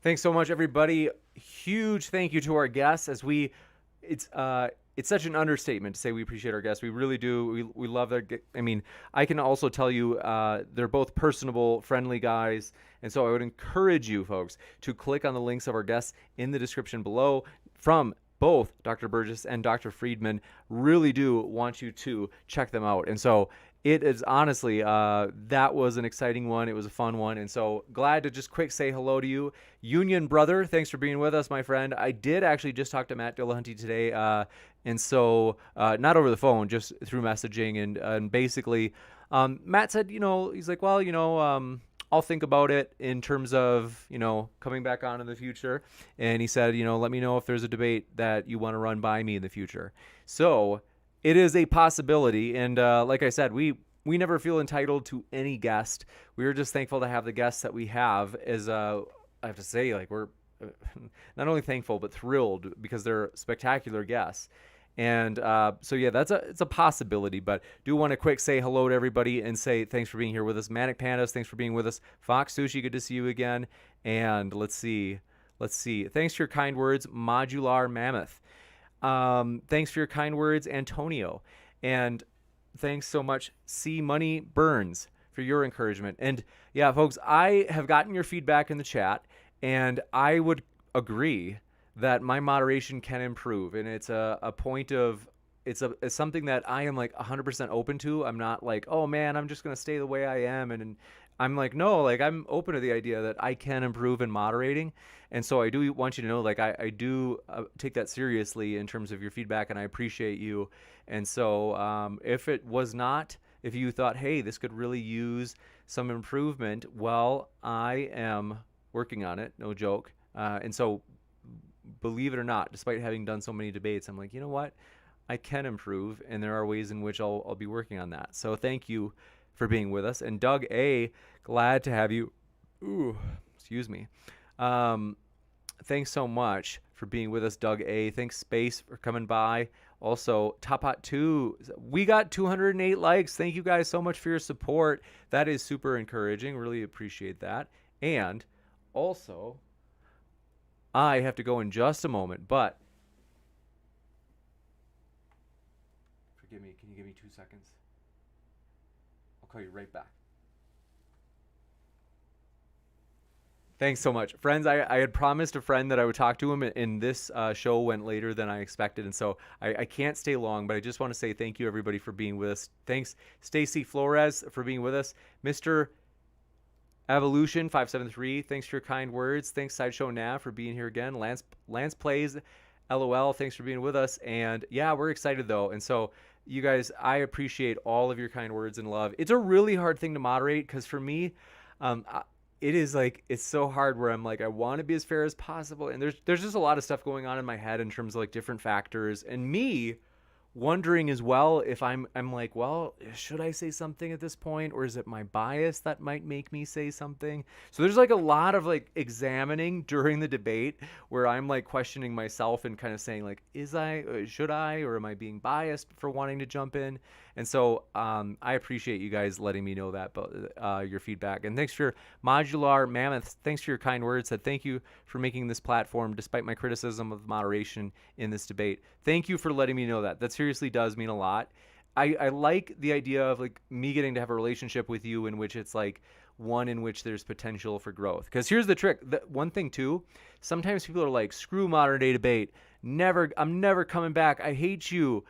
Thanks so much, everybody. Huge thank you to our guests as it's such an understatement to say we appreciate our guests. We really do. We love their. I mean, I can also tell you they're both personable, friendly guys, and so I would encourage you folks to click on the links of our guests in the description below from both Dr. Burgis and Dr. Friedman. Really do want you to check them out. And so it is honestly, that was an exciting one. It was a fun one. And so glad to just quick say hello to you. Union Brother, thanks for being with us, my friend. I did actually just talk to Matt Dillahunty today. And so not over the phone, just through messaging. And basically, Matt said, he's like, well, I'll think about it in terms of, coming back on in the future. And he said, let me know if there's a debate that you want to run by me in the future. So it is a possibility. And like I said, we never feel entitled to any guest. We are just thankful to have the guests that we have. As I have to say, like, we're not only thankful, but thrilled because they're spectacular guests. And so, yeah, it's a possibility, but do want to quick say hello to everybody and say thanks for being here with us. Manic Pandas, thanks for being with us. Fox Sushi, good to see you again. And let's see. Thanks for your kind words, Modular Mammoth. Thanks for your kind words, Antonio. And thanks so much, C Money Burns, for your encouragement. And yeah, folks, I have gotten your feedback in the chat, and I would agree that my moderation can improve, and it's a point of it's something that I am like 100% open to. I'm not like, oh man, I'm just gonna stay the way I am, and I'm like, no, like I'm open to the idea that I can improve in moderating, and so I do want you to know, like I do take that seriously in terms of your feedback, and I appreciate you. And so if you thought, hey, this could really use some improvement, well, I am working on it, no joke, and so. Believe it or not, despite having done so many debates, I'm like, you know what? I can improve, and there are ways in which I'll be working on that. So thank you for being with us. And Doug A., glad to have you. Ooh, excuse me. Thanks so much for being with us, Doug A. Thanks, Space, for coming by. Also, Top Hot 2, we got 208 likes. Thank you guys so much for your support. That is super encouraging. Really appreciate that. And also, I have to go in just a moment, but forgive me. Can you give me 2 seconds? I'll call you right back. Thanks so much. Friends, I had promised a friend that I would talk to him, and this show went later than I expected, and so I can't stay long, but I just want to say thank you, everybody, for being with us. Thanks, Stacy Flores, for being with us. Mr. Evolution 573, thanks for your kind words. Thanks, Sideshow Nav, for being here again. Lance Plays, LOL, thanks for being with us. And yeah, we're excited though. And so you guys, I appreciate all of your kind words and love. It's a really hard thing to moderate because for me, it is like, it's so hard where I'm like, I want to be as fair as possible. And there's just a lot of stuff going on in my head in terms of like different factors, and me wondering as well if I'm like, well, should I say something at this point, or is it my bias that might make me say something? So there's like a lot of like examining during the debate where I'm like questioning myself and kind of saying like, should I, or am I being biased for wanting to jump in? And so I appreciate you guys letting me know that, your feedback. And thanks for your Modular Mammoth. Thanks for your kind words. Said thank you for making this platform despite my criticism of moderation in this debate. Thank you for letting me know that. That seriously does mean a lot. I like the idea of like me getting to have a relationship with you in which it's like one in which there's potential for growth. Because here's the trick. One thing too, sometimes people are like, screw modern day debate. I'm never coming back. I hate you.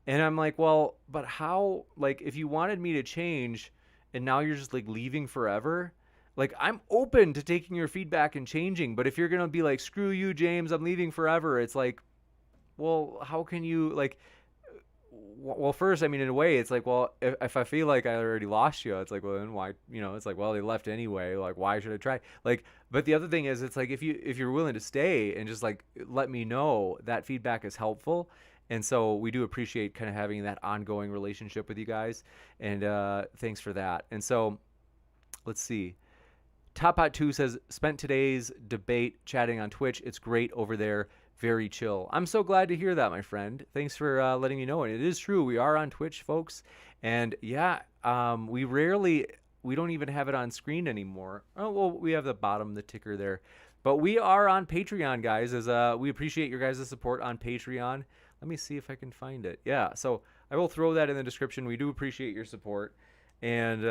And I'm like, well, but how, like, if you wanted me to change and now you're just like leaving forever, like I'm open to taking your feedback and changing. But if you're going to be like, screw you, James, I'm leaving forever. It's like, well, how can you like, well, first, I mean, in a way it's like, well, if I feel like I already lost you, it's like, well, then why, it's like, well, they left anyway. Like, why should I try? Like, but the other thing is, it's like, if you're willing to stay and just like, let me know, that feedback is helpful. And so we do appreciate kind of having that ongoing relationship with you guys. And thanks for that. And so let's see. Top Hot 2 says, spent today's debate chatting on Twitch. It's great over there. Very chill. I'm so glad to hear that, my friend. Thanks for letting me know. And it is true. We are on Twitch, folks. And yeah, we rarely we don't even have it on screen anymore. Oh, well, we have the bottom, the ticker there. But we are on Patreon, guys. We appreciate your guys' support on Patreon. Let me see if I can find it. Yeah, so I will throw that in the description. We do appreciate your support. And,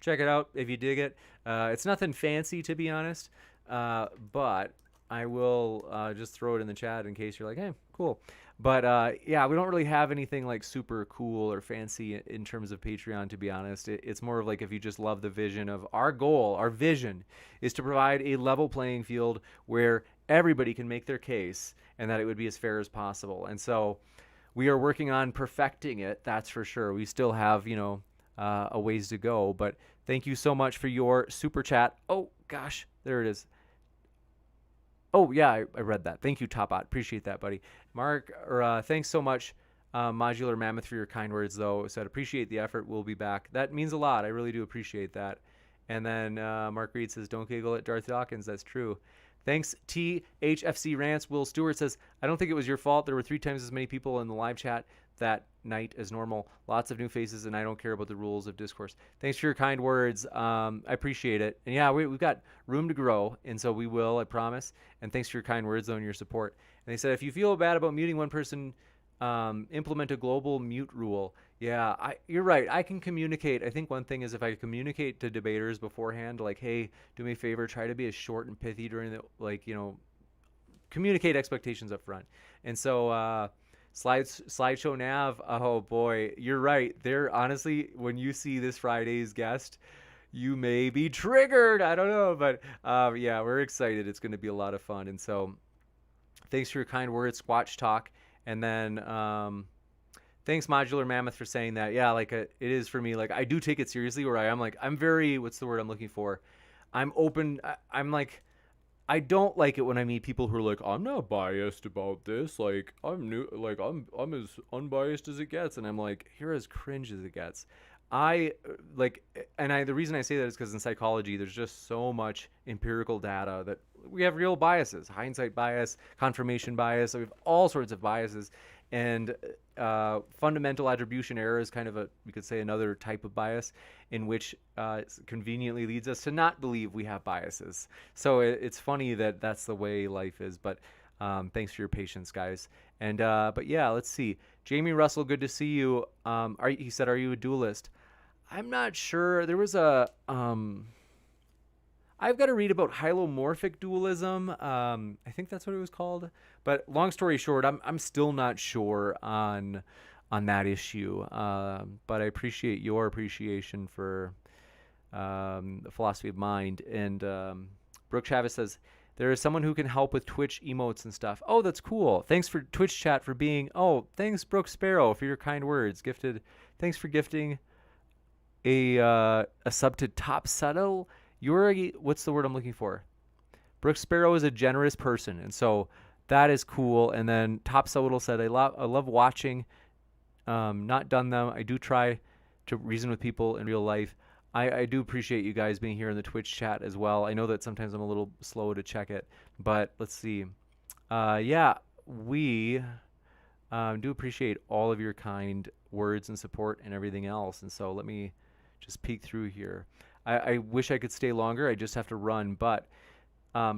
check it out if you dig it. It's nothing fancy, to be honest. But I will just throw it in the chat in case you're like, hey, cool. But we don't really have anything like super cool or fancy in terms of Patreon, to be honest. It's more of like if you just love the vision of our goal, our vision is to provide a level playing field where everybody can make their case and that it would be as fair as possible. And so we are working on perfecting it, that's for sure. We still have, a ways to go. But thank you so much for your super chat. Oh, gosh, there it is. Oh, yeah, I read that. Thank you, Topbot. Appreciate that, buddy. Mark, thanks so much, Modular Mammoth, for your kind words, though. Said, appreciate the effort. We'll be back. That means a lot. I really do appreciate that. And then Mark Reed says, don't giggle at Darth Dawkins. That's true. Thanks, THFC Rants. Will Stewart says, I don't think it was your fault. There were 3 times as many people in the live chat that night as normal. Lots of new faces, and I don't care about the rules of discourse. Thanks for your kind words. I appreciate it. And yeah, we've got room to grow, and so we will, I promise. And thanks for your kind words, though, and your support. And they said, if you feel bad about muting one person, implement a global mute rule. Yeah, you're right. I can communicate. I think one thing is if I communicate to debaters beforehand, like, hey, do me a favor, try to be as short and pithy during the, communicate expectations up front. And so, slideshow nav, oh boy, you're right. There, honestly, when you see this Friday's guest, you may be triggered. I don't know, but yeah, we're excited. It's going to be a lot of fun. And so, thanks for your kind words, Squatch Talk. And then, thanks, Modular Mammoth, for saying that. Yeah, it is for me. Like, I do take it seriously. Where I'm very, what's the word I'm looking for? I'm open. I'm like, I don't like it when I meet people who are like, I'm not biased about this. Like, I'm new. Like, I'm as unbiased as it gets. And I'm like, you're as cringe as it gets. The reason I say that is because in psychology, there's just so much empirical data that we have real biases, hindsight bias, confirmation bias. So we have all sorts of biases, and fundamental attribution error is kind of we could say another type of bias in which conveniently leads us to not believe we have biases. So it's funny that that's the way life is, but thanks for your patience, guys. And but yeah, let's see. Jamie Russell, good to see you. He said, are you a dualist? I'm not sure. There was I've got to read about hylomorphic dualism. I think that's what it was called. But long story short, I'm still not sure on that issue. But I appreciate your appreciation for the philosophy of mind. And Brooke Chavez says, there is someone who can help with Twitch emotes and stuff. Oh, that's cool. Thanks for Twitch chat for being. Oh, thanks, Brooke Sparrow, for your kind words. Thanks for gifting a sub to Top Settle. What's the word I'm looking for? Brooke Sparrow is a generous person, and so that is cool. And then Top Settle said, I love watching. Not done them. I do try to reason with people in real life. I do appreciate you guys being here in the Twitch chat as well. I know that sometimes I'm a little slow to check it, but let's see. We do appreciate all of your kind words and support and everything else. And so let me just peek through here. I wish I could stay longer. I just have to run. But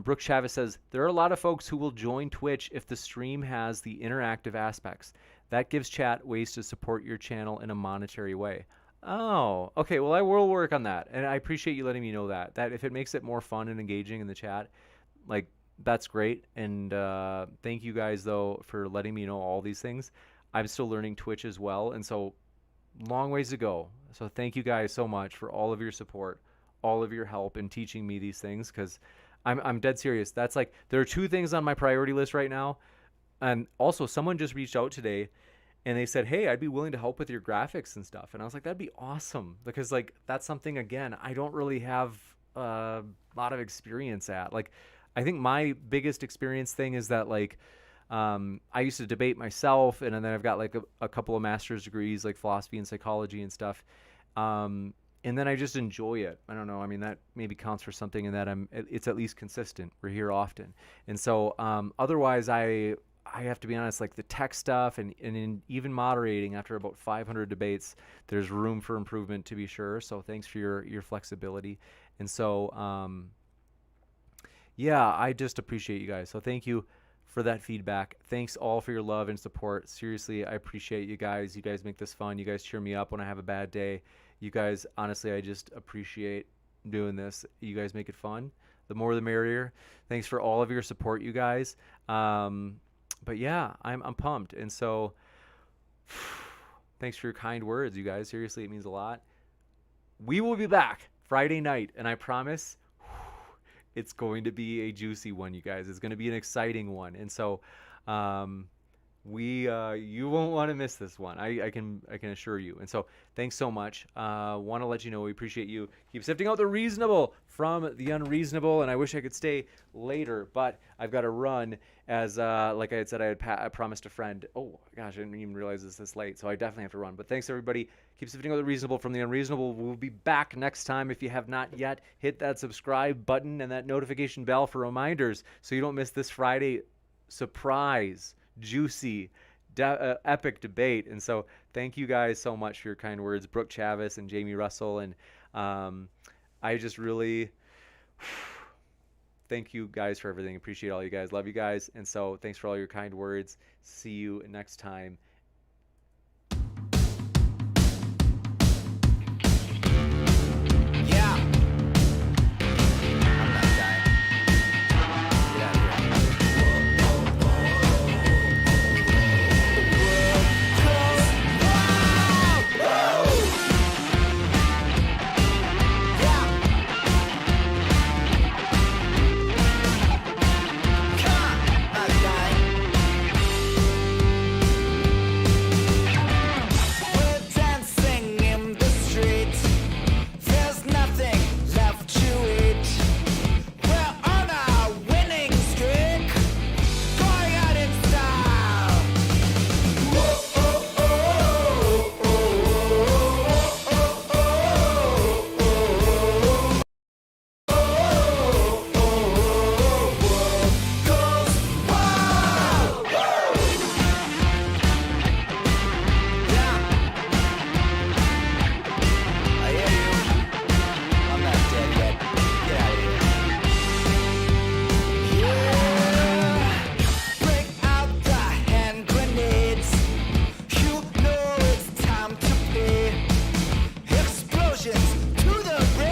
Brooke Chavez says, there are a lot of folks who will join Twitch if the stream has the interactive aspects. That gives chat ways to support your channel in a monetary way. Oh, okay. Well, I will work on that. And I appreciate you letting me know that if it makes it more fun and engaging in the chat, that's great. And thank you guys, though, for letting me know all these things. I'm still learning Twitch as well. And so long ways to go. So thank you guys so much for all of your support, all of your help in teaching me these things, because I'm dead serious. That's there are 2 things on my priority list right now. And also someone just reached out today and they said, hey, I'd be willing to help with your graphics and stuff. And I was like, that'd be awesome, because that's something, again, I don't really have a lot of experience at. I think my biggest experience thing is that I used to debate myself, and then I've got a couple of master's degrees, philosophy and psychology and stuff. And then I just enjoy it. I don't know. I mean, that maybe counts for something in that it's at least consistent. We're here often. And so otherwise, I I have to be honest, like the tech stuff and in even moderating after about 500 debates, there's room for improvement to be sure. So thanks for your flexibility. And so, yeah, I just appreciate you guys. So thank you for that feedback. Thanks all for your love and support. Seriously, I appreciate you guys. You guys make this fun. You guys cheer me up when I have a bad day. You guys, honestly, I just appreciate doing this. You guys make it fun. The more the merrier. Thanks for all of your support, you guys. But yeah, I'm pumped. And so thanks for your kind words, you guys. Seriously, it means a lot. We will be back Friday night, and I promise it's going to be a juicy one, you guys. It's going to be an exciting one. And so you won't want to miss this one. I can assure you. And so thanks so much. Want to let you know we appreciate you. Keep sifting out the reasonable from the unreasonable. And I wish I could stay later, but I've got to run as like I had said, I promised a friend. Oh gosh, I didn't even realize it's this late, so I definitely have to run. But thanks everybody. Keep sifting out the reasonable from the unreasonable. We'll be back next time. If you have not yet, hit that subscribe button and that notification bell for reminders so you don't miss this Friday surprise, juicy, epic debate. And so thank you guys so much for your kind words, Brooke Chavis and Jamie Russell. And I just really thank you guys for everything. Appreciate all you guys. Love you guys. And so thanks for all your kind words. See you next time.